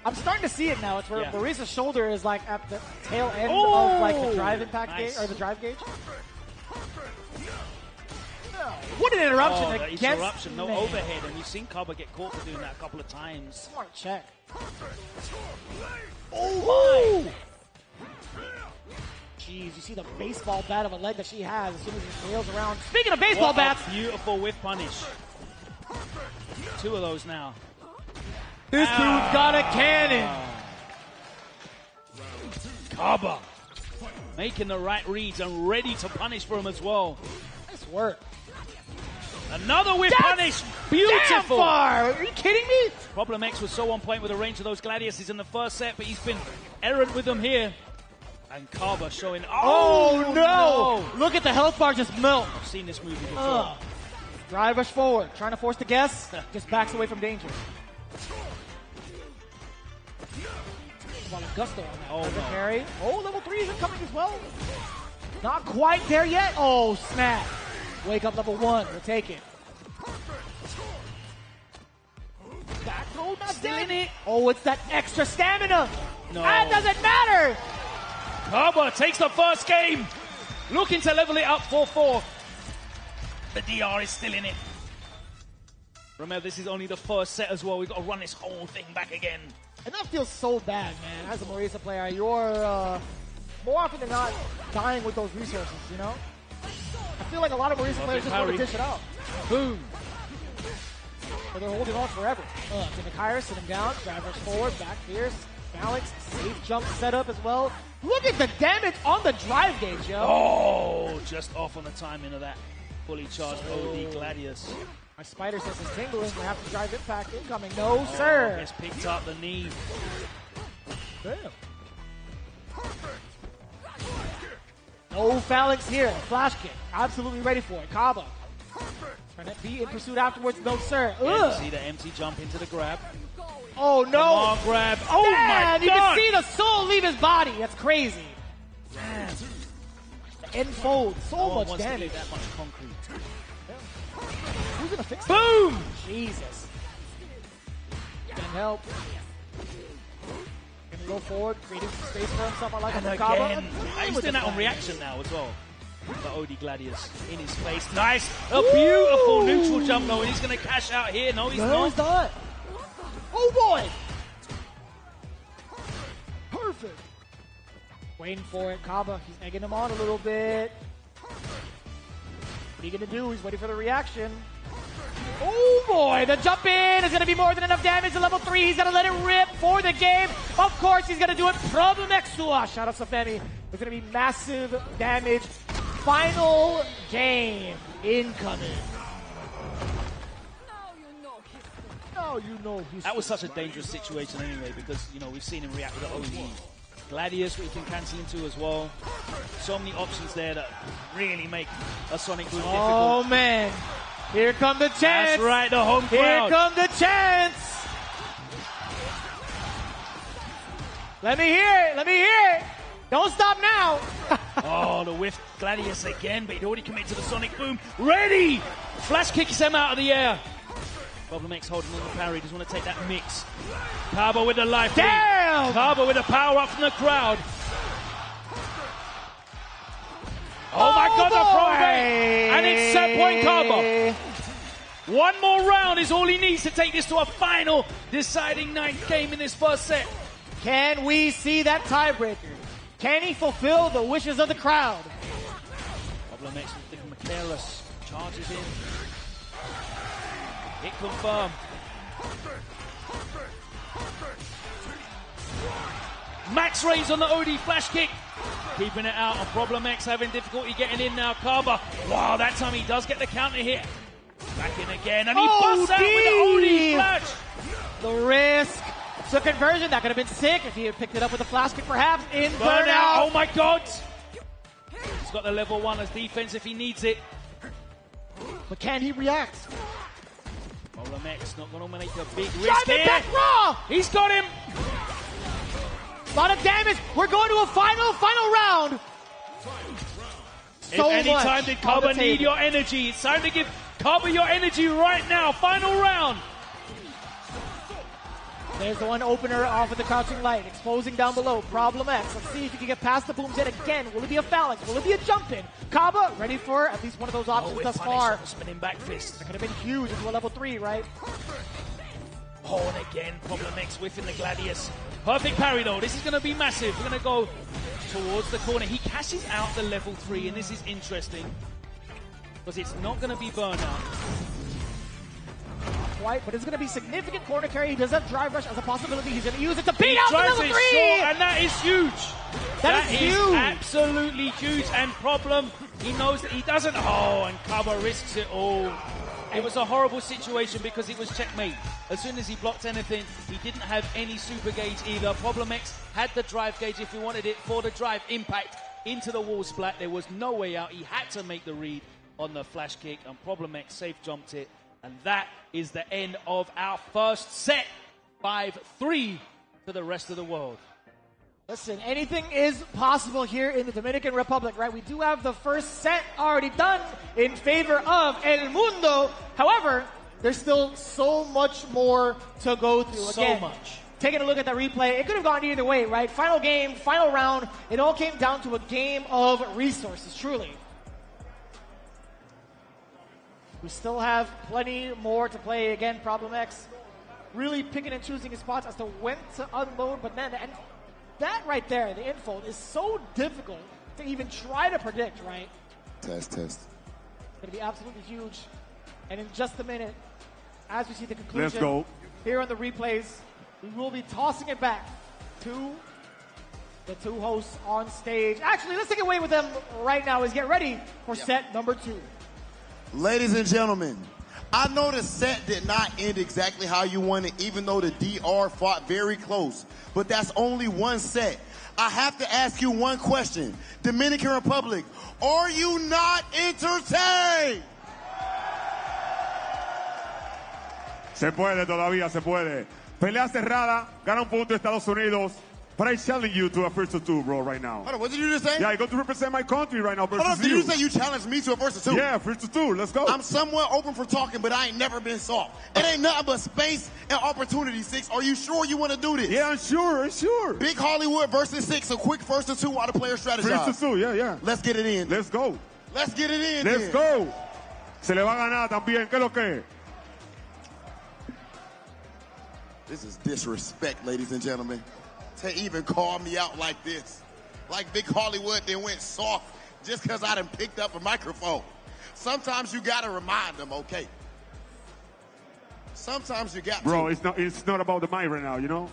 I'm starting to see it now. It's where Marisa's shoulder is like at the tail end of like the drive impact gauge or the drive gauge. What an interruption against interruption, no overhead, and we've seen Kaba get caught for doing that a couple of times. Smart check. Oh my! Jeez, you see the baseball bat of a leg that she has as soon as she sails around. Speaking of baseball bats, beautiful whiff punish. 2 of those now. This dude's got a cannon. Kaba making the right reads and ready to punish for him as well. Nice work. Another whip punish. Beautiful. Damn far. Are you kidding me? Problem X was so on point with the range of those Gladiuses in the first set, but he's been errant with them here. And Kaba showing. Oh no! Look at the health bar just melt. I've seen this movie before. Drive rush forward. Trying to force the guess. Just backs away from danger. Gusto on that. Carry. Oh, level 3 is coming as well. Not quite there yet. Oh, snap. Wake up level 1. We'll take it. Back throw, not Still in it. Oh, it's that extra stamina. No. That doesn't matter. Kaba takes the first game. Looking to level it up 4-4. The DR is still in it. Remember, this is only the first set as well. We've got to run this whole thing back again. And that feels so bad, man. As a Marisa player, you're more often than not dying with those resources, you know? I feel like a lot of Marisa players just want to dish it out. Boom. But they're holding on forever. Timakaira, sit him down, drive rush forward, back fierce, balance, safe jump setup as well. Look at the damage on the drive gauge, yo. Oh, just off on the timing of that fully charged OD Gladius. My spider sense is tingling. We have to drive impact incoming. No, sir. Gets picked up the knee. Damn. No phalanx here. Flash kick. Absolutely ready for it. Kaba. Trying to be in pursuit afterwards. No, sir. See the empty jump into the grab. Oh, no. Come on, grab. Oh, man, my God. You can see the soul leave his body. That's crazy. Man. The end fold. So much damage. That much concrete. Who's gonna fix Boom! That? Jesus. Can help. Gonna go forward, creating some space for himself. I like him. Again. He's doing that on reaction now as well. The OD Gladius in his face. Nice. A beautiful neutral jump though, and he's gonna cash out here. No, he's not. Oh boy! Perfect. Waiting for it. Kaba, he's egging him on a little bit. What are you going to do? He's waiting for the reaction. Oh boy, the jump in is going to be more than enough damage to level 3. He's going to let it rip for the game. Of course, he's going to do it. Problem Exua. Shout out to Femi. There's going to be massive damage. Final game incoming. Now you know he's that was such a dangerous situation anyway, because, you know, we've seen him react with the OD. Gladius, what he can cancel into as well. So many options there that really make a Sonic move difficult. Oh, man. Here come the chants. That's right, the home crowd. Here come the chants. Let me hear it. Let me hear it. Don't stop now. Oh, the whiff Gladius again, but he'd already committed to the Sonic Boom. Ready! Flash kicks him out of the air. Problem X holding on the parry. Doesn't want to take that mix. Kaba with the life lead. Damn! Kaba with the power up from the crowd. Oh my God, the throwback! And it's set point Kaba. One more round is all he needs to take this to a final deciding ninth game in this first set. Can we see that tiebreaker? Can he fulfill the wishes of the crowd? Problem X with the careless. Charges in. Hit confirmed. Max raise on the OD flash kick. Keeping it out, and Problem X having difficulty getting in now. Kaba, wow, that time he does get the counter hit. Back in again, and he busts out with the OD flash. The risk. The conversion, that could have been sick if he had picked it up with a flash kick perhaps in Burnout. burnout. Oh my God. He's got the level 1 as defense if he needs it. But can he react? Problem X not going to make a big risk Drive it here. back raw! He's got him. A lot of damage. We're going to a final round. If any time did Kaba need your energy, it's time to give Kaba your energy right now. Final round. There's the one opener off of the crouching light, exposing down below. Problem X. Let's see if he can get past the boom jet again. Will it be a phalanx? Will it be a jump in? Kaba ready for at least one of those options thus far. Spinning back fist. That could have been huge into a level 3, right? Oh, and again, Problem X whiffing the Gladius. Perfect parry though. This is going to be massive. We're going to go towards the corner. He cashes out the level 3, and this is interesting because it's not going to be burnout. Quite, but it's going to be significant corner carry. He does have drive rush as a possibility. He's going to use it to beat out the level 3. Short, and that is huge. That is huge. Absolutely huge. And Problem, he knows that he doesn't. Oh, and Kaba risks it all. It was a horrible situation because it was checkmate. As soon as he blocked anything, he didn't have any super gauge either. Problem X had the drive gauge if he wanted it for the drive impact into the wall splat. There was no way out. He had to make the read on the flash kick, and Problem X safe jumped it. And that is the end of our first set. 5-3 to the rest of the world. Listen, anything is possible here in the Dominican Republic, right? We do have the first set already done in favor of El Mundo. However, there's still so much more to go through. Again, so much. Taking a look at that replay, it could have gone either way, right? Final game, final round, it all came down to a game of resources, truly. We still have plenty more to play. Again, Problem X really picking and choosing his spots as to when to unload, but then, and that right there, the info, is so difficult to even try to predict, right? Test. It's going to be absolutely huge. And in just a minute, as we see the conclusion Let's go. here on the replays, we will be tossing it back to the two hosts on stage. Actually, let's take it away with them right now is get ready for set number 2. Ladies and gentlemen, I know the set did not end exactly how you wanted, even though the DR fought very close. But that's only one set. I have to ask you one question. Dominican Republic, are you not entertained? Se puede, todavía se puede. Pelea cerrada, gana un punto Estados Unidos. But I'm challenging you to a first to 2, bro, right now. Hold on, what did you just say? Yeah, I got to represent my country right now versus Hold on, did you say you challenged me to a first to 2? Yeah, first to 2, let's go. I'm somewhat open for talking, but I ain't never been soft. It ain't nothing but space and opportunity, 6. Are you sure you want to do this? Yeah, I'm sure. Big Hollywood versus 6, a quick first to 2 while the player strategize. First to 2, yeah. Let's get it in. Let's go. Let's get it in. Let's go. Se le va a ganar también. ¿Qué es lo que? This is disrespect, ladies and gentlemen. To even call me out like this. Like Big Hollywood then went soft just because I done picked up a microphone. Sometimes you got to remind them, okay? Sometimes you got Bro, to. it's not about the mic right now, you know?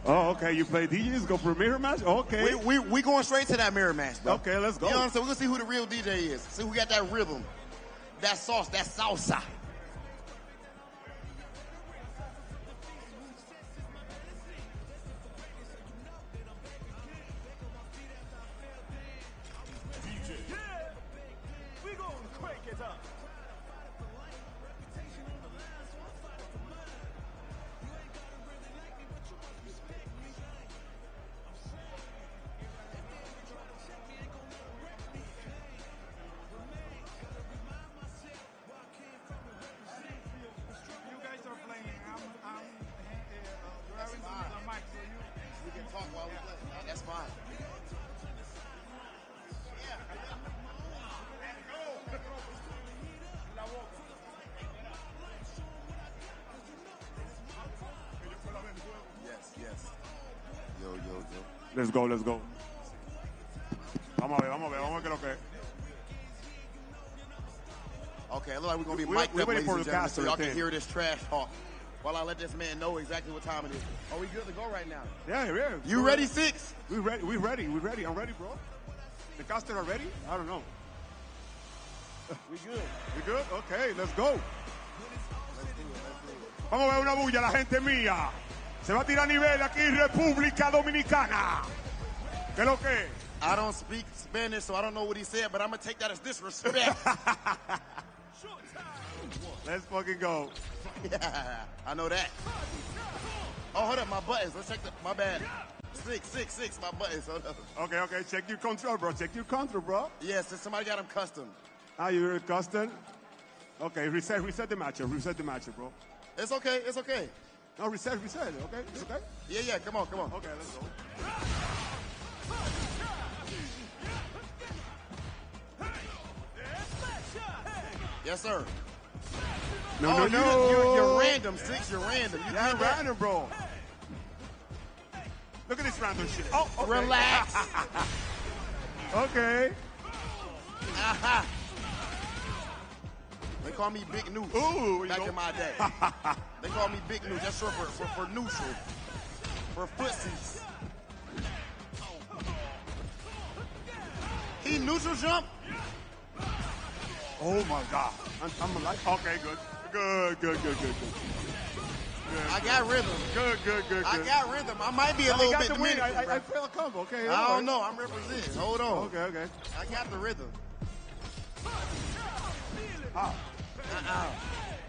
Oh, okay. You play DJs, go for a mirror match? Okay. We going straight to that mirror match, bro. Okay, let's go. You know what I'm saying? We're going to see who the real DJ is. See who got that rhythm, that sauce, that salsa. That's fine. Yes. Yo. Let's go. Vamos a ver qué lo que es. Okay, it looks like we're going to be We're mic'd up, waiting ladies for and the gentlemen, so caster y'all can thing. hear this trash talk while I let this man know exactly what time it is. Are we good to go right now? Yeah. You ready, Six? We ready. I'm ready, bro. The caster are ready? I don't know. We good. We good? Okay, let's go. Vamos a ver una bulla, la gente mía. Se va a tirar nivel aquí en República Dominicana. ¿Qué es lo que? I don't speak Spanish, so I don't know what he said, but I'm going to take that as disrespect. Let's fucking go. Yeah, I know that. Oh, hold up, my buttons. Let's check my bad. Six, my buttons. Hold up. Okay. Check your control, bro. Bro. Yes, somebody got them custom. Ah, you're custom? Okay, reset the matchup, bro. It's okay. No, reset, okay? It's okay? Yeah, come on. Okay, let's go. Yes, sir. No. You're random, Six. You're random. You're random, bro. Look at this random shit. Oh, okay. Relax. Okay. Aha. They call me Big Nooch. Ooh, back in my day. They call me Big Nooch. That's short for neutral. For footsies. He neutral jump? Oh my God. I'm like, okay, good. I got rhythm. Good. I got rhythm. I might be a little bit Dominican. I feel a combo. Okay. I don't know. I'm representing. Hold on. Okay. I got the rhythm.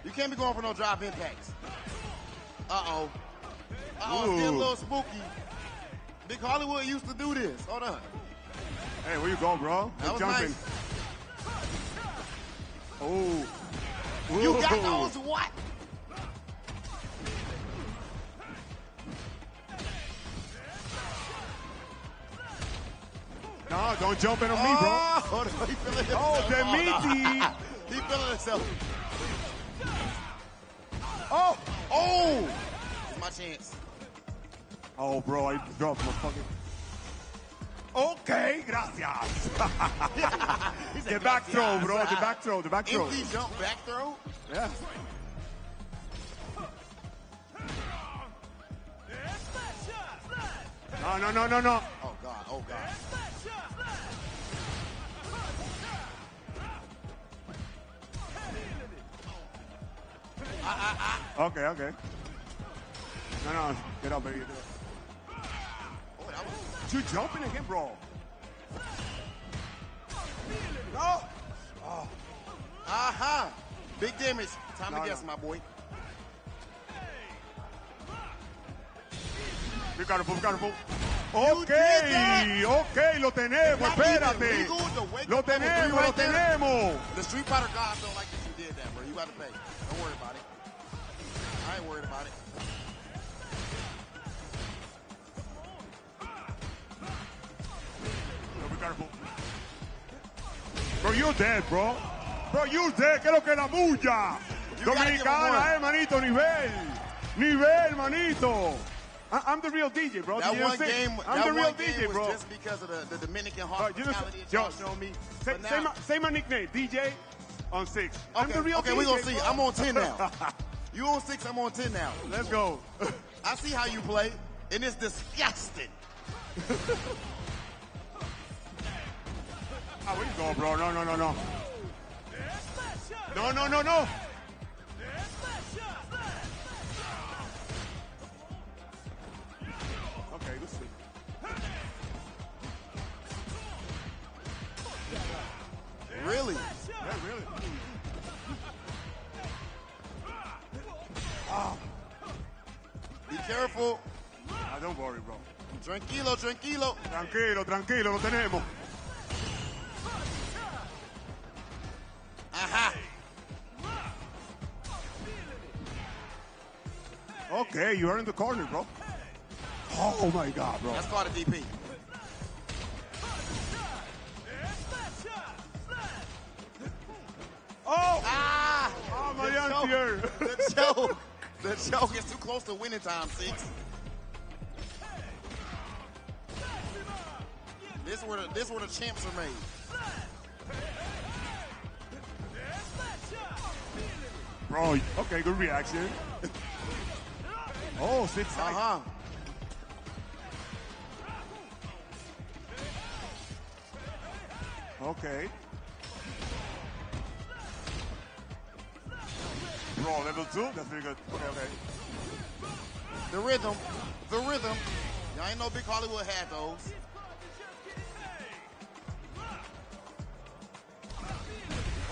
You can't be going for no drop impacts. Uh-oh. It's getting a little spooky. Big Hollywood used to do this. Hold on. Hey, where you go, bro? That was jumping. nice. Oh. You got those what? No, don't jump in on me, bro. Oh, he feeling himself. the meaty. He feeling himself. Oh! It's my chance. Oh, bro, I dropped my fucking... Okay, gracias. The back throw, bro. The back throw. Empty jump back throw? Yeah. No. Oh, God. Okay. No. Get up, baby. You jumping again, bro. No. Oh. Aha. Big damage. Time to guess, my boy. Be careful. Ok, lo tenemos, espérate. Lo tenemos. The Street Fighter gods don't like that you did that, bro. You got to pay. Don't worry about it. I ain't worried about it. Be careful. Bro, you're dead, bro. ¿Qué es lo que es la bulla? Dominicana, manito, nivel, manito. I'm the real DJ, bro. That one game, I'm the real game DJ, was bro. just because of the Dominican hospitality that y'all showed me. Say my nickname, DJ. On 6. I'm Okay, the real okay, we're going to DJ, see. bro. I'm on 10 now. You on 6, I'm on 10 now. Let's go. I see how you play, and it's disgusting. Where you go, bro? No. No. Okay, let's see. Really? Yeah, really. Be careful. Don't worry, bro. Tranquilo. Tranquilo, lo tenemos. Aha. Okay, you are in the corner, bro. Oh my God, bro. That's called a DP. Oh! Ah! Oh, my The auntie. The choke is too close to winning time, 6. This is where the champs are made. Bro, okay, good reaction. Oh, 6 side. Uh-huh. Okay. Bro, level 2? That's very good. Okay. The rhythm. Y'all ain't no big Hollywood had those.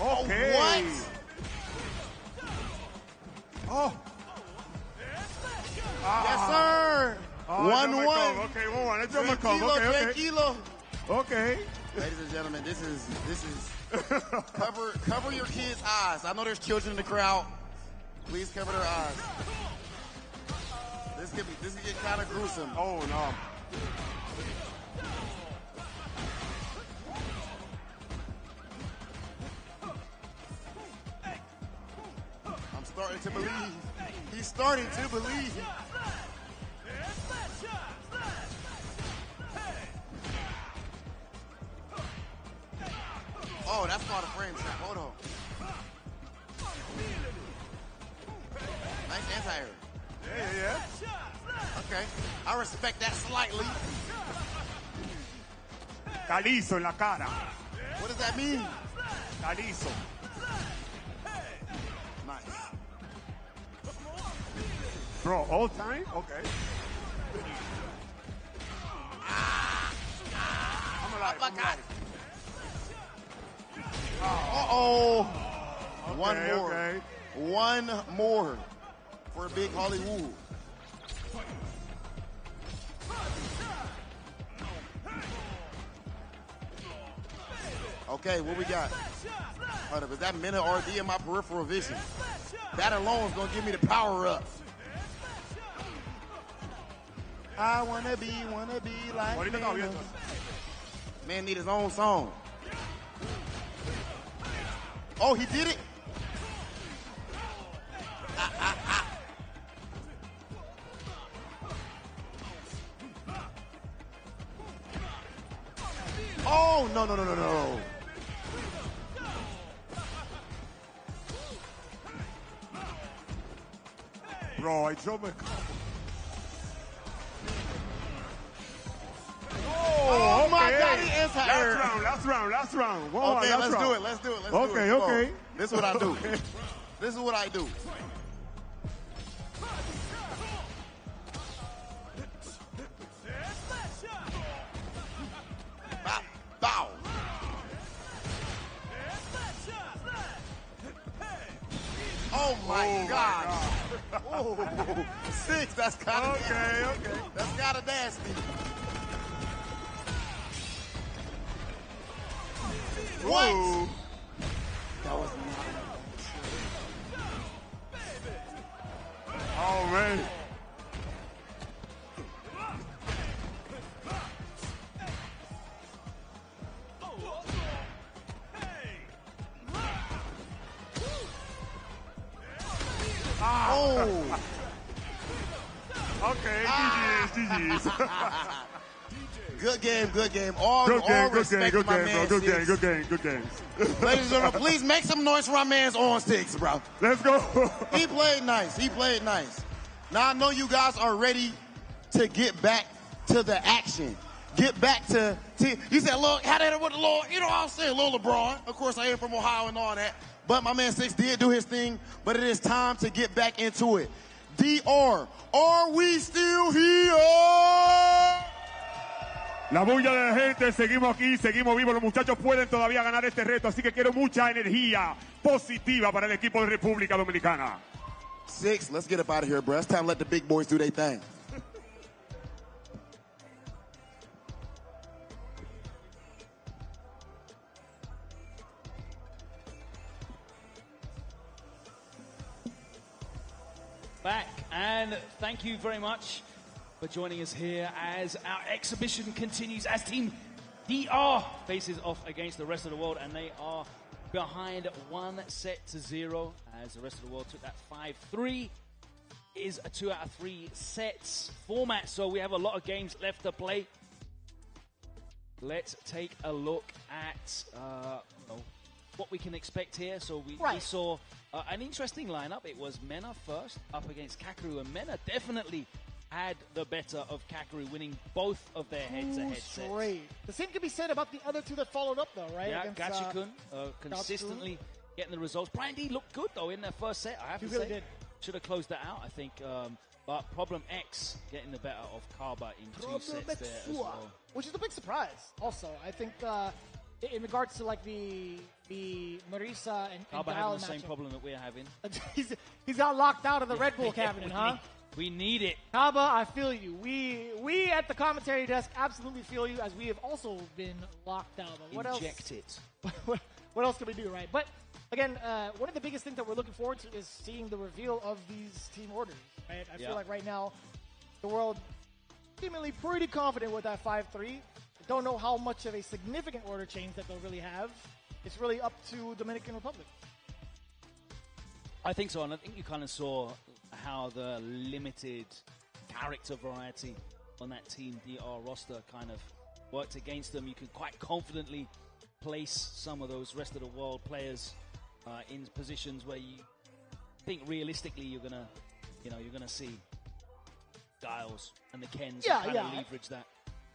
Okay. Oh, what? Oh. Yes, sir. 1-1. Okay, 1-1. Let's come. Okay. Tranquilo. Okay. Ladies and gentlemen, this is cover your kids' eyes. I know there's children in the crowd. Please cover their eyes. This could get kind of gruesome. Oh no. I'm starting to believe. He's starting to believe. Oh, that's called a frame trap. Hold on. Nice anti-air. Yeah. Okay. I respect that slightly. Calizo en la cara. What does that mean? Calizo. Nice. Bro, all time? Okay. I'm alive. Uh-oh. Okay, One more. Okay. One more for Big Hollywood. Okay, what we got? Hold up, is that minute RD in my peripheral vision? That alone is going to give me the power up. I wanna be like man. Man need his own song. Oh, he did it? Oh, no. Bro, I drove my car. Oh my okay. God, he is Last round. Whoa, Okay, last let's round. do it. Let's do it. Okay. Come on. This is what I do. Okay. This is what I do. Bow. Oh my God. Oh, 6, that's kind of Okay. That's kind of nasty. What? Whoa. That was not. Oh, man. Oh. Okay, GG's. Good game, good game. All Good game, good respect game, to good my game, man, bro. Good Six. game, good game, good game. Ladies and gentlemen, please make some noise for my man's on Six, bro. Let's go. He played nice. He played nice. Now I know you guys are ready to get back to the action. Get back to you said, look, how did it with the Lord? You know what I'm saying, little LeBron. Of course, I am from Ohio and all that. But my man Six did do his thing. But it is time to get back into it. DR, are we still here? La bulla de la gente, seguimos aquí, seguimos vivos. Los muchachos pueden todavía ganar este reto, así que quiero mucha energía positiva para el equipo de República Dominicana. Six, let's get up out of here, bro. It's time to let the big boys do their thing. Back, and thank you very much for joining us here as our exhibition continues as Team DR faces off against the rest of the world, and they are behind 1-0 as the rest of the world took that 5-3. Is a 2 out of 3 sets format, so we have a lot of games left to play. Let's take a look at what we can expect here. So we saw an interesting lineup. It was Mena first up against Kakaru, and Mena definitely had the better of Kakaru, winning both of their head-to-head sets. The same can be said about the other two that followed up, though, right? Yeah, Against, Gachikun consistently getting the results. Brian D looked good, though, in their first set, I have to say. He really did. Should have closed that out, I think. But Problem X getting the better of Kaba in 2 sets there as well. Which is a big surprise, also. I think in regards to, like, the Marisa and Kaba Dial having the same matchup. problem that we're having. He's got locked out of the Red Bull cabinet, huh? We need it. Kaba, I feel you. We at the commentary desk absolutely feel you, as we have also been locked out. But what Inject else? it. What else can we do, right? But again, one of the biggest things that we're looking forward to is seeing the reveal of these team orders, right? I feel like right now, the world seemingly pretty confident with that 5-3. Don't know how much of a significant order change that they'll really have. It's really up to Dominican Republic. I think so, and I think you kind of saw how the limited character variety on that Team DR roster kind of worked against them. You can quite confidently place some of those rest of the world players in positions where you think realistically you're gonna see Giles and the Kens kind of leverage that.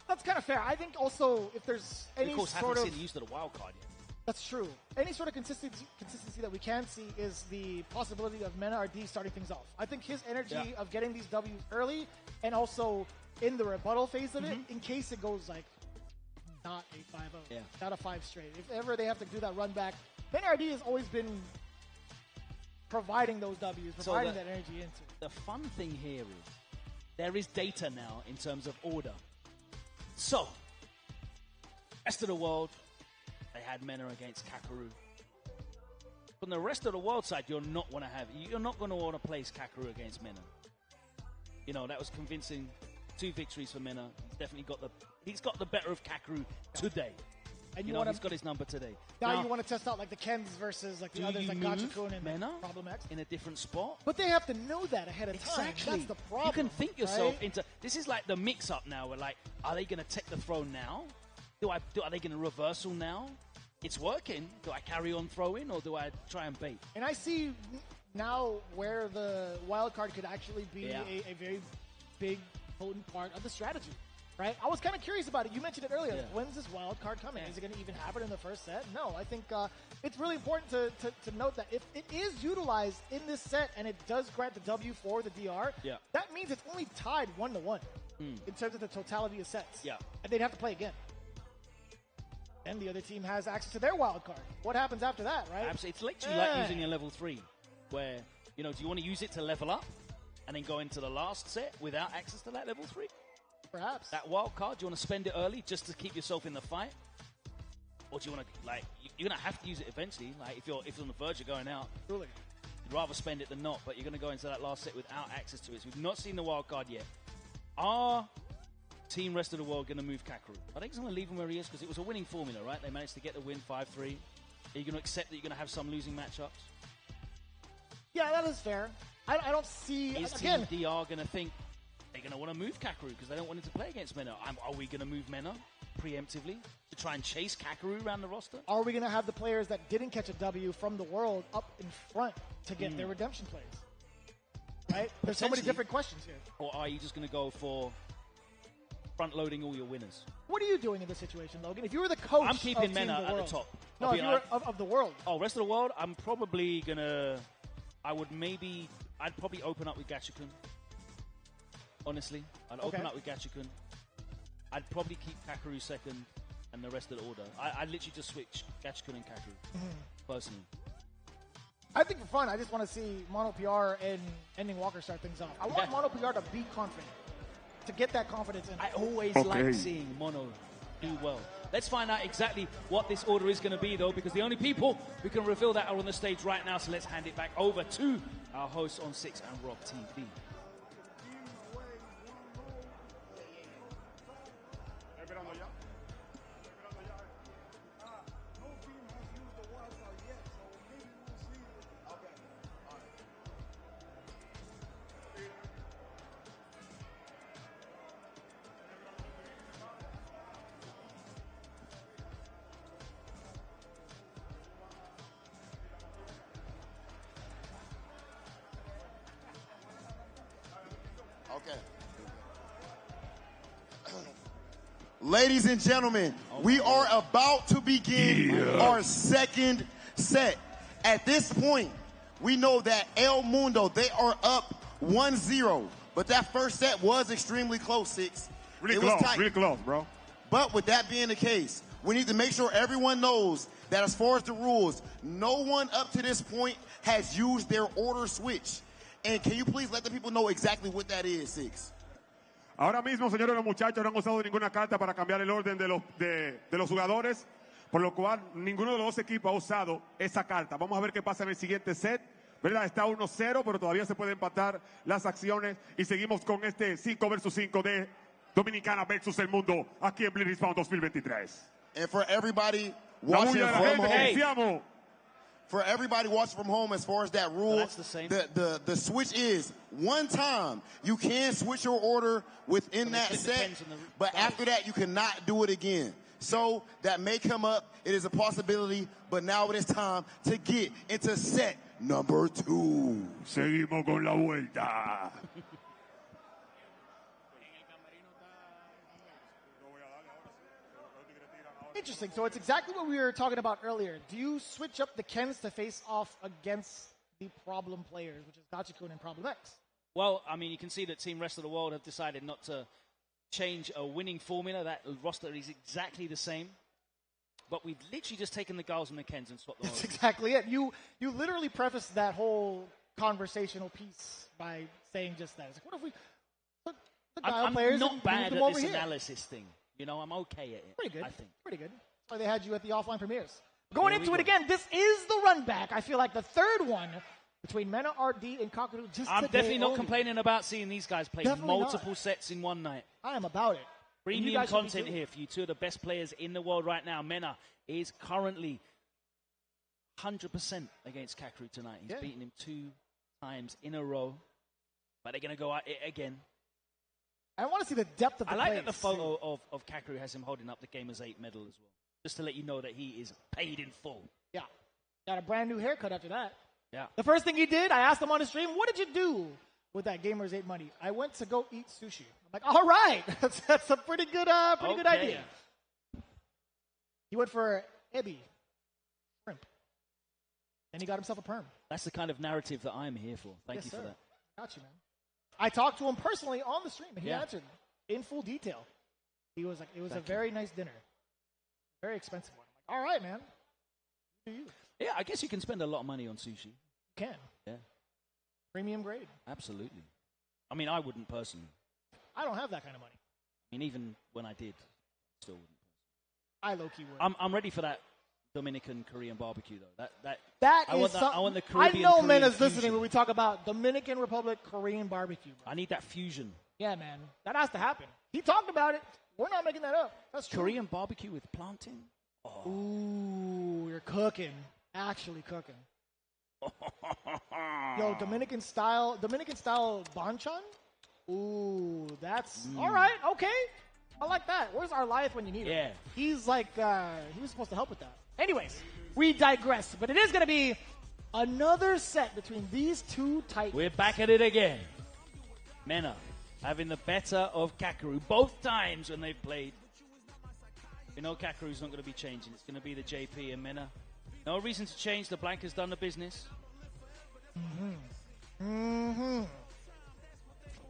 That's kind of fair. I think also if there's any of course, sort haven't of seen the use of the wild card yet. That's true. Any sort of consistency that we can see is the possibility of Mena RD starting things off. I think his energy of getting these W's early and also in the rebuttal phase of it, in case it goes like not a 5-0, not a 5 straight. If ever they have to do that run back, Mena RD has always been providing those W's, providing that energy into it. The fun thing here is there is data now in terms of order. So, rest of the world, they had Mena against Kakaru. From the rest of the world side, you're not going to want to place Kakaru against Mena. You know, that was convincing. 2 victories for Mena. He's got the better of Kakaru today. And he's got his number today. Now you want to test out like the Kens versus like the others like Gachikun and Mena Problem X in a different spot. But they have to know that ahead of time. Exactly. That's the problem. You can think yourself into this is like the mix-up now. Where like, are they going to take the throne now? Are they going to reversal now? It's working. Do I carry on throwing or do I try and bait? And I see now where the wild card could actually be a very big, potent part of the strategy. Right? I was kind of curious about it. You mentioned it earlier. Yeah. When's this wild card coming? Is it going to even happen in the first set? No. I think it's really important to note that if it is utilized in this set and it does grant the W for the DR, that means it's only tied 1-1 in terms of the totality of sets. Yeah. And they'd have to play again. And the other team has access to their wild card. What happens after that, right? Absolutely. It's literally like using a level 3 where, do you want to use it to level up and then go into the last set without access to that level 3? Perhaps. That wild card, do you want to spend it early just to keep yourself in the fight? Or do you want to, you're going to have to use it eventually. Like, if you're on the verge of going out, truly, you'd rather spend it than not, but you're going to go into that last set without access to it. So we've not seen the wild card yet. Are Team Rest of the World going to move Kakaru? I think it's going to leave him where he is because it was a winning formula, right? They managed to get the win 5-3. Are you going to accept that you're going to have some losing matchups? Yeah, that is fair. I don't see... Is Team DR going to think... they're going to want to move Kakaru because they don't want him to play against Mena. Are we going to move Mena preemptively to try and chase Kakaru around the roster? Are we going to have the players that didn't catch a W from the world up in front to get their redemption plays? Right? There's so many different questions here. Or are you just going to go for front-loading all your winners? What are you doing in this situation, Logan? If you were the coach, I'm keeping of Mena Team at world, the top. No, if you were of the world. Oh, rest of the world, I'm probably going to... I'd probably open up with Gachikun. Honestly, I'd open up with Gachikun. I'd probably keep Kakaru second and the rest of the order. I'd literally just switch Gachikun and Kakaru, personally. I think for fun, I just want to see Mono PR and Ending Walker start things off. I want Mono PR to be confident, to get that confidence in. I always like seeing Mono do well. Let's find out exactly what this order is going to be, though, because the only people who can reveal that are on the stage right now. So let's hand it back over to our hosts on 6 and Rock TV. Ladies and gentlemen, we are about to begin our second set. At this point, we know that El Mundo, they are up 1-0. But that first set was extremely close, 6. Really it was close, tight. really close, bro. But with that being the case, we need to make sure everyone knows that as far as the rules, no one up to this point has used their order switch. And can you please let the people know exactly what that is, 6? Ahora mismo, señores, los muchachos no han usado ninguna carta para cambiar el orden de los jugadores, por lo cual ninguno de los dos equipos ha usado esa carta. Vamos a ver qué pasa en el siguiente set. ¿Verdad? Está 1-0, pero todavía se pueden empatar las acciones y seguimos con este 5 versus 5 de Dominicana versus el mundo aquí en Blitz Respawn 2023. And for everybody watching from home, for everybody watching from home, as far as that rule, that's the same. The switch is one time. You can switch your order within that set, but after that, you cannot do it again. So that may come up. It is a possibility, but now it is time to get into set number 2. Seguimos con la vuelta. Interesting. So it's exactly what we were talking about earlier. Do you switch up the Kens to face off against the problem players, which is Gachikun and Problem X? Well, I mean, you can see that Team Rest of the World have decided not to change a winning formula. That roster is exactly the same. But we've literally just taken the Gals and the Kens and swapped them over. That's exactly it. You literally prefaced that whole conversational piece by saying just that. It's like, what if we put the Gals players I'm not and bad move them at over this here? analysis thing. You know, I'm okay at it. Pretty good. I think. Pretty good. That's why they had you at the offline premieres. Going Here into we it go. again, this is the run back. I feel like the third one between Mena, RD, and Kakaru just I'm today definitely not only. complaining about seeing these guys play Definitely multiple sets in one night. I am about it. And you Premium guys should be content too. here for you. Two of the best players in the world right now. Mena is currently 100% against Kakaru tonight. He's beaten him 2 times in a row. But they're going to go at it again. I want to see the depth of the I like plays, that the photo of Kakaru has him holding up the Gamers 8 medal as well. Just to let you know that he is paid in full. Yeah. Got a brand new haircut after that. Yeah. The first thing he did, I asked him on the stream, what did you do with that Gamers 8 money? I went to go eat sushi. I'm like, all right. that's a pretty good idea. He went for ebi, shrimp. Then he got himself a perm. That's the kind of narrative that I'm here for. Thank you for that. Got you, man. I talked to him personally on the stream, and he answered in full detail. He was like, it was a very nice dinner. Very expensive one. I'm like, all right, man. Do you? Yeah, I guess you can spend a lot of money on sushi. You can. Yeah. Premium grade. Absolutely. I mean, I wouldn't personally. I don't have that kind of money. I mean, even when I did, still wouldn't. I low-key would. I'm ready for that Dominican Korean barbecue, though. I want the Caribbean. I know Korean Mena's fusion. listening when we talk about Dominican Republic Korean barbecue. Bro. I need that fusion. Yeah, man. That has to happen. He talked about it. We're not making that up. That's true. Korean barbecue with plantain? Oh. Ooh, you're cooking. Actually cooking. Yo, Dominican style banchan? Ooh, that's all right. Okay, I like that. Where's our Goliath when you need him? Yeah. He's like he was supposed to help with that. Anyways, we digress. But it is going to be another set between these two titans. We're back at it again. Mena having the better of Kakeru both times when they've played. You know Kakeru's not going to be changing. It's going to be the JP and Mena. No reason to change. The Blanca's done the business. We're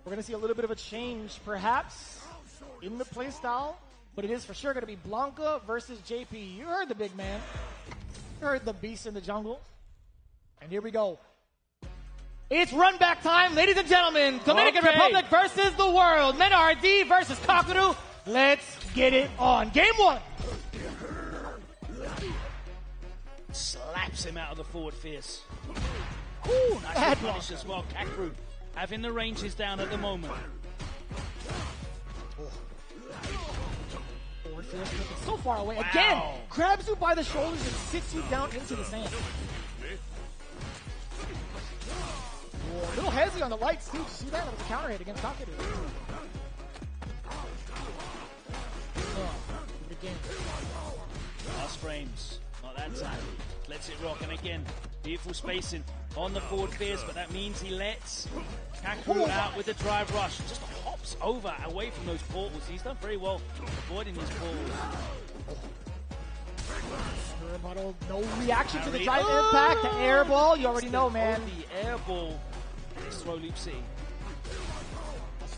going to see a little bit of a change, perhaps, in the playstyle. But it is for sure going to be Blanca versus JP. You heard the big man. You heard the beast in the jungle. And here we go. It's run back time, ladies and gentlemen. Dominican Republic versus the world. Mena RD versus Kakeru. Let's get it on. Game one. Slaps him out of the forward fierce. Ooh, nice punish as well. Kakeru having the ranges down at the moment. Forward fierce looking so far away. Wow. Again, grabs you by the shoulders and sits you down into the sand. A little hezzy on the lights, too. Did you see that? That was a counter hit against Kakeru. Last frames. Not that time. Lets it rock. And again, beautiful spacing on the forward fierce, but that means he lets Kakeru out with the drive rush. Just hops over away from those portals. He's done very well avoiding these portals. No reaction to the drive impact. The air ball, you already know, man. The air ball. Throw loop C.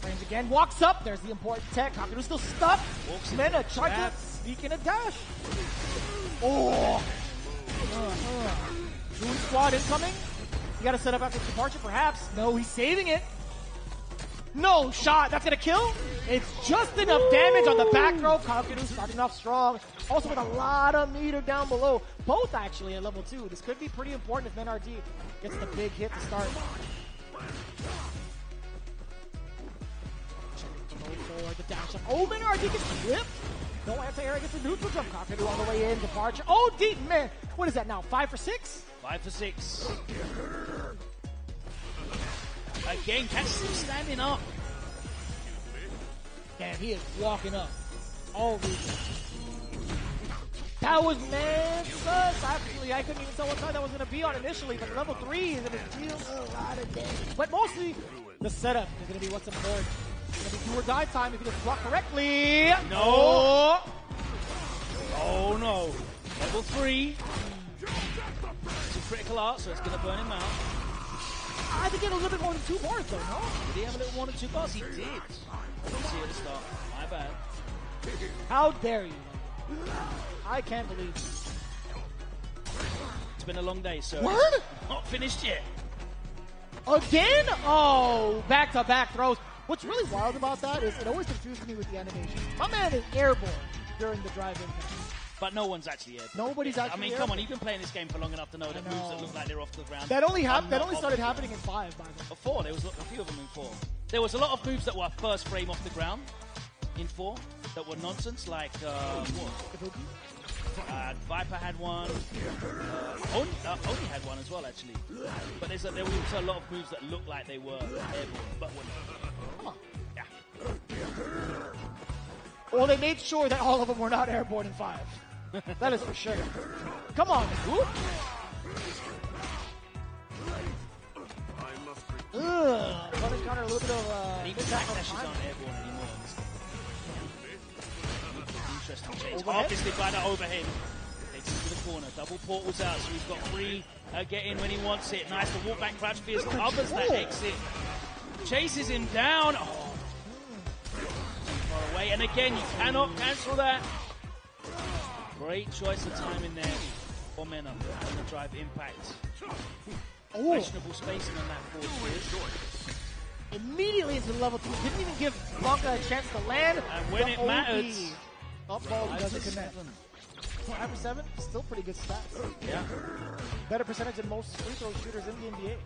Frames again. Walks up. There's the important tech. Kakeru's still stuck. Mena tried to sneak in a dash. Oh. Doom squad incoming. You got to set up after departure, perhaps. No, he's saving it. No shot. That's going to kill. It's just enough damage on the back row. Kakeru starting off strong. Also with a lot of meter down below. Both actually at level 2. This could be pretty important if Mena RD gets the big hit to start. The dash up. Oh, Mena RD gets whipped. No anti-air against the neutral jump. Kakeru on the way in. Departure. Oh, deep, man. What is that now? 5 for 6? 5 for 6. Again, catches him standing up. Damn, he is walking up. Oh, that was man sus. Actually, I couldn't even tell what side that was going to be on initially, but level 3 is going to deal a lot of damage. But mostly, the setup is going to be what's important. It's going to be do or die time if he doesn't block correctly. No. Oh, no. Level 3. It's a critical art, so it's going to burn him out. I think he had a little bit more than 2 bars, though, no? Did he have a little more than 2 bars? He did. Didn't see at the start. My bad. How dare you? I can't believe it. It's been a long day, so Word? Not finished yet. Again? Oh, back-to-back throws. What's really wild about that is it always confuses me with the animation. My man is airborne during the drive impact. But no one's actually airborne. Nobody's actually I mean, airborne. come on, you've been playing this game for long enough to know that moves that look like they're off the ground. That only started happening in 5, by the way. 4, there was a few of them in 4. There was a lot of moves that were first frame off the ground in 4 that were nonsense, like Viper had one, Oni had one as well, actually. But there was also a lot of moves that looked like they were airborne, but were not. Yeah. Well, they made sure that all of them were not airborne in 5. That is for sure. Come on. Whoop. Punish counter, a little bit of even backdashes aren't airborne anymore. Interesting change. Obviously by the overhead. Takes him to the corner. Double portals out, so he's got 3 get in when he wants it. Nice to walk back, crouch fierce, covers that exit. Chases him down. Oh. Too far away. And again, you cannot cancel that. Great choice of time in there for Mena on the drive impact. Questionable spacing on that forward fierce. Immediately into level 2. Didn't even give Blanca a chance to land. And when it matters. Up ball doesn't connect. 5 for 7, still pretty good stats. Yeah. Better percentage than most free throw shooters in the NBA.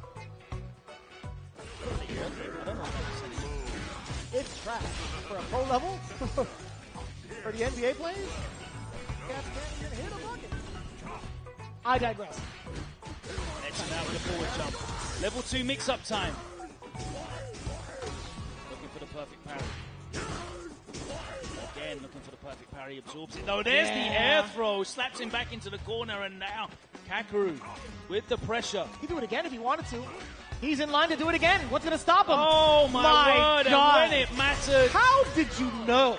I don't know what that percentage is. It's trash. For a pro level? For the NBA players? Cats can't even hit a bucket. I digress. Edge now with a forward jump. Level 2 mix-up time. perfect parry. Again, looking for the perfect parry, absorbs it. No, there's the air throw, slaps him back into the corner, and now Kakeru with the pressure. He could do it again if he wanted to. He's in line to do it again. What's going to stop him? Oh, my word, God. and when it mattered. How did you know?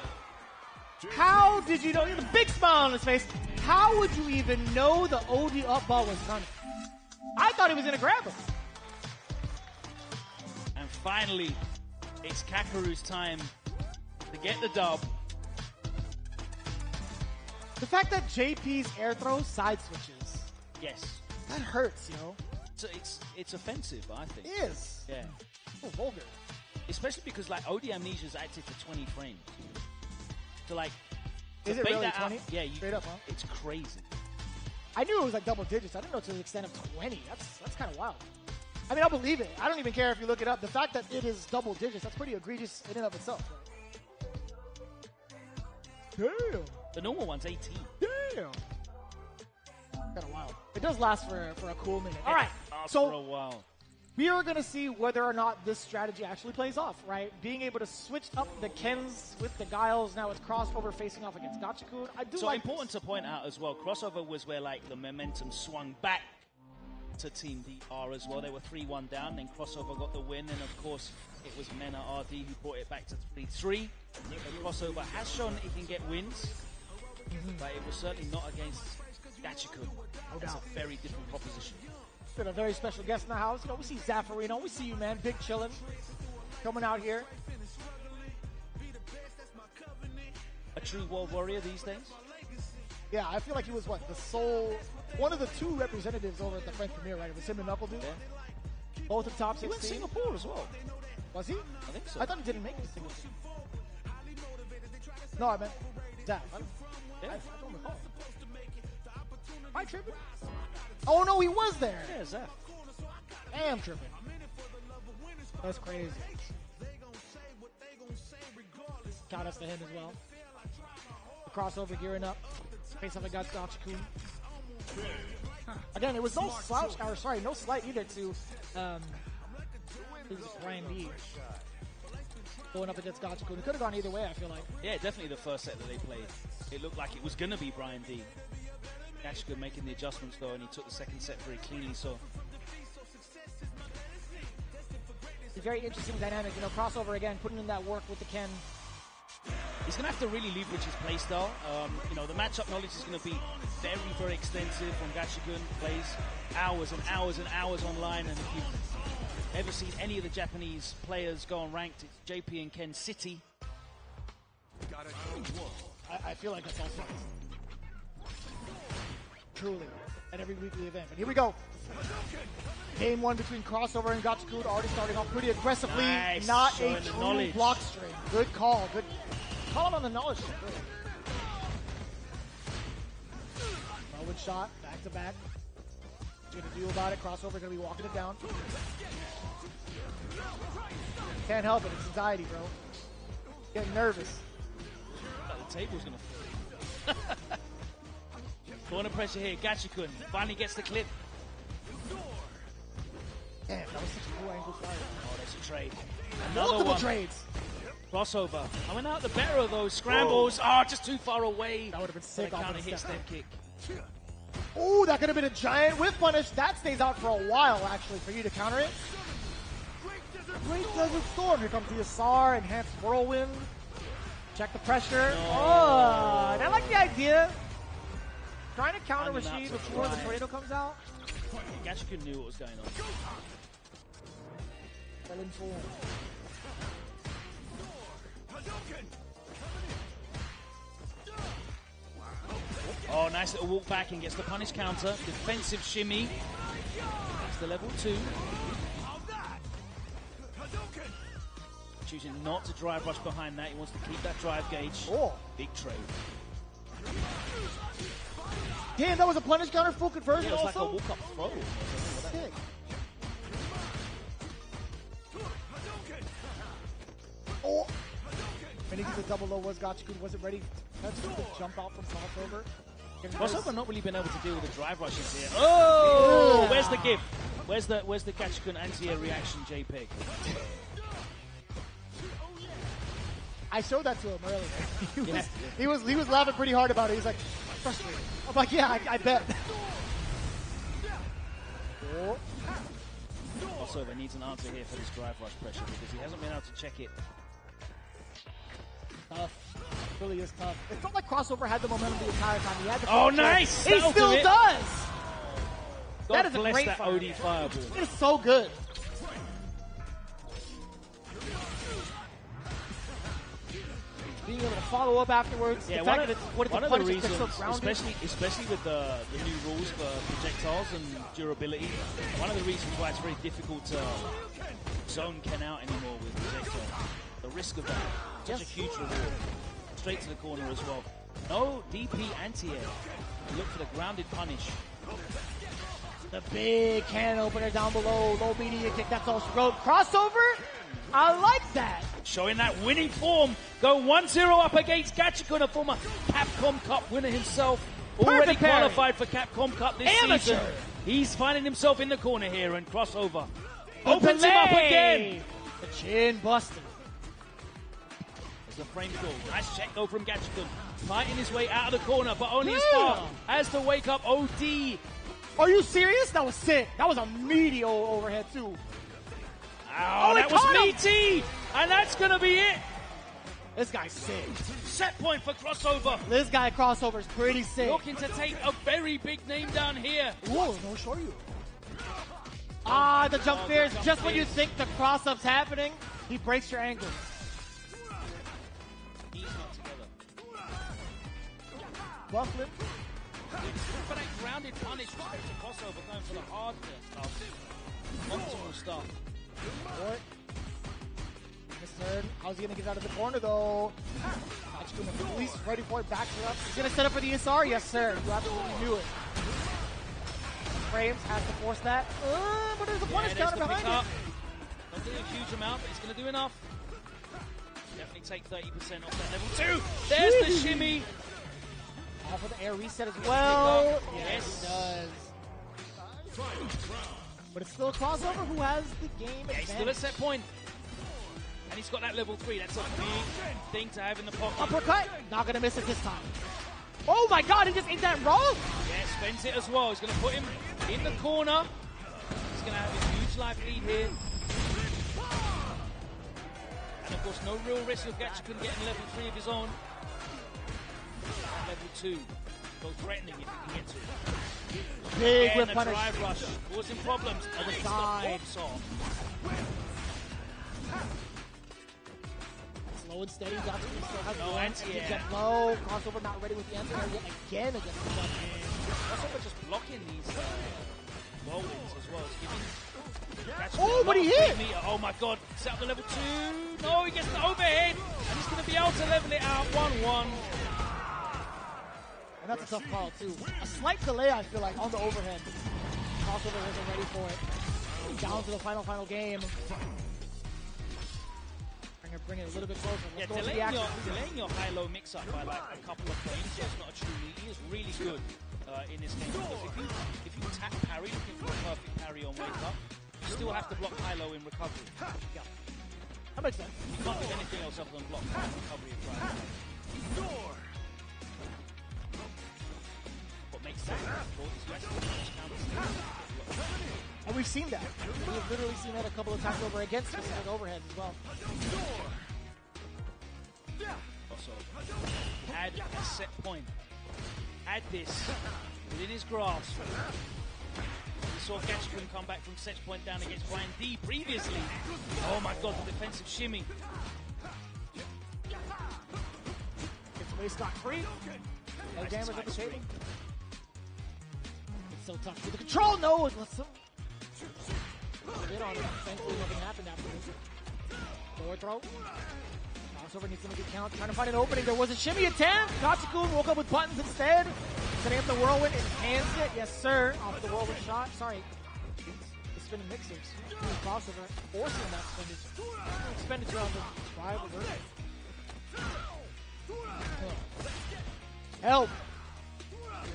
How did you know? He had a big smile on his face. How would you even know the OD up ball was coming? I thought he was going to grab him. And finally, it's Kakeru's time to get the dub. The fact that JP's air throw side switches. Yes. That hurts, yo. It's offensive, I think. It is. Yeah. So vulgar. Especially because, like, OD Amnesia's active for 20 frames. So, like, is it fake really that 20? out, yeah, Straight up, huh? It's crazy. I knew it was like double digits. I didn't know to the extent of 20. That's kind of wild. I mean, I'll believe it. I don't even care if you look it up. The fact that it is double digits, that's pretty egregious in and of itself. Right? Damn. The normal one's 18. Damn. Kind of wild. It does last for a cool minute. All right. For a while. We are going to see whether or not this strategy actually plays off, right? Being able to switch up the Kens with the Guiles. Now it's crossover facing off against Gachikun. I do So like important to point out as well, crossover was where, like, the momentum swung back to Team DR as well. They were 3-1 down, then crossover got the win, and of course it was Mena RD who brought it back to 3-3. But crossover has shown that he can get wins, but it was certainly not against Gachikun. That's a very different proposition. Been a very special guest in the house. You know, we see Zaffarino. We see you, man. Big chillin'. Coming out here. A true world warrior these days? Yeah, I feel like he was, what, the sole, one of the two representatives over at the French premiere, right? It was him and Knuckle Dude. Yeah. Both in top 16. He went to Singapore as well. Was he? I think so. I thought he didn't make it to Singapore. No, I meant Zaf. I don't recall. Am I tripping? Oh, no, he was there. Yeah, Zaf. I am tripping. That's crazy. Shout outs to him as well. The crossover gearing up. Face off against Gachikun. Again, it was no slouch, or sorry, no slight either to Brian D. Going up against Gachikun. It could have gone either way, I feel like. Yeah, definitely the first set that they played. It looked like it was going to be Brian D. Gachikun making the adjustments though, and he took the second set very cleanly. So it's a very interesting dynamic. You know, crossover again, putting in that work with the Ken. he's going to have to really leverage his playstyle. You know, the matchup knowledge is going to be very, very extensive from Gachikun. Plays hours and hours and hours online, and if you've ever seen any of the Japanese players go on ranked, it's JP and Ken City. I feel like that's also truly at every weekly event. But here we go. Game one between Crossover and Gachikun already starting off pretty aggressively. Nice. Not Showing a the true knowledge. block string. Good call. Good call on the knowledge. Forward shot, back to back. What you gonna do about it? Crossover gonna be walking it down. Can't help it. It's anxiety, bro. Getting nervous. The table's going to fall. Corner pressure here. Gachikun finally gets the clip. Damn, that was such a cool angle fire. Oh, there's a trade. Another Multiple one. trades. Crossover. Coming out the better of those scrambles. Oh, just too far away. That would have been sick. But a off counter of the hit step. step kick. Ooh, that could have been a giant whip punish. That stays out for a while, actually, for you to counter it. Great Desert Storm. Here comes the Asar, enhanced whirlwind. Check the pressure. No. Oh, and I like the idea. Trying to counter Finding Rashid out before the surprise. tornado comes out. Gachikun knew what was going on. Well informed. Oh, nice little walk back and gets the punish counter. Defensive shimmy. That's the level 2. Choosing not to drive rush behind that. He wants to keep that drive gauge. Oh. Big trade. Damn, that was a punish counter full conversion Yeah, it was also? like a walk-up throw. Sick. Oh. When he did the double low, was Gachikun wasn't ready. That's a good jump out from crossover. Crossover not really been able to deal with the drive rushes here. Oh, Yeah. where's the gift? Where's the Gachikun anti-air reaction, JPEG? I showed that to him earlier. He was laughing pretty hard about it. He's like, frustrated. I'm like, yeah, I bet. Crossover needs an answer here for this drive rush pressure because he hasn't been able to check it. Tough. It really is tough. It felt like Crossover had the momentum the entire time. He had the nice! He still does! God that is a bless great that fire. OD fireball. It is so good. Being able to follow up afterwards. Yeah, the fact that it's what one it's of the punishing, reasons, so grounded. especially with the new rules for projectiles and durability, one of the reasons why it's very difficult to zone Ken out anymore with projectiles. The risk of that, such a huge reward. Straight to the corner as well. No DP anti-air. Look for the grounded punish. The big can opener down below. Low media kick. That's all she wrote. Crossover. I like that. Showing that winning form. Go 1-0 up against Gachikun, a former Capcom Cup winner himself. Already qualified for Capcom Cup this season. He's finding himself in the corner here, and Crossover opens him up again. The chin buster. There's the frame kill. Nice check though from Gachikun. Fighting his way out of the corner, but only as far as to wake up OD. Are you serious? That was sick. That was a meaty overhead too. Oh, that was meaty! And that's going to be it. This guy's sick. Set point for Crossover. This guy Crossover's pretty sick. Looking to take a very big name down here. Ooh, no show you. The jump fears. Just when you think the cross-up's happening, he breaks your ankle. He's not together. Bufflin. For that grounded punish, Crossover going for the hardcore stuff. Optimal stuff. What? Misturn. How's he going to get out of the corner, though? At least ready for it. Backs it up. He's going to set up for the SR. Yes, sir. You absolutely knew it. Frames has to force that. But there's a punish counter behind it. Not doing a huge amount, but he's going to do enough. Definitely take 30% off that level 2. There's the shimmy. Off of the air reset as well. Yes, it does. But it's still a Crossover who has the game advantage. He's still at set point. And he's got that level 3. That's a big thing to have in the pocket. Uppercut. Not going to miss it this time. Oh my god, he just ate that wrong. Yeah, spends it as well. He's going to put him in the corner. He's going to have a huge life lead here. And of course, no real risk of Gachikun getting level 3 of his own. Level 2. So threatening if he can get to it. Big whip punish. Drive rush, causing problems. Other It's side. the off. Slow and steady. Got to still has No anti-air. Get low. Crossover not ready with the anti-air yet again against the jump. Crossover just blocking these whirlwinds as well. Oh, but he hit! Oh my god, set up the level 2. No, he gets the overhead. And he's going to be able to level it out 1-1. And that's a tough call, too. A slight delay, I feel like, on the overhead. Crossover wasn't ready for it. Down to the final game. Bring it a little bit closer. Yeah, delaying your high-low mix-up by like a couple of frames, so it's not a true lead, is really good in this game. Because if you tap parry, looking for a perfect parry on wake up, you still have to block high-low in recovery. Yeah. That makes sense. You can't do anything else other than block recovery of drive. What makes that difficult is you actually just counter. And we've seen that. We've literally seen that a couple of times over against specific overheads as well. Also, add a set point. Add this within his grasp. We saw Gachikun come back from set point down against Brian D previously. Oh my god, the defensive shimmy. Gets away scot-free. No damage at the table. It's so tough. With the control, no! Let's hit on it. Thankfully, nothing happened after this. Forward throw. Crossover needs to make a count. Trying to find an opening. There was a shimmy attempt. Gachikun woke up with buttons instead. Setting up the whirlwind. Enhanced it. Yes, sir. Off the whirlwind shot. Sorry. The spinning mixers. Crossover forcing that expenditure on the drive reverse. Help.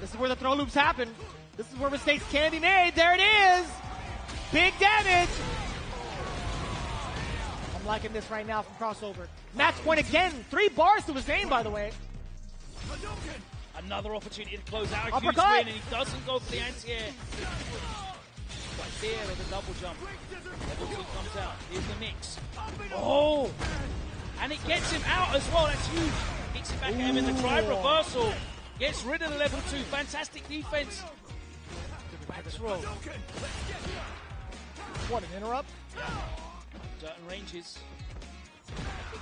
This is where the throw loops happen. This is where mistakes can be made. There it is. Big damage. I'm liking this right now from Crossover. Match point again. 3 bars to his name, by the way. Another opportunity to close out a huge Uppercut. win, and he doesn't go for the anti-air. Right there with the double jump. Level 2 comes out. Here's the mix. Oh! And it gets him out as well. That's huge. Kicks it back at him in the drive reversal. Gets rid of the level 2. Fantastic defense. Back throw. What, an interrupt? Certain ranges.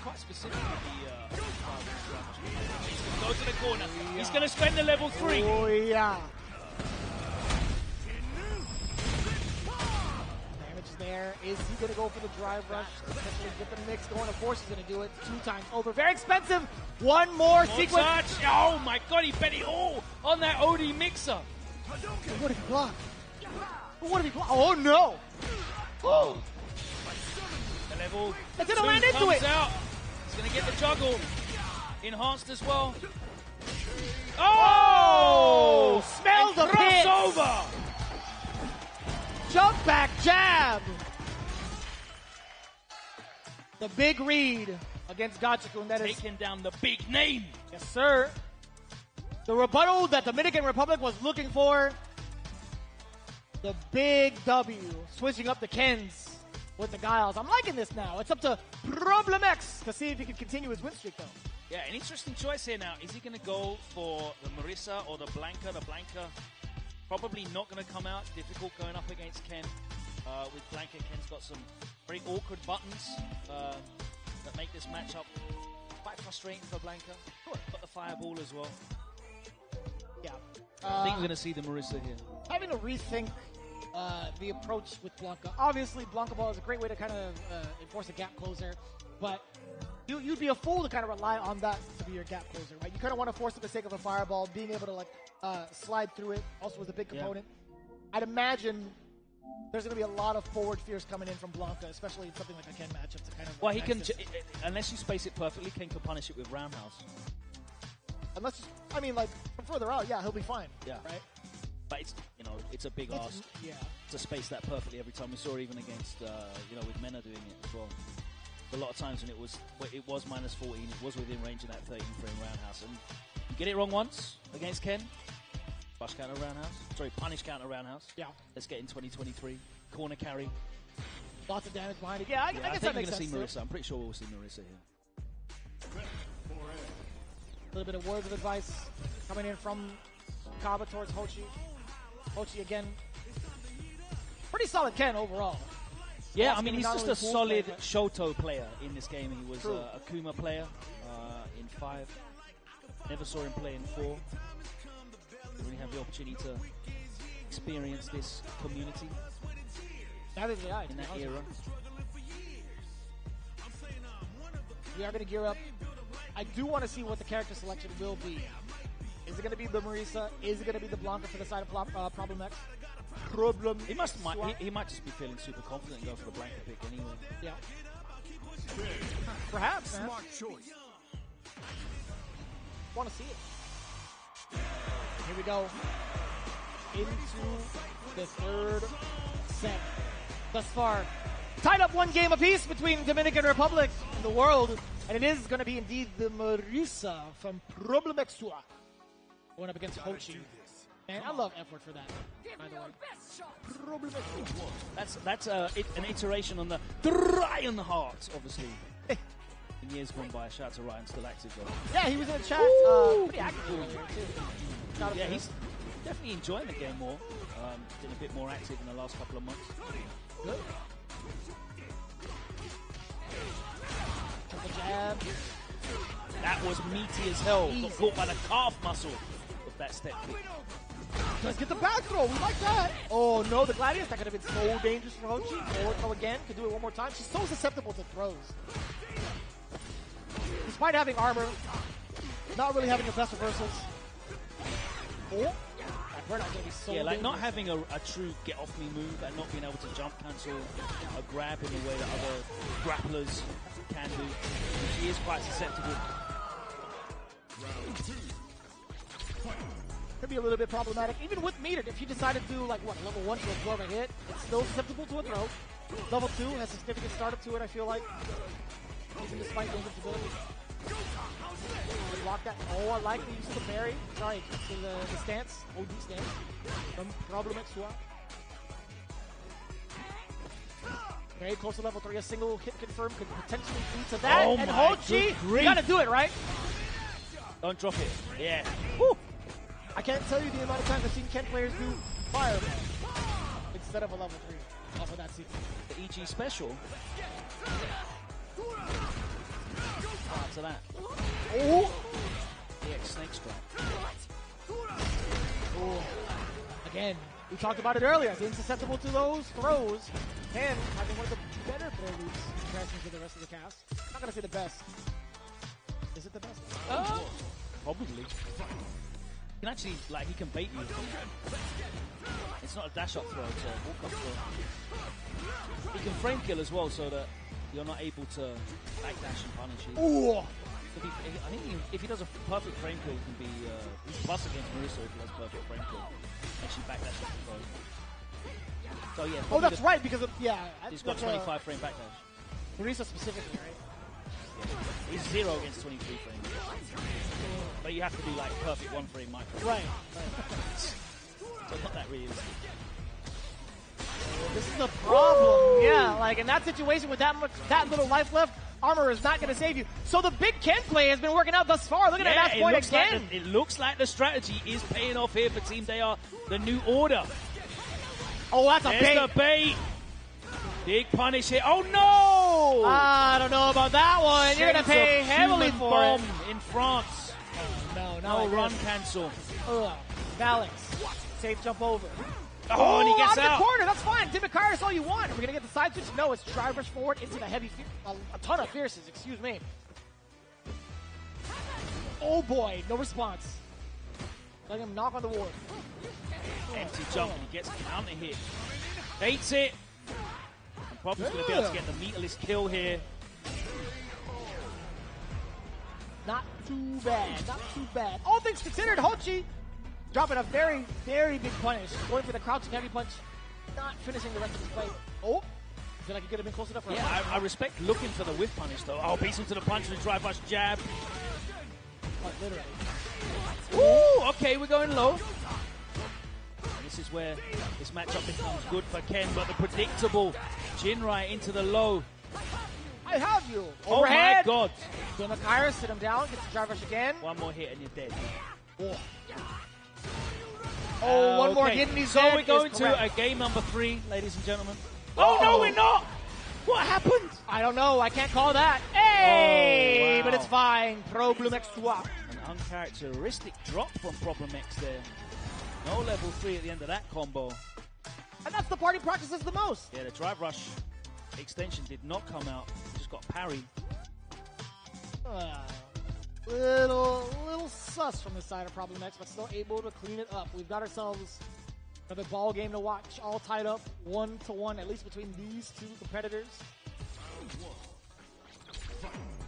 Quite specific with the go to the corner. He's going to spend the level 3. Oh, yeah. Damage is there. Is he going to go for the drive rush? Potentially get the mix going. Of course he's going to do it. 2 times over. Very expensive. One more sequence. Touch. Oh my god, he bet it all on that OD mixer. What did he block? What did he block? Oh, no. Oh. The level It's going to 2 land into comes it. out. He's going to get the juggle. Enhanced as well. Oh! Smells the pits. crossover. Jump back jab. The big read against Gachikun. That is, Taking down the big name. yes, sir. The rebuttal that Dominican Republic was looking for. The big W. Switching up the Kens with the Giles. I'm liking this now. It's up to Problem X to see if he can continue his win streak, though. Yeah, an interesting choice here now. Is he going to go for the Marissa or the Blanca? The Blanca probably not going to come out. Difficult going up against Ken. With Blanca, Ken's got some very awkward buttons that make this matchup quite frustrating for Blanca. Got the fireball as well. Yeah. I think we're going to see the Marissa here. Having to rethink the approach with Blanca. Obviously, Blanca Ball is a great way to kind of enforce a gap closer, but you'd be a fool to kind of rely on that to be your gap closer, right? You kind of want to force it for the sake of a fireball, being able to like slide through it also is a big component. Yeah. I'd imagine there's going to be a lot of forward fears coming in from Blanca, especially in something like a Ken matchup to kind of. Well, he can, unless you space it perfectly, Ken can punish it with roundhouse. Unless, I mean, like from further out, yeah, he'll be fine. Yeah. Right. But it's, you know, it's a big ask to space that perfectly every time. We saw it even against, you know, with Mena doing it as well. A lot of times when it was minus 14, it was within range of that 13 frame roundhouse. And you get it wrong once against Ken, rush counter roundhouse. Sorry, punish counter roundhouse. Yeah. Let's get in 2023. Corner carry. Lots of damage behind it. Yeah, I guess think that makes we're sense. going to see Marissa. I'm pretty sure we'll see Marissa here. A little bit of words of advice coming in from Kaba towards Hochi. Hochi again, pretty solid Ken overall. Yeah, I mean, he's just a solid Shoto player in this game. He was a Kuma player in 5. Never saw him play in 4. Didn't really have the opportunity to experience this community in that era. We are going to gear up. I do want to see what the character selection will be. Is it going to be the Marissa? Is it going to be the Blanca for the side of Problem X? He might just be feeling super confident and go for the Blanca pick anyway. Yeah. Perhaps, man. Smart choice. Want to see it. Here we go. Into the 3rd set. Thus far, tied up 1 game apiece between Dominican Republic and the world. And it is going to be indeed the Marissa from Problem X going up against Hochi. Man, I love effort for that, by the way. Problem X. That's an iteration on the Ryan Heart, obviously. In years gone by, shout out to Ryan, still active though. Yeah, he was in the chat pretty active earlier, too. Yeah, he's definitely enjoying the game more. Been a bit more active in the last couple of months. Good. Triple jab. That was meaty as hell. Got caught by the calf muscle of that step kick. Let's get the back throw. We like that. Oh, no, the Gladius. That could have been so dangerous for Hochi. Forward throw again. Could do it one more time. She's so susceptible to throws. Despite having armor, not really having the best reversals. Oh, that burnout going to be so like dangerous. not having a true get-off-me move and not being able to jump cancel a grab in the way that other grapplers can do. She is quite susceptible. Could be a little bit problematic. Even with metered, if you decide to do like what, level 1 to absorb a hit, it's still susceptible to a throw. Level 2 has a significant startup to it, I feel like. Even despite the invincibility. Block that. Oh, I like the use of the parry. Sorry, the stance. OD stance. From Problem X2. Very close to level 3. A single hit confirm could potentially lead to that. Oh and my Hochi, you gotta do it, right? Don't drop it. Yeah. Woo. I can't tell you the amount of times I've seen Ken players do Fireball instead of a level 3 off of that sequence. The EG special. To that. Oh! EX Snake Strike. Oh. Again, we talked about it earlier. Being susceptible to those throws and having one of the better throw loops in comparison to the rest of the cast. I'm not going to say the best. Is it the best? Probably. He can actually, like, he can bait you. It's not a dash-up throw, it's a walk-up throw. He can frame kill as well, so that you're not able to backdash and punish you. Ooh! I think if he does a perfect frame kill, he can be he's plus against Marissa if he does perfect frame kill. And she backdash and throw. So yeah. Oh, that's right, because of, he's got 25 frame backdash. Marissa specifically, right? Yeah. He's 0 against 23 frames. But you have to do like perfect 1 frame micro. Right. So not that realistic. This is a problem. Yeah, like in that situation with that little life left, armor is not going to save you. So the big Ken play has been working out thus far. Look at that match point again. It looks like the strategy is paying off here for Team They Are the New Order. Oh, that's a bait. There's the bait. Big punish here. Oh no! I don't know about that one. You're going to pay heavily for bomb it. in France. No, run cancel. Alex, safe jump over. Oh, and he gets out. The corner, that's fine. Dimikai's all you want. We're going to get the side switch. No, it's drive rush forward into the heavy, a ton of fierces, excuse me. Oh boy, no response. Letting him knock on the ward. Empty jump, and he gets a counter hit. Baits it. And Problem's going to be able to get the meterless kill here. Not too bad, not too bad. All things considered, Hochi dropping a very, very big punish. Going for the crouching heavy punch, not finishing the rest of his fight. Oh, I feel like he could have been close enough for I respect looking for the whiff punish, though. Oh, beats him to the punch with a drive rush jab. Like, literally. Ooh, okay, we're going low. And this is where this matchup becomes good for Ken, but the predictable Jinrai into the low. I have you. Oh my Overhead. god. Dimikai, sit him down, gets the drive rush again. One more hit and you're dead. One more hit and he's So dead. we're going to a game number 3, ladies and gentlemen. Oh no, we're not! What happened? I don't know. I can't call that. Hey! Oh, wow. But it's fine. Problem X2. An uncharacteristic drop from Problem X there. No level 3 at the end of that combo. And that's the part he practices the most. Yeah, the drive rush extension did not come out. Just got parried. Little sus from the side of Problem X, but still able to clean it up. We've got ourselves another ball game to watch, all tied up 1-1, at least between these two competitors.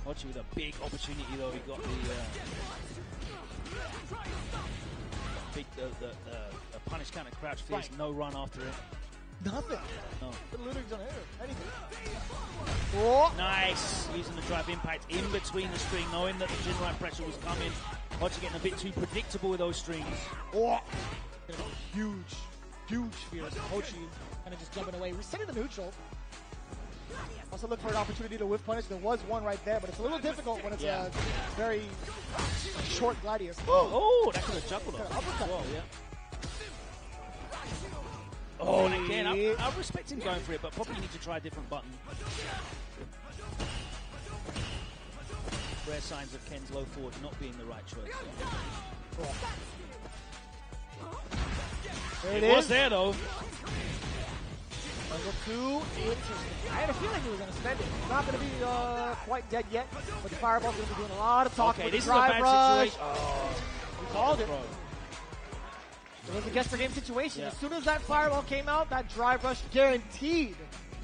Hochi with a big opportunity though. He got the punish counter crouch fierce, no run after it. Nothing. No. Literally don't hit anything. Nice. Using the drive impact in between the string, knowing that the Jinrai pressure was coming. Hochi getting a bit too predictable with those strings. Huge fierce. Hochi kind of just jumping away. Resetting the neutral. Also look for an opportunity to whiff punish. There was one right there, but it's a little difficult when it's a very short gladius. Oh, that could have juggled up. Well, yeah. Oh, and again, I respect him going for it, but probably need to try a different button. Rare signs of Ken's low forward not being the right choice. There it was there, though. Level 2, interesting. I had a feeling he was going to spend it. He's not going to be quite dead yet, but the Fireball's going to be doing a lot of talking. Okay, with this the is a drive bad rush. situation. We called it. It was a guess for game situation. As soon as that Fireball came out, that drive rush guaranteed.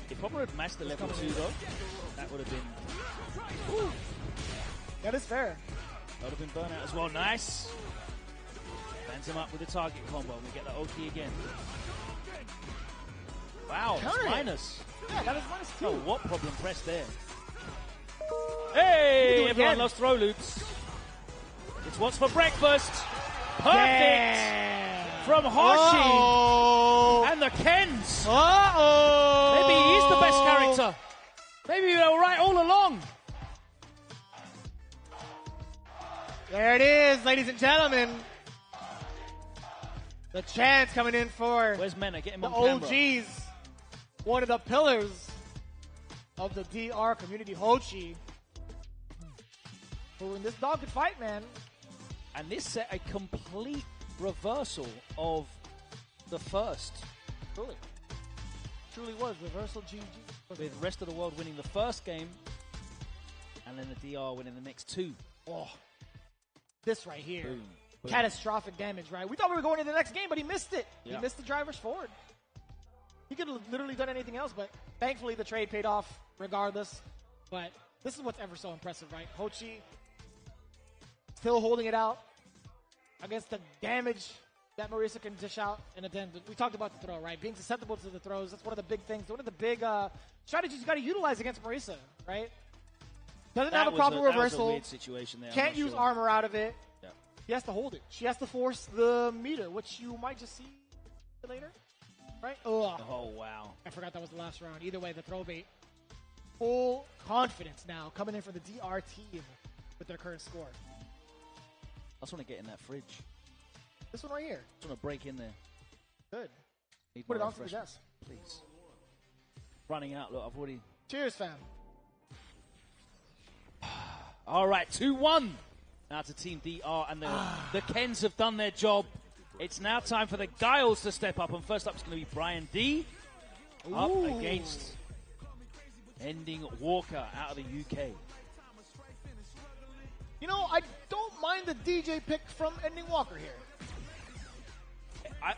If Popper had matched the level 2 though, that would have been... Ooh. That is fair. That would have been burnout as well. Nice. Bands him up with the target combo and we get the OT again. Wow, minus. Yeah, that is -2. Oh, what problem press there? Hey, everyone loves throw loops. It's what's for breakfast. Perfect from Hoshi and the Kens. Maybe he's the best character. Maybe they were right all along. There it is, ladies and gentlemen. The chance coming in for Where's Mena? Get him the on camera. OGs. One of the pillars of the DR community, Hochi. Who in this dogged fight, man. And this set a complete reversal of the first. Truly was. Reversal GG. With the rest of the world winning the first game, and then the DR winning the next 2. Oh, this right here. Boom. Boom. Catastrophic damage, right? We thought we were going into the next game, but he missed it. Yeah. He missed the driver's forward. He could have literally done anything else, but thankfully the trade paid off regardless. But this is what's ever so impressive, right? Hochi still holding it out against the damage that Marisa can dish out. And then we talked about the throw, right? Being susceptible to the throws. That's one of the big things. One of the big strategies you got to utilize against Marisa, right? Doesn't have a proper reversal. That was a weird situation there. Can't use armor out of it. Yeah. He has to hold it. She has to force the meter, which you might just see later, right? Ugh. Oh, wow. I forgot that was the last round. Either way, the throw bait. Full confidence now coming in for the DR team with their current score. I just want to get in that fridge. This one right here. I just want to break in there. Good. Need Put it my onto the refreshment, desk. please. Running out. Look, I've already... Cheers, fam. All right, 2-1. Now to Team DR, and the Kens have done their job. It's now time for the Guiles to step up, and first up is going to be Brian D. Up against Ending Walker out of the UK. You know, I don't mind the DJ pick from Ending Walker here.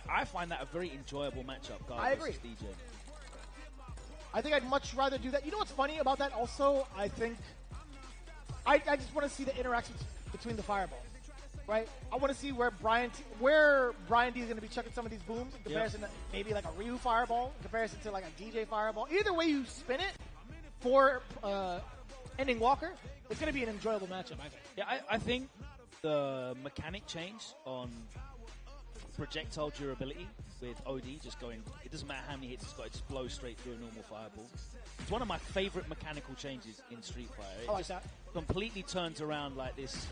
I find that a very enjoyable matchup, Guile I agree. versus DJ. I think I'd much rather do that. You know what's funny about that also? I think I just want to see the interactions between the fireballs, right? I want to see where Brian D is going to be chucking some of these booms in comparison to maybe like a Ryu fireball, in comparison to like a DJ fireball. Either way you spin it for Ending Walker, it's going to be an enjoyable matchup, I think. Yeah, I think the mechanic change on projectile durability with OD just going, it doesn't matter how many hits it's got, it just blows straight through a normal fireball. It's one of my favorite mechanical changes in Street Fighter. It I like just that. completely turns around like this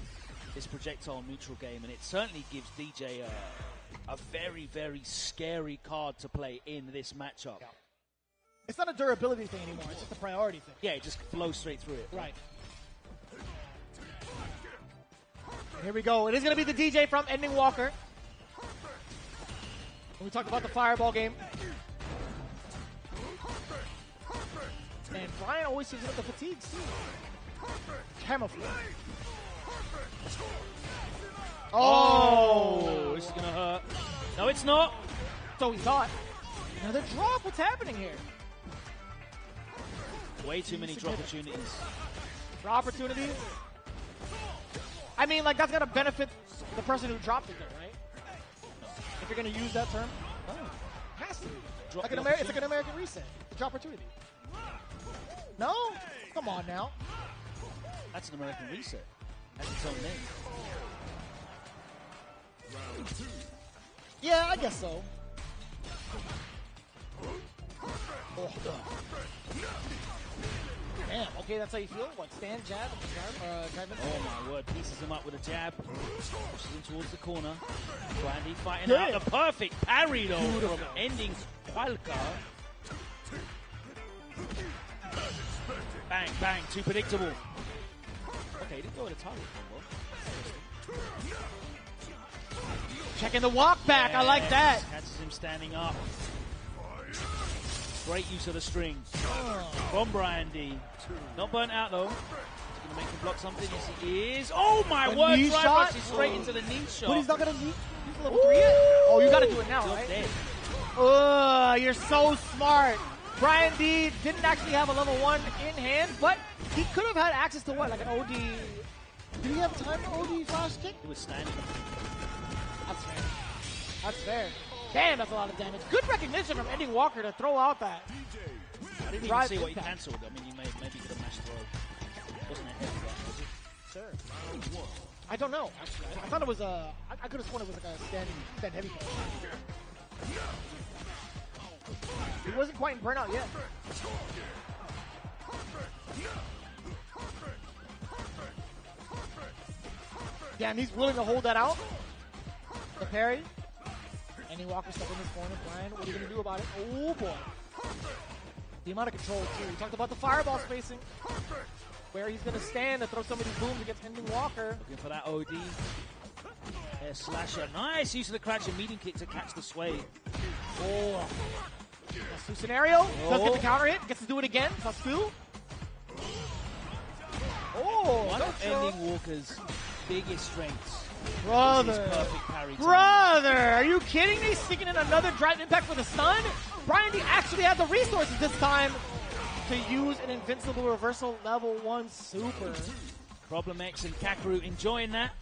projectile neutral game, and it certainly gives DJ a very, very scary card to play in this matchup. Yeah. It's not a durability thing anymore, it's just a priority thing. Yeah, it just flows straight through it. Right. Here we go. It is going to be the DJ from Ending Walker. We talked about the fireball game. And Brian always seems with the fatigues too. Camouflage. Oh, this is going to hurt. No, it's not. So he thought. Another drop. What's happening here? Way too many drop opportunities. Drop opportunities? I mean, like, that's going to benefit the person who dropped it there, right? If you're going to use that term. Oh. Has to be. Like it's like an American reset. Drop opportunity. No? Come on now. That's an American reset. That's its own name. Yeah, I guess so. Oh. Damn, okay, that's how you feel? What, stand, jab, drive in? Oh my word, pieces him up with a jab. Pushes him towards the corner. Brandy fighting out the perfect parry though from Ending Walker. Bang, bang, too predictable. Okay, he didn't go with a target combo. Checking the walk back, I like that. Catches him standing up. Great use of the string from Brian D. Not burnt out though. He's going to make him block something. Yes, he is. Oh my word! Drive rushes straight into the knee shot. But he's not going to use level 3 yet. Oh, you got to do it now, right? You're so smart. Brian D didn't actually have a level 1 in hand, but he could have had access to what? Like an OD. Did he have time for OD flash kick? He was standing. That's fair. That's fair. Damn, that's a lot of damage. Good recognition from Ending Walker to throw out that I didn't even see what he cancelled. I mean, maybe could have mashed throw. Wasn't a heavy rush, was it? Sure. I don't know, actually. I thought it was a... I could have sworn it was like a stand heavy punch. He wasn't quite in burnout yet. Yeah, and he's willing to hold that out. The parry. Andy Walker stuck in his corner. Brian, what are you going to do about it? Oh, boy. The amount of control, too. We talked about the fireball spacing. Where he's going to stand and throw some of these booms against Ending Walker. Looking for that OD. Air slasher. Nice use of the crouch and medium kick to catch the sway. Oh. Sasu scenario. Does get the counter hit. Gets to do it again. Sasu. Oh. One of Ending Walker's biggest strengths. Brother. Perfect parry. Brother. Are you kidding me? Sticking in another drive impact for the stun? Brian D actually had the resources this time to use an invincible reversal level 1 super. Problem X and Kakarot enjoying that.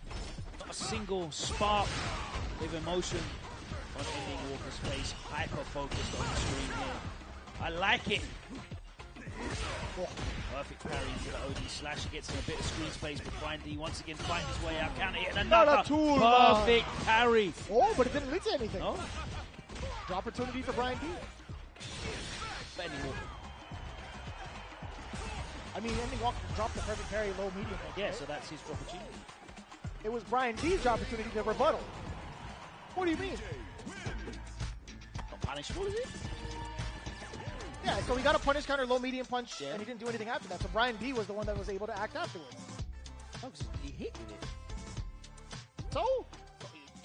Not a single spark of emotion on Ending Walker's face. Hyper focused on the screen here. I like it. Perfect parry into the OD slash. He gets in a bit of screen space, but Brian D once again fighting his way out. Counter hit and another perfect parry. Oh, but it didn't lead to anything. No. The opportunity for Brian D. Ending Walker. I mean, Ending Walker dropped the perfect parry low medium. Yeah, right? so that's his opportunity. It was Brian D's opportunity to rebuttal. What do you mean? Not punishable, is it? Yeah, so he got a punish counter, low medium punch, and he didn't do anything after that. So Brian D was the one that was able to act afterwards. Oh, he hit with it. So?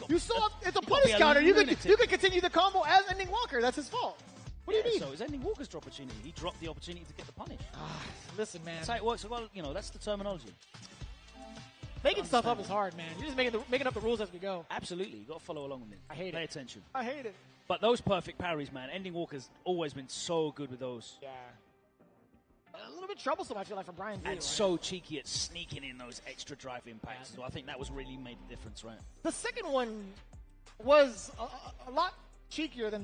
You saw it's a punish counter. You could continue the combo as Ending Walker. That's his fault. What do you mean? So it's Ending Walker's opportunity. He dropped the opportunity to get the punish. Listen, man. That's how it works. Well, you know, that's the terminology. Making stuff up is hard, man. You're just making up the rules as we go. Absolutely. You got to follow along with it. I hate it. Pay attention. I hate it. But those perfect parries, man. Ending Walker's always been so good with those. Yeah. A little bit troublesome, I feel like, for Brian D. And right? so cheeky at sneaking in those extra drive impacts. So I think that was really made a difference, right? The second one was a lot cheekier than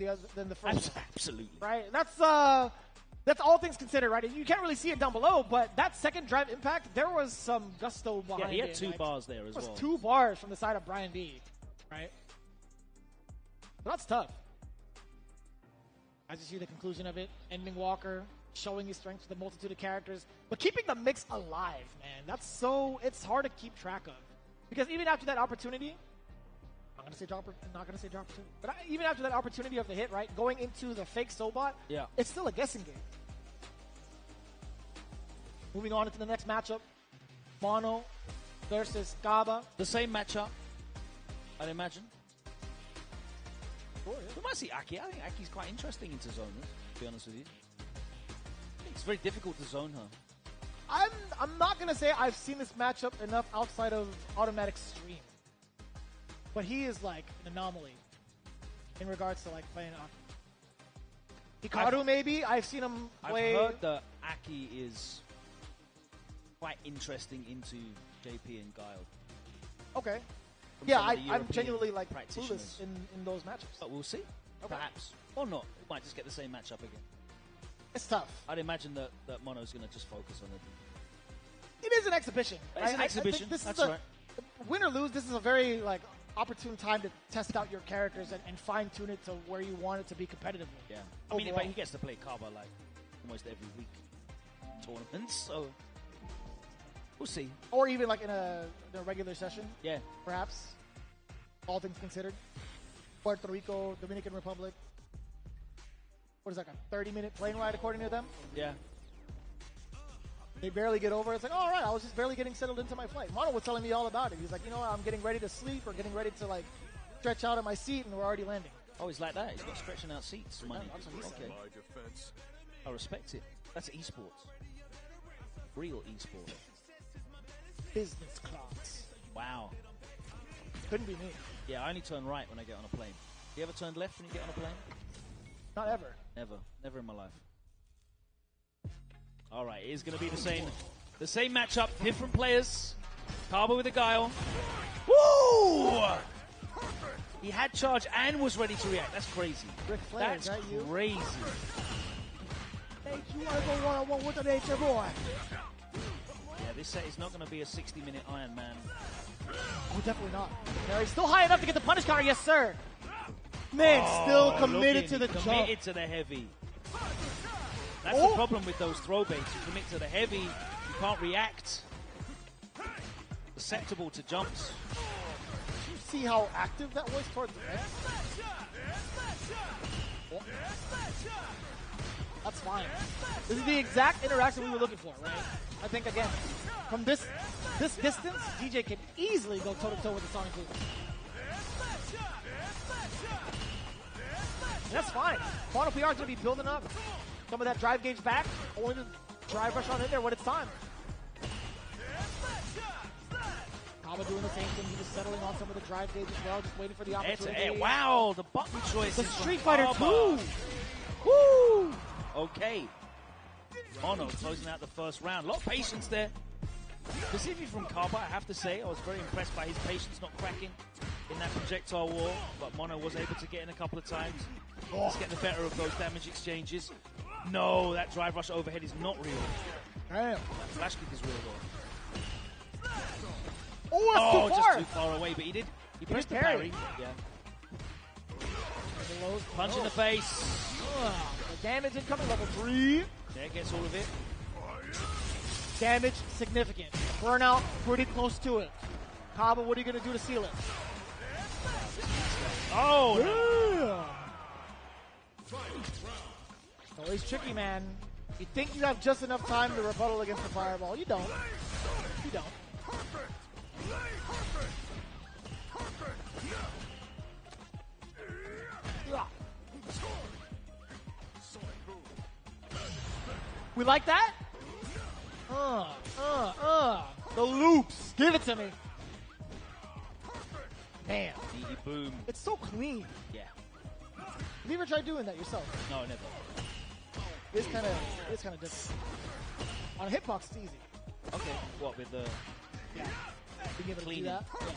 the first one. Absolutely. Right? That's all things considered, right? You can't really see it down below, but that second drive impact, there was some gusto behind it. Yeah, he had two bars there as well. There was 2 bars from the side of Brian D, right? So that's tough. As you see the conclusion of it, Ending Walker showing his strength with a multitude of characters, but keeping the mix alive, man. It's hard to keep track of. Because even after that opportunity, I'm not going to say drop opportunity, but even after that opportunity of the hit, right, going into the fake Sobot, it's still a guessing game. Moving on into the next matchup, Mono versus Gaba. The same matchup, I'd imagine. Sure, yeah. We might see Aki. I think Aki's quite interesting into zoners, to be honest with you. It's very difficult to zone her. I'm not going to say I've seen this matchup enough outside of Automatic Stream. But he is like an anomaly in regards to like playing Aki. Hikaru, maybe? I've seen him play. I've heard that Aki is quite interesting into JP and Guile. Okay. Yeah, I'm genuinely like clueless in those matchups. But we'll see. Okay. Perhaps. Or not. We might just get the same matchup again. It's tough. I'd imagine that Mono's going to just focus on it. It is an exhibition. It's an exhibition. That's right. Win or lose, this is a very like opportune time to test out your characters and fine-tune it to where you want it to be competitively. Yeah. I mean, but he gets to play Kaba like almost every week tournaments, so we'll see. Or even like in a regular session. Yeah. Perhaps. All things considered. Puerto Rico, Dominican Republic. What is that, a 30-minute plane ride according to them? Yeah. They barely get over. It's like, all right, I was just barely getting settled into my flight. Mono was telling me all about it. He's like, you know what, I'm getting ready to sleep or getting ready to like stretch out in my seat, and we're already landing. Oh, he's like that. He's got stretching out seats. Money. That's what he said. I respect it. That's esports. Real esports. Business class. Wow. Couldn't be me. Yeah, I only turn right when I get on a plane. You ever turned left when you get on a plane? Not ever. Never in my life. All right, it is going to be the same matchup. Different players. Kaba with a Guile. Woo! He had charge and was ready to react. That's crazy. Ric Flair, That's is that you? crazy. Nate, you want to go one-on-one with the Nature Boy? Yeah, this set is not going to be a 60-minute Iron Man. Oh, definitely not. No, he's still high enough to get the punish counter. Yes, sir. Man, still committed to the jump. Committed to the heavy. That's the problem with those throw baits. You commit to the heavy, you can't react. Susceptible to jumps. Did you see how active that was towards the end? Oh. That's fine. This is the exact interaction we were looking for, right? I think, again, from this distance, DJ can easily go toe-to-toe with the Sonic Boom. That's fine. Mono PR is going to be building up some of that drive gauge back. Only to drive rush on in there when it's time. Kaba doing the same thing. He was settling on some of the drive gauge as well, just waiting for the opportunity. Wow, the button choice. The Street Fighter 2. Woo! Okay. Mono closing out the first round. A lot of patience there. Specifically from Kaba, I have to say, I was very impressed by his patience not cracking in that projectile wall, but Mono was able to get in a couple of times. He's getting the better of those damage exchanges. No, that drive rush overhead is not real. Damn. That flash kick is real though. Oh, that's too far. Just too far away, but he pressed the parry. Yeah. Punch in the face. The damage incoming, level 3. There gets all of it. Damage significant. Burnout pretty close to it. Kaba, what are you going to do to seal it? Oh, no. It's always tricky, man. You think you have just enough time to rebuttal against the fireball. You don't. You don't. We like that? The loops. Give it to me. Man. Boom. It's so clean. Yeah. Have you ever tried doing that yourself? No, never. It's kind of different. On a hitbox, it's easy. Okay. What, with the... Yeah. Being able to do that? Yeah.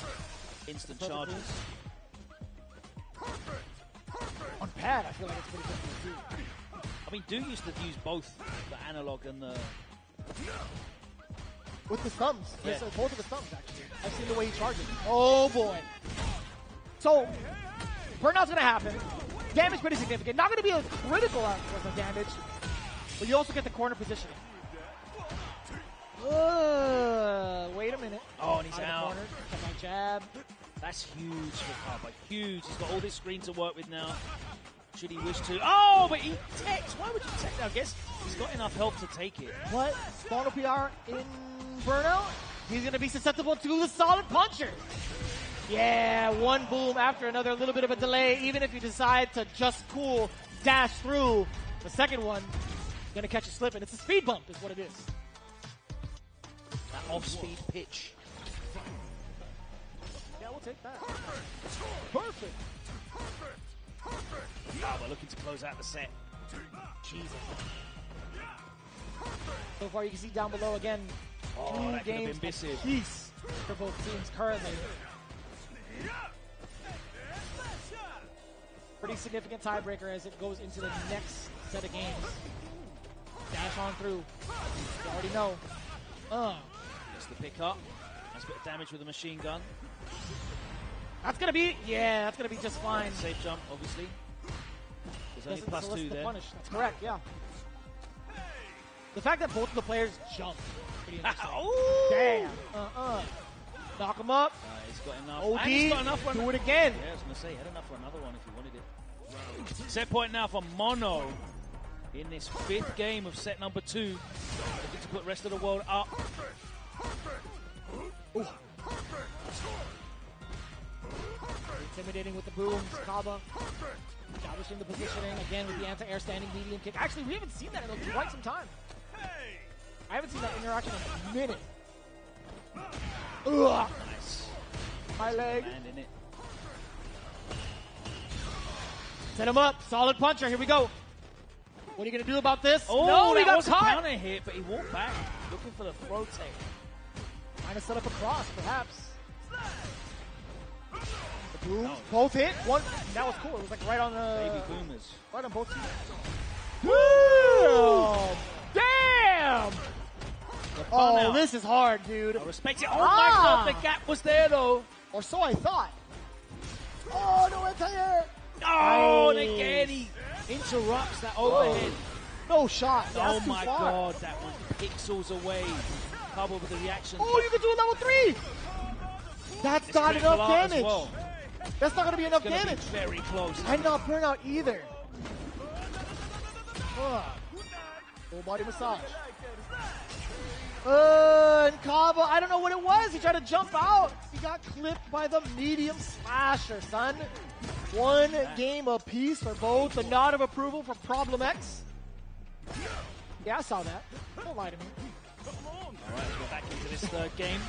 Instant charges. On pad, I feel like it's pretty difficult too. I mean, Do used to use both the analog and the... With the thumbs. Yeah. Yes, both of the thumbs, actually. I've seen the way he charges. Oh, boy. So, burnout's going to happen. Damage pretty significant. Not going to be a critical output of damage, but you also get the corner positioning. Wait a minute. Oh, and he's out. Corner. Get my jab. That's huge for Kaba. Huge. He's got all this screen to work with now. Should he wish to? Oh, but he techs. Why would you tech that? I guess he's got enough help to take it. What? Mono PR in burnout? He's going to be susceptible to the solid puncher. Yeah, one boom after another, a little bit of a delay. Even if you decide to just cool, dash through, the second one, going to catch you slipping. It's a speed bump is what it is. That off-speed pitch. Yeah, we'll take that. Perfect. Oh, we're looking to close out the set. Jesus. So far, you can see down below again. Oh, 2 that could have games been Bissive. apiece for both teams currently. Pretty significant tiebreaker as it goes into the next set of games. Dash on through. You already know. Just the pickup. Nice bit of damage with the machine gun. That's going to be, that's going to be just fine. Safe jump, obviously. There's only Doesn't plus solicit 2 the there. punish. That's correct, yeah. The fact that both of the players jump. Pretty interesting. Damn. Knock him up. He's got enough. OD. And he's got enough for Do it again. Yeah, I was going to say, he had enough for another one if he wanted it. Set point now for Mono in this 5th game of set number 2. Looking to put the rest of the world up. Ooh. Intimidating with the booms, Kaba. Establishing the positioning again with the anti-air standing medium kick. Actually, we haven't seen that in quite some time. I haven't seen that interaction in a minute. Ugh. Nice. My leg. Landing it. Set him up. Solid puncher. Here we go. What are you going to do about this? Oh, no, he that got was a caught. counter hit, but he walked back, looking for the throw take. Trying to set up a cross, perhaps. The booms, both hit. One. That was cool. It was like right on the. Baby boomers. Right on both teams. Woo! Damn! Oh, this is hard, dude. I respect it. Oh my God, the gap was there though. Or so I thought. Oh, no anti-air. Oh, and again he interrupts that overhead. No shot. Oh That's too my far. God, that was pixels away. Couple with the reaction. Oh, you can do a level 3. That's It's not critical enough art as damage. well. That's not going to be enough It's gonna damage. be very close. And not burnout either. Full body massage. And Kava, I don't know what it was. He tried to jump out. He got clipped by the medium slasher, son. One game apiece for both. The nod of approval for Problem X. Yeah, I saw that. Don't lie to me. All right, let's go back into this third game.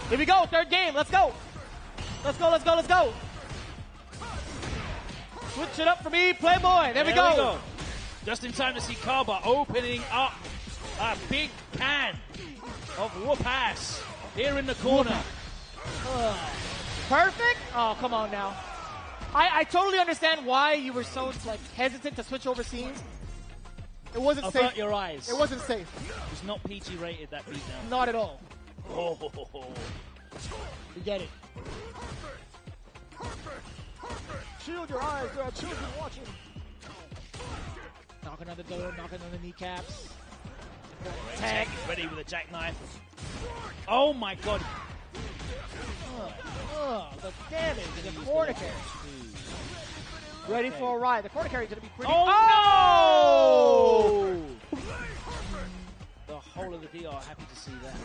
Here we go, third game. Let's go. Let's go, let's go, let's go. Switch it up for me, Playboy. There we go. Just in time to see Kaba opening up a big can of whoop-ass here in the corner. Perfect? Oh, come on now. I totally understand why you were so hesitant to switch over scenes. It wasn't safe. Avert your eyes. It wasn't safe. It's not PG rated, that beatdown. Not at all. Oh. We get it. Shield your eyes. There are children watching. Knocking on the door, knocking on the kneecaps. Tech is ready with a jackknife. Oh my God. The damage in the corner carry. Ready for a ride. The corner carry is going to be pretty... Oh, no! The whole of the DR happy to see that.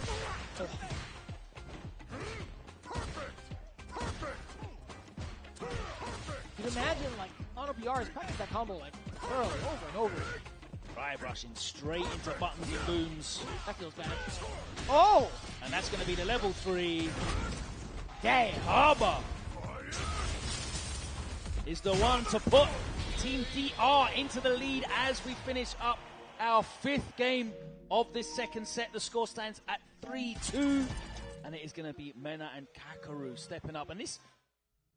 You can imagine, Honor PR has practiced that combo, thoroughly, over and over. Drive rushing straight into buttons and booms. That feels bad. Oh! And that's going to be the level 3. Damn. Harbor is the one to put Team DR into the lead as we finish up our 5th game of this second set. The score stands at 3-2, and it is going to be Mena and Kakaru stepping up. And this,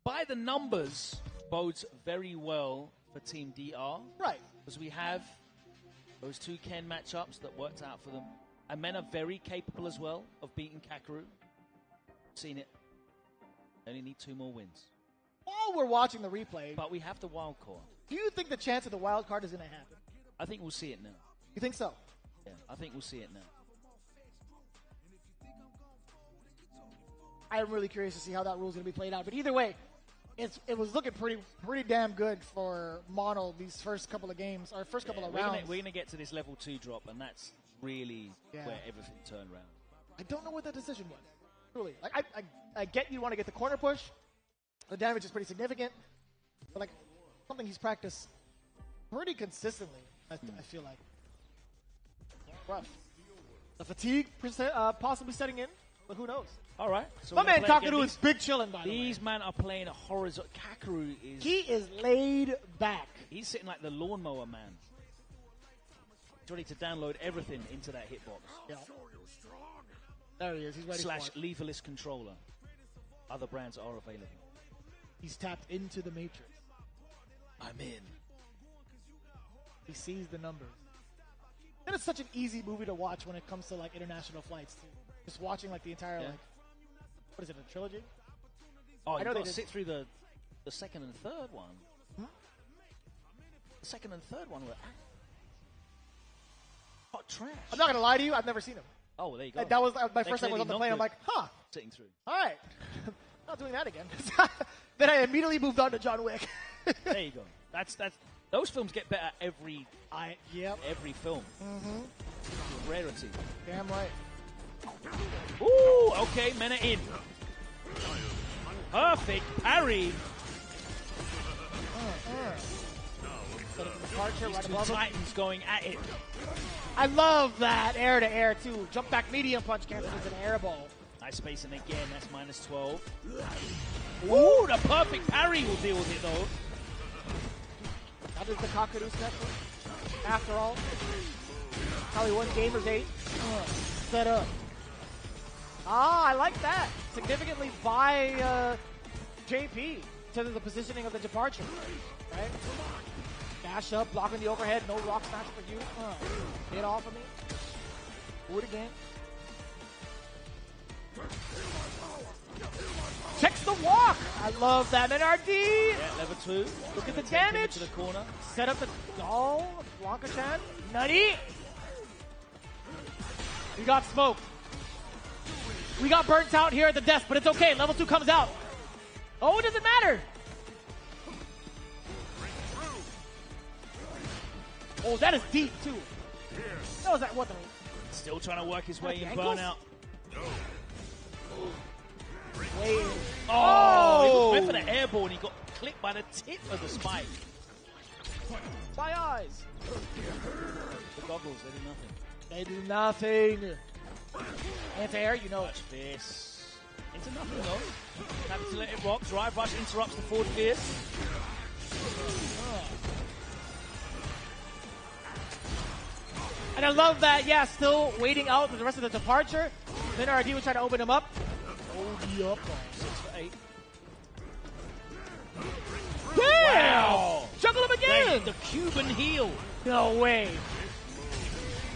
by the numbers, bodes very well for Team DR. Right. Because we have those 2 Ken matchups that worked out for them. And Mena very capable as well of beating Kakaru. Seen it. Only need 2 more wins. While we're watching the replay, But we have the wild card. do you think the chance of the wild card is going to happen? I think we'll see it now. You think so? Yeah, I think we'll see it now. I'm really curious to see how that rule is going to be played out. But either way, it was looking pretty damn good for Mono these first couple of games, or first couple of rounds. We're going to get to this level 2 drop, and that's really where everything turned around. I don't know what that decision was. Truly. I get you want to get the corner push. The damage is pretty significant. But, something he's practiced pretty consistently, I feel like. Rough. The fatigue possibly setting in, but who knows? All right. So My man Kakaru is big chillin', by the way. These men are playing a horizontal. Kakaru is... He is laid back. He's sitting like the lawnmower man. He's ready to download everything into that hitbox. Yeah. There he is. He's ready / for it. leverless controller. Other brands are available. He's tapped into the matrix. I'm in. He sees the numbers. And it's such an easy movie to watch when it comes to international flights too. Just watching the entire what is it, a trilogy? Oh, you know got they to sit through the second and third one. The second and third one were hot trash. I'm not gonna lie to you, I've never seen him. Oh, well, there you go. That was my They first time I was on the clearly plane. I'm not like, huh. Sitting through. All right. Not doing that again. Then I immediately moved on to John Wick. There you go. That's those films get better every film. Mm-hmm. Rarity. Damn right. Ooh, okay, Mena in. Perfect parry. Departure right Two above him. Titans going at it. I love that air to air too. Jump back medium punch cancels an air ball. Nice spacing again. That's -12. Ooh, the perfect parry will deal with it though. That is the Kakaru special. After all, probably one Gamer's 8 set up. Ah, I like that. Significantly by JP to the positioning of the departure. Right? Dash up, blocking the overhead. No rock smash for you. Get off of me. Do it again. Checks the walk. I love that. NRD. Yeah, level 2. Look at the damage. To the corner. Set up the doll. Blanca-chan. Nutty. We got smoke. We got burnt out here at the desk, but it's okay. Level 2 comes out. Oh, it doesn't matter. Oh, that is deep, too. That was that. What the? Still trying to work his way in ankles? burnout. Wait. Oh! He went for the air ball and he got clipped by the tip of the spike. My eyes. The goggles, they do nothing. They do nothing. Anti-air, you know. Watch this. Into nothing, though. Happy to let it rock. Drive rush interrupts the forward fierce. And I love that, yeah, still waiting out the rest of the departure. Then RD was trying to open him up. OD up. 6 for 8. Damn! Wow! Juggle him again! The Cuban heel. No way.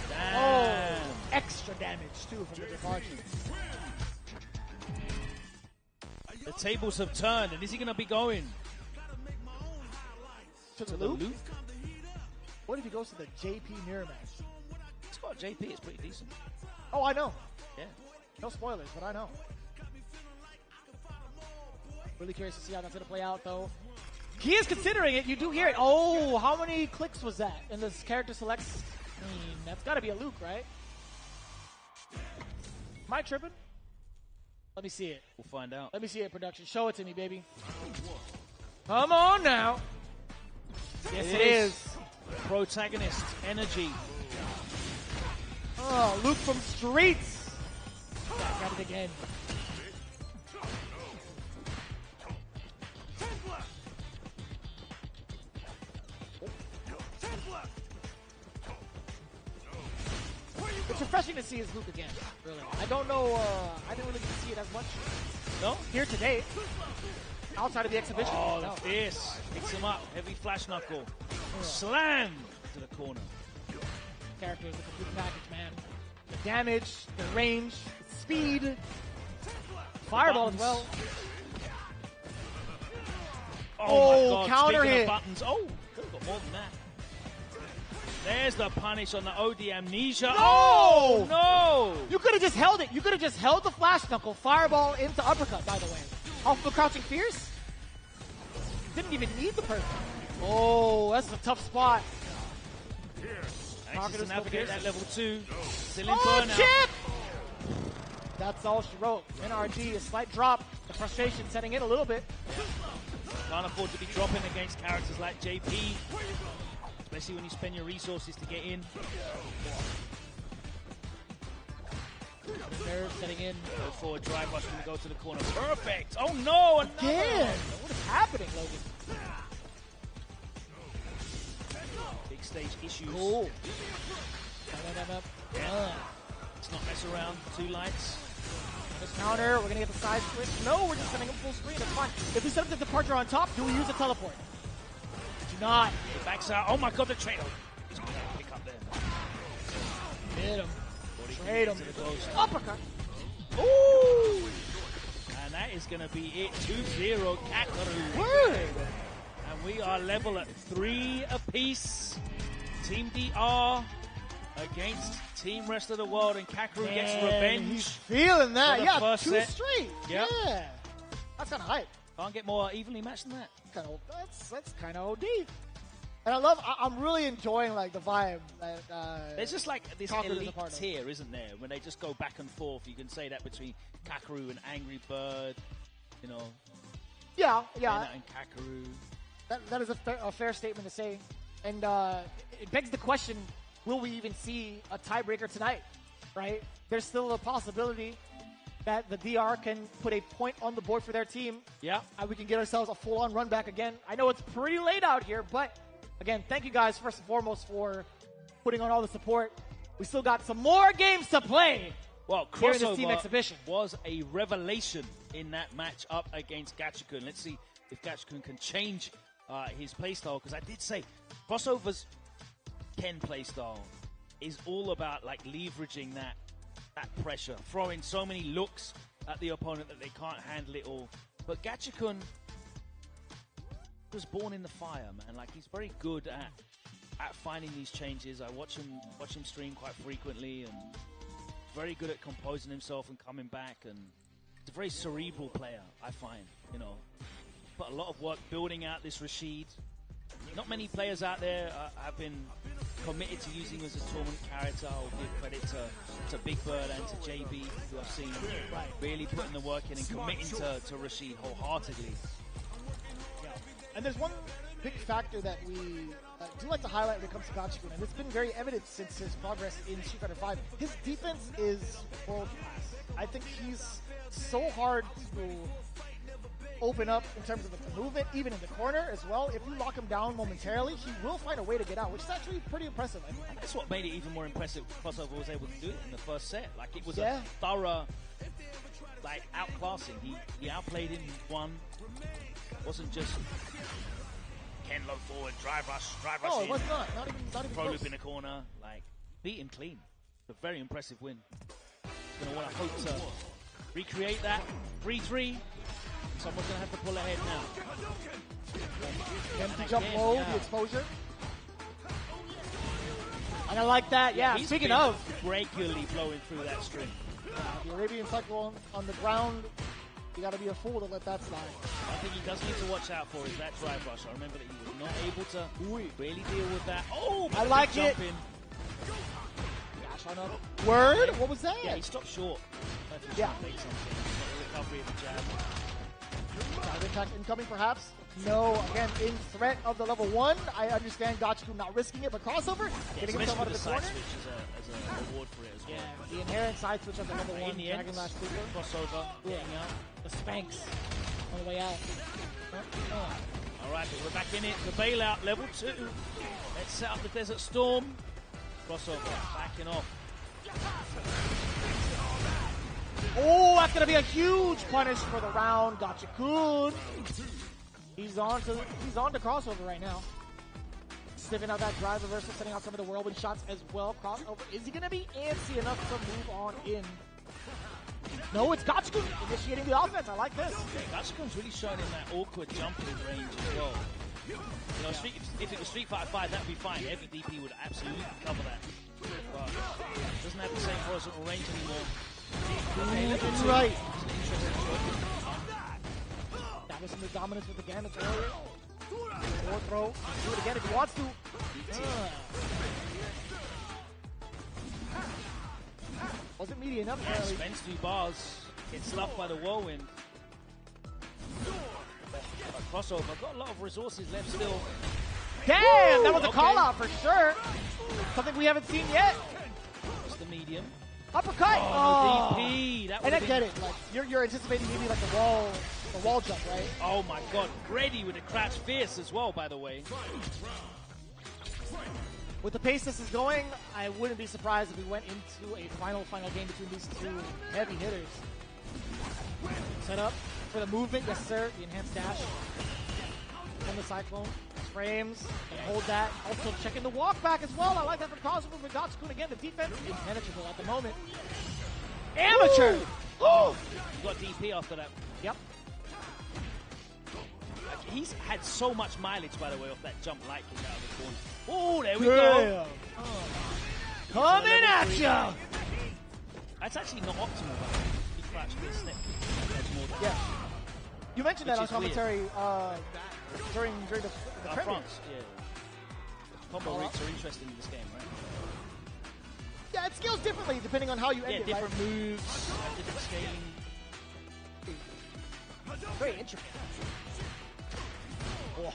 Damn. Oh, extra damage, too, from the departure. The tables have turned, and is he going to be going To the loop? What if he goes to the JP mirror match? It's got JP, it's pretty decent. Oh, I know. Yeah. No spoilers, but I know. Really curious to see how that's going to play out, though. He is considering it. You do hear it. Oh, how many clicks was that in this character select screen? That's got to be a Luke, right? Am I tripping? Let me see it. We'll find out. Let me see it, production. Show it to me, baby. Come on now. Yes, it is. Protagonist energy. Oh, Luke from Streets. Got it again. It's refreshing to see his Luke again, really. I don't know, I didn't really get to see it as much. No? Here today. Outside of the exhibition. Oh, no. the fierce. Picks him up. Heavy flash knuckle. Slam to the corner. Characters with the complete package, man. The damage, the range, the speed. Fireball as well. Oh, my God. Counter Speaking hit. of buttons. Oh, could have got more than that. There's the punish on the OD amnesia. No! Oh, no! You could have just held it. You could have just held the flash knuckle. Fireball into uppercut, by the way. Off the crouching fierce. Didn't even need the person. Oh, that's a tough spot. Anxious to navigate that level 2. Still in Oh, burnout. chip! That's all she wrote. NRD, a slight drop. The frustration setting in a little bit. Can't afford to be dropping against characters like JP. Especially when you spend your resources to get in. Nerve setting in. Go forward, drive rush, going to go to the corner. Perfect! Oh no! Again! What is happening, Logan? Big stage issues. Cool. Let's not mess around. 2 lights. This counter, we're going to get the side switch. No, we're just sending him full screen. That's fine. If we set up the departure on top, do we use a teleport? Do not. He backs out. Oh my God, the trade. He's going to pick up there. Hit him. Trade him. Uppercut. Ooh! And that is going to be it. 2-0 Kakaru. Word. And we are level at 3 apiece. Team DR against Team Rest of the World, and Kakaru gets revenge. He's feeling that. for the Yeah, first 2 set. straight. Yep. Yeah. That's kind of hype. Can't get more evenly matched than that. That's kind of OD. And I'm really enjoying like the vibe that There's just like this Kakaru is a elite part of. tier, isn't there? When they just go back and forth. You can say that between Kakaru and Angry Bird, you know. Yeah. Lena and Kakaru. That is a fair statement to say. And it begs the question, will we even see a tiebreaker tonight, right? There's still a possibility that the DR can put a point on the board for their team. Yeah. And we can get ourselves a full-on run back again. I know it's pretty late out here, but again, thank you guys first and foremost for putting on all the support. We still got some more games to play. Well, here in this team Crossover exhibition was a revelation in that match up against Gachikun. Let's see if Gachikun can change his playstyle, because I did say Crossover's Ken playstyle is all about like leveraging that pressure, throwing so many looks at the opponent that they can't handle it all. But Gachikun was born in the fire, man. Like, he's very good at finding these changes. I watch him stream quite frequently, and very good at composing himself and coming back. And he's a very cerebral player, I find. You know, put a lot of work building out this Rashid. Not many players out there have been committed to using him as a tournament character. I'll give credit to Big Bird and to JB, who I've seen really putting the work in and committing to Rashid wholeheartedly. Yeah. And there's one big factor that we do like to highlight when it comes to Gachikun, and it's been very evident since his progress in Street Fighter V. His defense is world class. I think he's so hard to open up in terms of the movement, even in the corner as well. If you lock him down momentarily, he will find a way to get out, which is actually pretty impressive. And that's what made it even more impressive. Crossover was able to do it in the first set. Like, it was a thorough, like, outclassing. He outplayed him, won. It wasn't just Ken low forward, drive rush no, in. It was not even Pro close. loop in the corner. Like, beat him clean. It's a very impressive win. He's going to want to hope to recreate that. 3-3. Someone's going to have to pull ahead now. Can jump low, the exposure. And I like that, yeah. He's Speaking been of, regularly blowing through that string. the Arabian cycle on the ground, you got to be a fool to let that slide. One thing he does need to watch out for is that drive rush. I remember that he was not able to really deal with that. Oh, I like it. Dash on up. Word? What was that? Yeah, he stopped short. Yeah. Make something. Not a recovery of the jab. Impact incoming, perhaps. No, again, in threat of the level 1. I understand Gachikun not risking it, but crossover, getting himself out of the corner. Side switch as a reward for it as well. The inherent side switch of the level 1 In the end, Dragon Lash Super. crossover, getting out. The Spanx on the way out. All right, but we're back in it. The bailout, level 2. Let's set up the Desert Storm. Crossover, backing off. Oh, that's going to be a huge punish for the round. Gachikun. He's on to crossover right now. Stiffing out that drive reversal, setting out some of the whirlwind shots as well. Crossover. Is he going to be antsy enough to move on in? No, it's Gachikun initiating the offense. I like this. Yeah, Gachikun's really showing in that awkward jumping range as well. You know, if it was Street Fighter 5, that'd be fine. Every DP would absolutely cover that. But it doesn't have the same horizontal range anymore. Okay, right. That was some of the dominance with the Gambit earlier. Forward throw. Do it again if he wants to. Wasn't meaty enough. Yeah, spends 2 bars. Gets stuffed by the whirlwind. Crossover. Got a lot of resources left still. Damn, that was a call out for sure. Something we haven't seen yet. Just the medium. Uppercut. Oh, no DP. That and I get it. Like you're anticipating maybe like the wall jump, right? Oh my God, Grady with a crouch fierce as well, by the way. With the pace this is going, I wouldn't be surprised if we went into a final game between these two heavy hitters. Set up for the movement, yes sir. The enhanced dash from the Cyclone. Frames, and hold that. Also checking the walk back as well. I like that from crossover with Gachikun again. The defense is impenetrable at the moment. Amateur! Oh! You got DP after that. Yep. Like, he's had so much mileage, by the way, off that jump light kick out of the corner. Oh, there we go. Coming at ya! That's actually not optimal, though. He crouched this snip. Yeah. You mentioned that on commentary during the premiere. France, yeah. Combo reads are interesting in this game, right? Yeah, it scales differently depending on how you end it. Yeah, different moves, different scaling. Very intricate. Oh.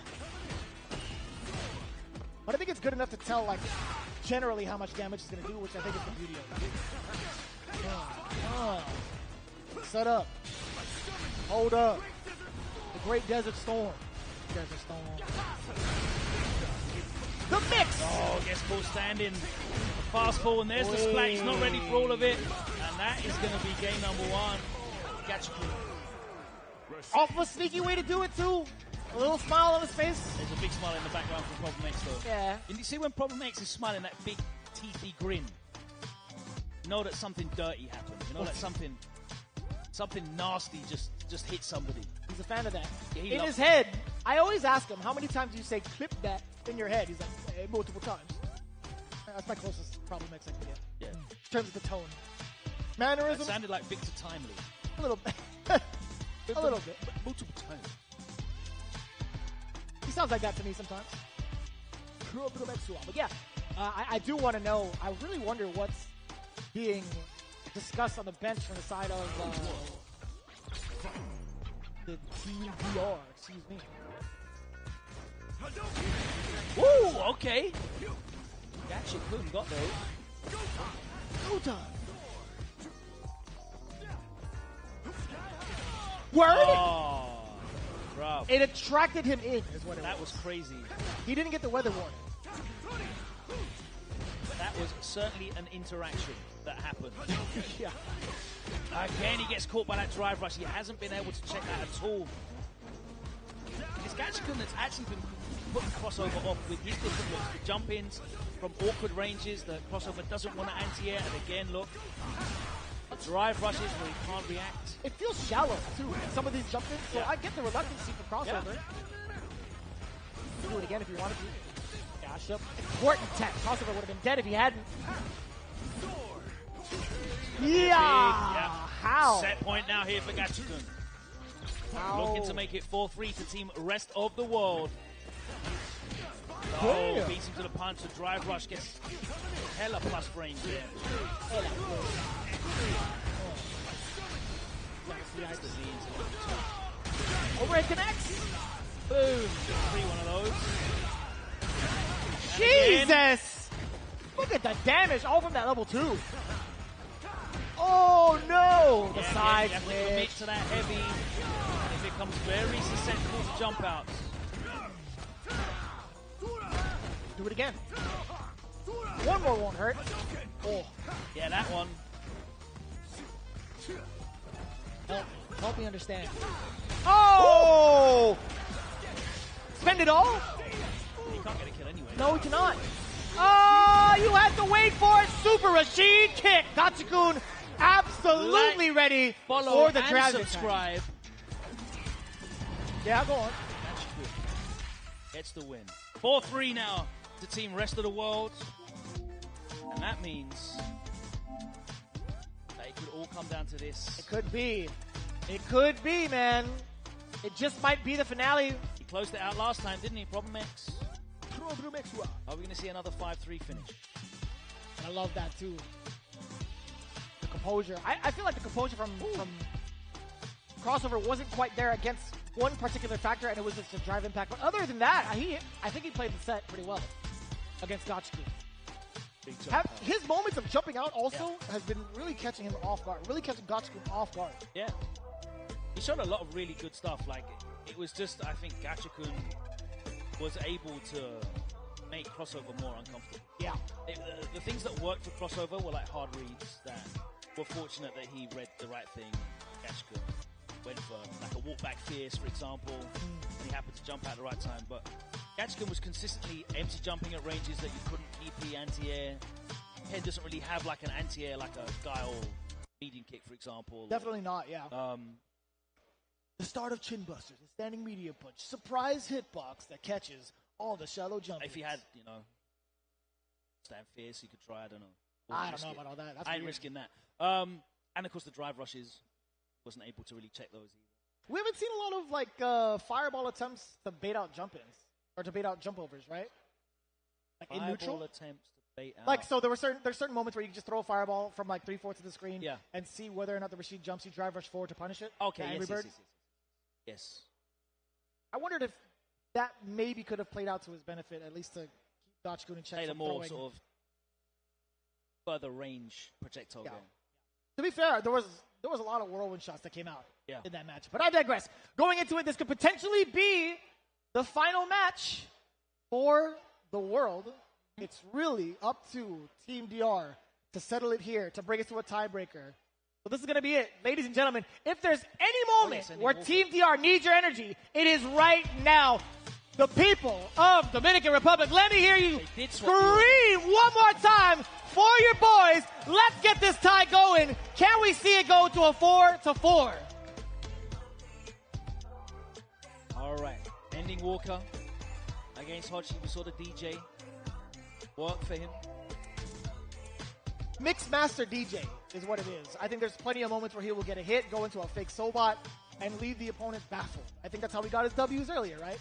But I think it's good enough to tell, like, generally how much damage it's going to do, which I think is the beauty of it. Set up. Hold up. The Great Desert Storm. Desert Storm. The mix! Oh, gets caught standing. Fast forward, and there's the splat. He's not ready for all of it. And that is going to be game number 1. Gachikun. Off a sneaky way to do it, too. A little smile on his face. There's a big smile in the background from Problem X, though. Yeah. And you see when Problem X is smiling, that big teethy grin, you know that something dirty happened. You know that something nasty just hit somebody. He's a fan of that. Yeah, he in loves his head, I always ask him, how many times do you say clip that in your head? He's like, multiple times. That's my closest Problem X I can get. Yeah. In terms of the tone. It Mannerism? sounded like Victor Timely. A little bit. A little bit. Multiple times. He sounds like that to me sometimes. But yeah, I do want to know. I really wonder what's being discussed on the bench from the side of the Team DR. Excuse me. Woo, okay. Gotcha, boom, got those. Go time. Word? Oh, bro. It attracted him in, is what it was. That was crazy. He didn't get the weather warning. That was certainly an interaction that happened. Yeah. Again, he gets caught by that drive rush. He hasn't been able to check that at all. It's Gachikun that's actually been putting crossover off with his different looks. The jump-ins from awkward ranges. The crossover doesn't want to anti-air. And again, look. The drive rushes where he can't react. It feels shallow, too, some of these jump-ins. So I get the reluctancy for crossover. Yeah. Do it again if you wanted to. Gosh, important tech. Crossover would have been dead if he hadn't. Yeah. How? Set point now here for Gachikun. Looking to make it 4-3 to Team Rest of the World. Oh, beats him to the punch. The drive rush gets hella plus range there. Overhead connects. Boom. Free one of those. Jesus! Look at the damage all from that level 2. Oh no! The side you have to commit to that heavy, and it becomes very susceptible to jump outs. Do it again. One more won't hurt. Oh. Yeah, that one. Help me understand. Oh! Spend it all? He can't get a kill anyway. No, he cannot. Oh, you had to wait for it. Super Rashid kick. Gachikun absolutely ready Follow for the and dragon. subscribe. Yeah, go on. Gets the win. 4-3 now to Team Rest of the World. And that means that it could all come down to this. It could be. It could be, man. It just might be the finale. He closed it out last time, didn't he? Problem X. Are we going to see another 5-3 finish? I love that, too. The composure. I feel like the composure from Crossover wasn't quite there against one particular factor, and it was just a drive impact. But other than that, I think he played the set pretty well against Gachikun. His moments of jumping out also has been really catching him off guard, really catching Gachikun off guard. Yeah. He showed a lot of really good stuff. Like, it was just, I think Gachikun was able to make crossover more uncomfortable. Yeah. The things that worked for crossover were like hard reads that were fortunate that he read the right thing. Gachikun went for like a walk back fierce, for example, and he happened to jump out at the right time. But Gachikun was consistently empty jumping at ranges that you couldn't PP anti-air. Ken doesn't really have like an anti-air, like a guile medium kick, for example. Definitely not, yeah. The start of Chin Busters, the standing medium punch, surprise hitbox that catches all the shallow jumps. If he had, stand fierce, he could try. I don't know. I don't know about all that. That's I ain't weird. risking that. And of course, the drive rushes, wasn't able to really check those either. We haven't seen a lot of like fireball attempts to bait out jump-ins or to bait out jump-overs, right? Like in neutral attempts to bait out. Like, so there's certain moments where you can just throw a fireball from like 3/4 of the screen and see whether or not the Rashid jumps. You drive rush forward to punish it. Okay, yes. Yes. I wondered if that maybe could have played out to his benefit, at least to keep Gachikun in check. Played a from more throwing. sort of further range projectile game. To be fair, there was a lot of whirlwind shots that came out in that match. But I digress. Going into it, this could potentially be the final match for the world. It's really up to Team DR to settle it here, to bring us to a tiebreaker. So this is going to be it. Ladies and gentlemen, if there's any moment where Team DR needs your energy, it is right now. The people of Dominican Republic, let me hear you scream one more time for your boys. Let's get this tie going. Can we see it go to a 4-4? All right. Ending Walker against Hochi. We saw the DJ work for him. Mixed master DJ is what it is. I think there's plenty of moments where he will get a hit, go into a fake Sobot, and leave the opponent baffled. I think that's how he got his W's earlier, right?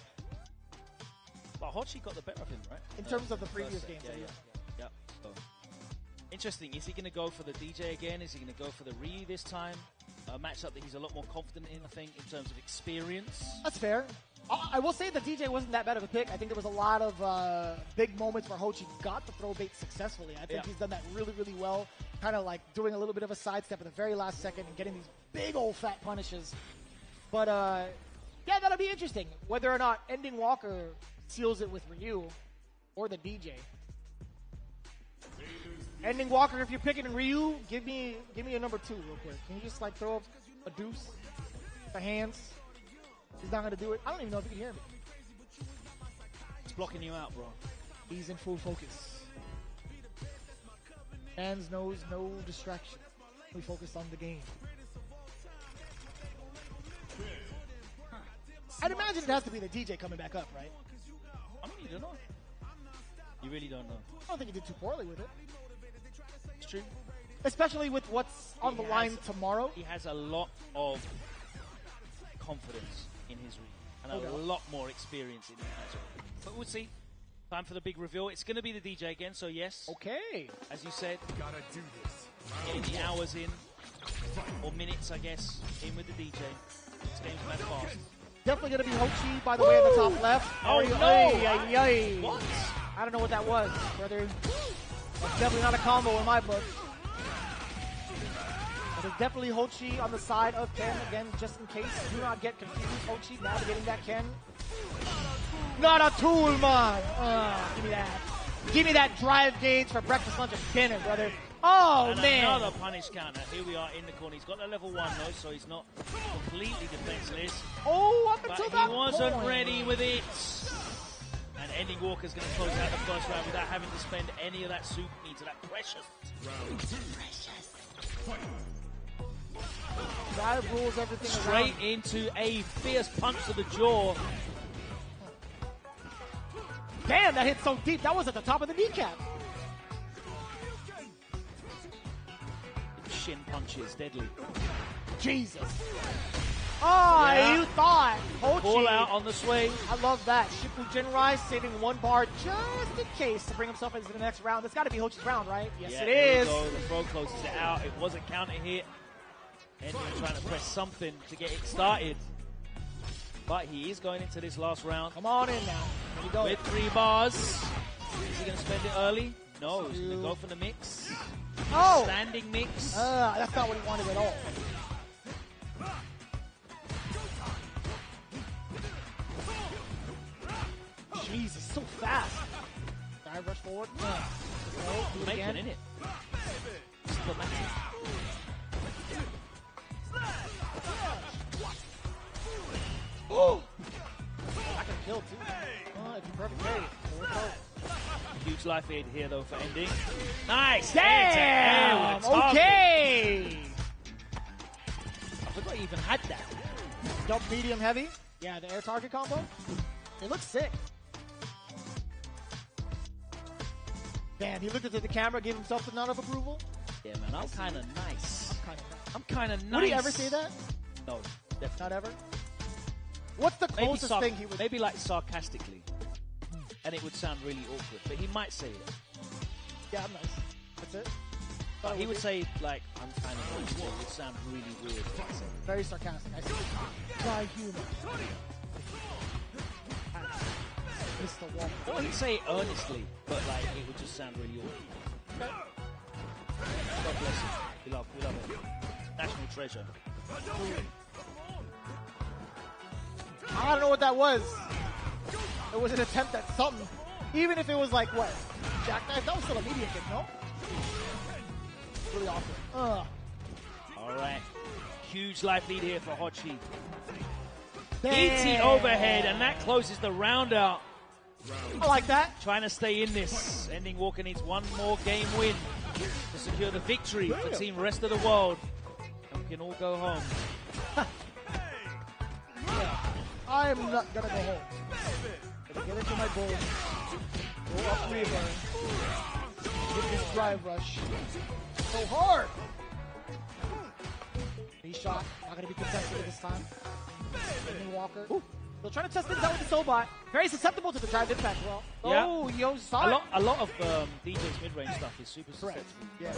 Well, Hochi got the better of him, right? In terms of the previous games. Yeah. So, interesting. Is he going to go for the DJ again? Is he going to go for the Ryu this time? A matchup that he's a lot more confident in, I think, in terms of experience. That's fair. I will say the DJ wasn't that bad of a pick. I think there was a lot of big moments where Hochi got the throw bait successfully. I think he's done that really, really well. Kind of like doing a little bit of a sidestep at the very last second and getting these big old fat punishes. But yeah, that'll be interesting. Whether or not Ending Walker seals it with Ryu or the DJ. Ending Walker, if you're picking Ryu, give me a number 2 real quick. Can you just like throw up a deuce? The hands. He's not going to do it. I don't even know if you can hear me. It's blocking you out, bro. He's in full focus. Hands knows no distraction. We focus on the game. I'd imagine it has to be the DJ coming back up, right? I mean, you don't know. You really don't know. I don't think he did too poorly with it. It's true. Especially with what's on the line tomorrow. He has a lot of confidence in his read and a lot more experience in his matchup. But we'll see. Time for the big reveal. It's going to be the DJ again, so yes. Okay. As you said, Gotta do this. getting the hours in, or minutes, I guess, in with the DJ. This game's mad fast. Definitely going to be Hochi, by the way, in the top left. Oh, no! What? I don't know what that was, brother. That's definitely not a combo in my book. But it's definitely Hochi on the side of Ken. Again, just in case. Do not get confused. Hochi navigating that Ken. Not a tool, man. Give me that. Give me that drive gauge for breakfast, lunch, and dinner, brother. Oh, and man. Another punish counter. Here we are in the corner. He's got the level 1, though, so he's not completely defenseless. Oh, up until but that he wasn't point. ready with it. And Ending Walker's going to close out the first round without having to spend any of that soup into that precious. That rules everything Straight around. into a fierce punch to the jaw. Damn, that hit so deep. That was at the top of the kneecap. Shin punches, deadly. Jesus. Oh, you thought. Hochi. Call out on the swing. I love that. Shifu Jinrai saving 1 bar just in case to bring himself into the next round. That's got to be Hochi's round, right? Yes, Yeah, it there is. we go. The throw closes it out. It was a counter hit. Ending trying to press something to get it started. But he is going into this last round. Come on in now. Here we go. With 3 bars. Is he going to spend it early? No, he's going to go for the mix. Oh! Standing mix. That's not what he wanted at all. Jesus, so fast. Dive rush forward. Do it Making again. in it. Diplomatic. Oh! I can kill too. Oh, if you perfect parry. Huge life aid here though for Ending. Nice! Damn! Okay! I forgot he even had that. Jump medium heavy. Yeah, the air target combo. It looks sick. Damn, he looked into the camera, gave himself the nod of approval. Yeah, man, I'm kind of nice. I'm kind of nice. Would he ever say that? No, definitely not ever. What's the closest thing he would? Maybe like sarcastically, and it would sound really awkward. But he might say it. Yeah, I'm nice. That's it. But he would say like, "I'm kind of nice." It would sound really weird. Very sarcastic. I see. Try humor. Mr. Walker. Or he'd say it earnestly, but like it would just sound really awkward. Okay. God bless him. We love it. National treasure. I don't know what that was. It was an attempt at something. Even if it was like, what? Jackknife? That was still a medium kick, no? Really awkward. All All right. Huge life lead here for Hochi. DT overhead, and that closes the round out. I like that. Trying to stay in this. Ending Walker needs one more game win to secure the victory for Team Rest of the World. And we can all go home. I am not gonna go home. Gonna get into my bowl. Go up river. Get this drive rush. So hard. Knee shot. Not gonna be contested this time. Ending Walker. Ooh. They'll try to test things out with the Sobot. Very susceptible to the drive impact. Well, yeah. Oh, yo, saw it. A lot of DJ's mid-range stuff is super susceptible. Yeah.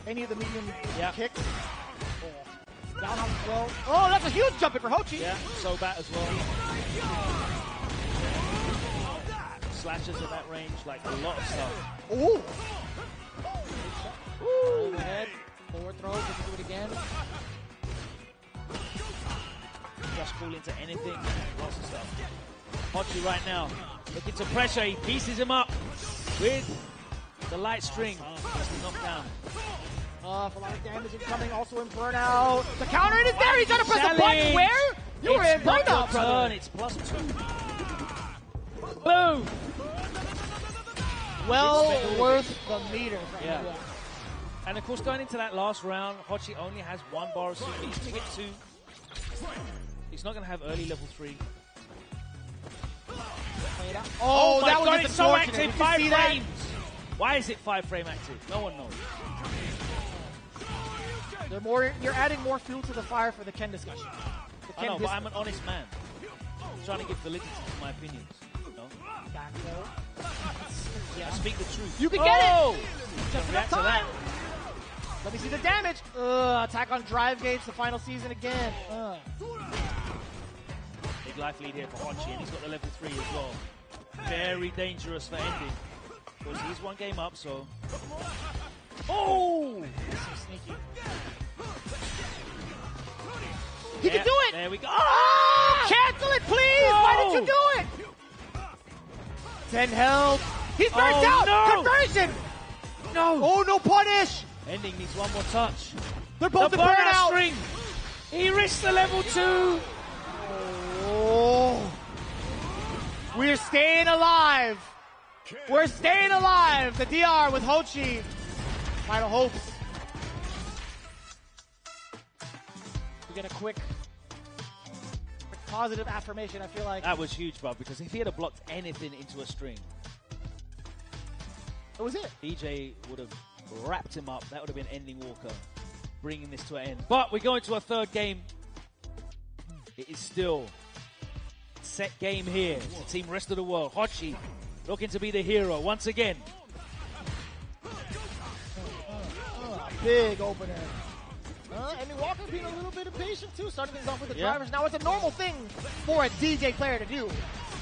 Any of the medium Yeah. kicks. Oh. Down on the throw. Oh, that's a huge jump in for Hochi. Yeah, so bad as well. Slashes at that range, like a lot of stuff. Ooh. Ooh. Overhead. Forward throw. Can do it again. Just fall into anything. Lots of stuff. Hochi right now looking to pressure. He pieces him up with the light string. That's the knockdown. For a lot of damage incoming. Also in burnout. The counter is there. He's trying to press the button. Where? You were in burnout, brother. It's +2. Boom. Well worth the meter. Yeah. And of course, going into that last round, Hochi only has one bar of super. He's going to get 2. He's not going to have early level 3. Oh, my that was God, it's so unfortunate. active. Did you 5 see that? frames. Why is it 5 frame active? No one knows. You're adding more fuel to the fire for the Ken discussion. I know, but I'm an honest man. I'm trying to give validity to my opinions. No? Back row. Yeah. I speak the truth. You can get it! Just react to that. Let me see the damage. Attack on drive gates, the final season again. Big life lead here for Hochi, and he's got the level 3 as well. Very dangerous for ending. Of course, he's one game up, so... Oh! Sneaky. He can do it! There we go. Oh! Cancel it, please! No! Why did you do it? 10 health. He's burnt out! No! Conversion! No! Oh, no punish! Ending needs one more touch. They're both the in burnout! string! He risks the level 2! Oh. We're staying alive. We're staying alive. The DR with Hochi. Final hopes. We get a quick positive affirmation, I feel like. That was huge, bro, because if he had blocked anything into a string, that was it. DJ would have wrapped him up. That would have been ending Walker, bringing this to an end. But we go into a third game. It is still set game here. It's the Team Rest of the World. Hochi looking to be the hero once again. Big opener. And Walker being a little bit impatient too, starting things off with the drivers. Now it's a normal thing for a DJ player to do.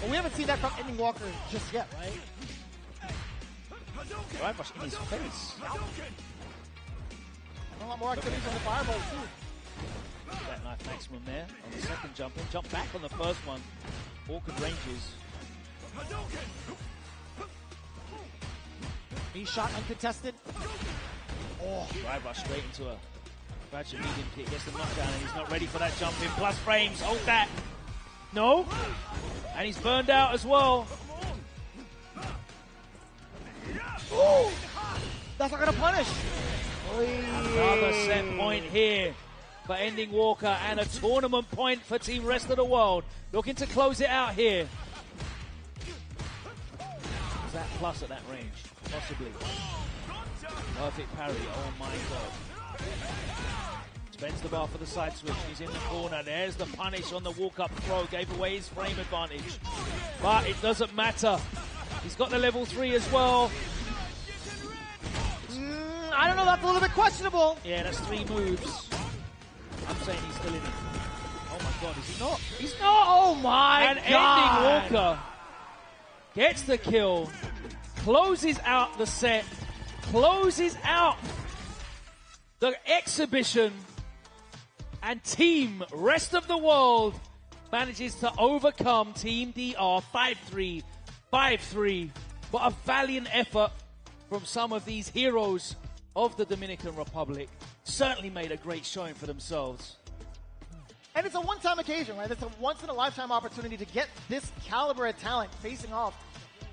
But we haven't seen that from Ending Walker just yet, right? Drive rush in his face. A lot more activities on the fireball too. That knife maximum there on the second jump in. Jump back on the first one. Awkward ranges. He shot uncontested. Oh, drive rush straight into a gradual medium kick. Gets the knockdown and he's not ready for that jump in. Plus frames. Hold that. No. And he's burned out as well. Ooh. That's not going to punish. Another set point here for Ending Walker and a tournament point for Team Rest of the World. Looking to close it out here. Is that plus at that range? Possibly. Perfect parry. Oh my god. Spends the bar for the side switch. He's in the corner. There's the punish on the walk-up throw. Gave away his frame advantage. But it doesn't matter. He's got the level 3 as well. I don't know. That's a little bit questionable. Yeah, that's 3 moves. I'm saying he's still in it. Oh my god, is he not? He's not! Oh my god! Ending Walker gets the kill, closes out the set, closes out the exhibition, and Team Rest of the World manages to overcome Team DR 5-3, 5-3. What a valiant effort from some of these heroes of the Dominican Republic. certainly made a great showing for themselves. And it's a one-time occasion, right? It's a once-in-a-lifetime opportunity to get this caliber of talent facing off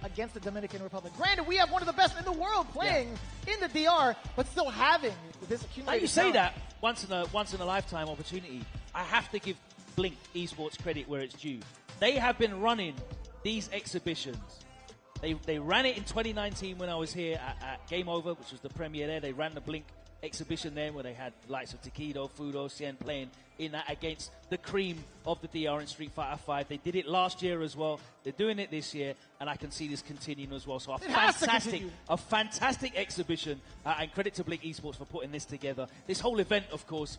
against the Dominican Republic. Granted, we have one of the best in the world playing in the DR, but still having this accumulated Now you say talent. that once in a lifetime opportunity. I have to give Blink Esports credit where it's due. They have been running these exhibitions. They ran it in 2019 when I was here at Game Over, which was the premiere there. They ran the Blink exhibition there where they had likes of Taquido, Fudo, Cien playing in that against the cream of the DR in Street Fighter 5. They did it last year as well. They're doing it this year, and I can see this continuing as well. So a fantastic exhibition, and credit to Blink Esports for putting this together. This whole event, of course,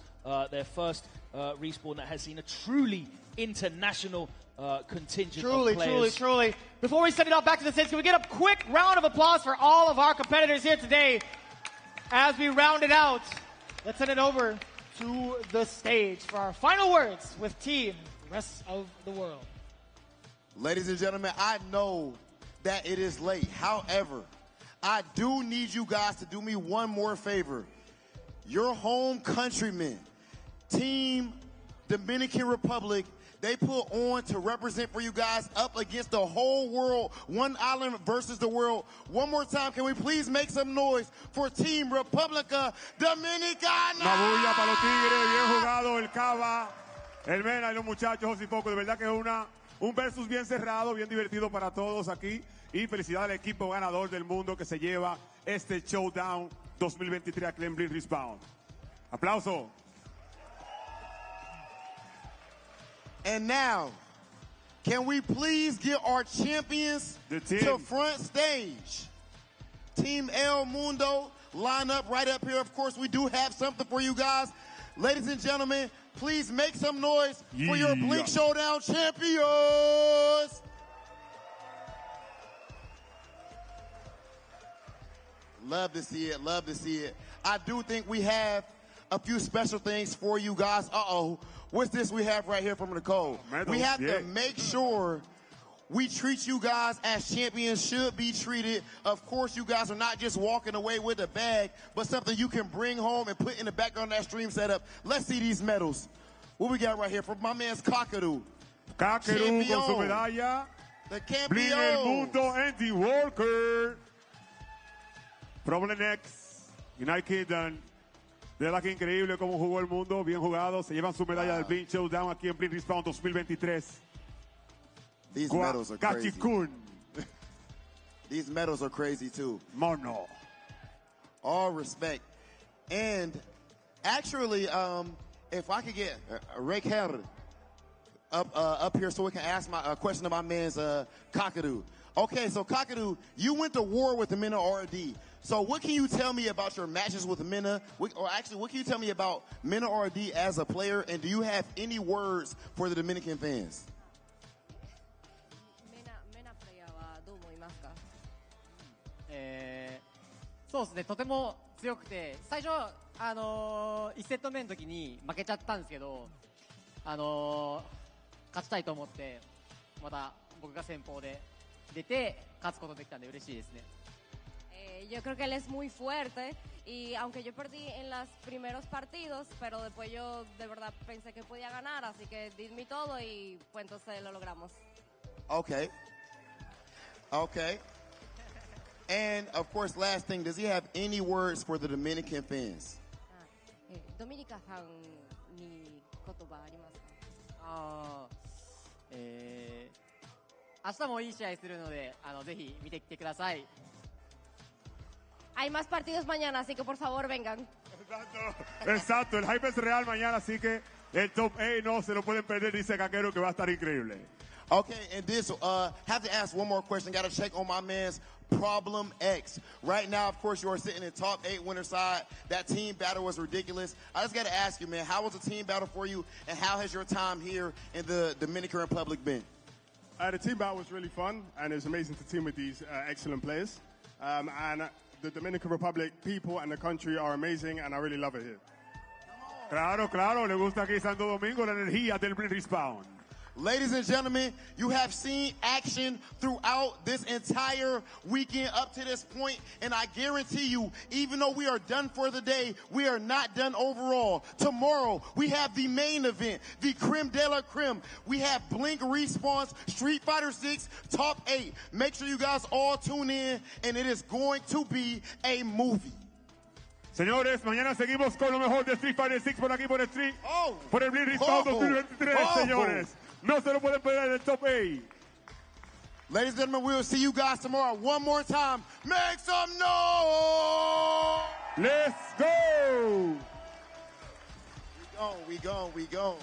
their first Respawn that has seen a truly international contingent of players. Truly. Before we send it out back to the States, can we get a quick round of applause for all of our competitors here today as we round it out? Let's send it over to the stage for our final words with Team Rest of the World. Ladies and gentlemen, I know that it is late. However, I do need you guys to do me one more favor. Your home countrymen, Team Dominican Republic, they put on to represent for you guys up against the whole world, one island versus the world. One more time, can we please make some noise for Team República Dominicana? Una bulla para los Tigres, bien jugado el Cava, el Mena y los muchachos, José Foco. De verdad que es un versus bien cerrado, bien divertido para todos aquí. Y felicidades al equipo ganador del mundo que se lleva este Showdown 2023 aquí en Blink Respawn. Aplauso. And now, can we please get our champions to front stage? Team El Mundo, line up right up here. Of course, we do have something for you guys. Ladies and gentlemen, please make some noise for your Blink Showdown champions. Love to see it, love to see it. I do think we have a few special things for you guys. What's this we have right here from Nicole? We have to make sure we treat you guys as champions should be treated. Of course, you guys are not just walking away with a bag, but something you can bring home and put in the background of that stream setup. Let's see these medals. What we got right here from my man's Kakadu. Kakadu con su medalla. The campeón. Blink El Mundo, Andy Walker. Problem X, United Kingdom. De verdad que increíble cómo jugó el mundo, bien jugado. Se llevan su medalla del Blink Showdown aquí en Blink Respawn 2023. These medals are crazy. Kachikun. These medals are crazy too. Mono. All respect. And actually, if I could get Raquel up here so we can ask my question to my man's Kakadu. Okay, so Kakadu, you went to war with the men of RD. So what can you tell me about your matches with Mena? Or actually, what can you tell me about Mena RD as a player? And do you have any words for the Dominican fans? メナプレイヤーはどう思いますか？そうですね、とても強くて、最初1セット目の時に負けちゃったんですけど、勝ちたいと思ってまた僕が先鋒で出て勝つことできたんで嬉しいですね。Yo creo que él es muy fuerte y aunque yo perdí en los primeros partidos, pero después yo de verdad pensé que podía ganar, así que di mi todo y pues entonces lo logramos. Okay. And of course, last thing, does he have any words for the Dominican fans? ドミニカさんに言葉ありますか？明日もいい試合するので、ぜひ見てきてください。Hay más partidos mañana, así que por favor vengan. Exacto, el hype es real mañana, así que el top 8 no se lo pueden perder, dice Caquero que va a estar increíble. Okay, and this, have to ask one more question. Got to check on my man's Problem X. Right now, of course, you are sitting in top 8 winner side. That team battle was ridiculous. I just got to ask you, man, how was the team battle for you, and how has your time here in the Dominican Republic been? The team battle was really fun, and it's amazing to team with these excellent players. And the Dominican Republic people and the country are amazing, and I really love it here. Claro, le gusta aquí Santo Domingo la energía del Blink Respawn. Ladies and gentlemen, you have seen action throughout this entire weekend up to this point, and I guarantee you, even though we are done for the day, we are not done overall. Tomorrow, we have the main event, the creme de la creme. We have Blink Respawn's Street Fighter 6 Top 8. Make sure you guys all tune in, and it is going to be a movie. Señores, mañana seguimos con lo mejor de Street Fighter 6 por aquí por el Street. Por el Blink Respawn 2023, señores. No se lo pueden perder en el Top 8. Ladies and gentlemen, we will see you guys tomorrow. One more time. Make some noise! Let's go! We gone.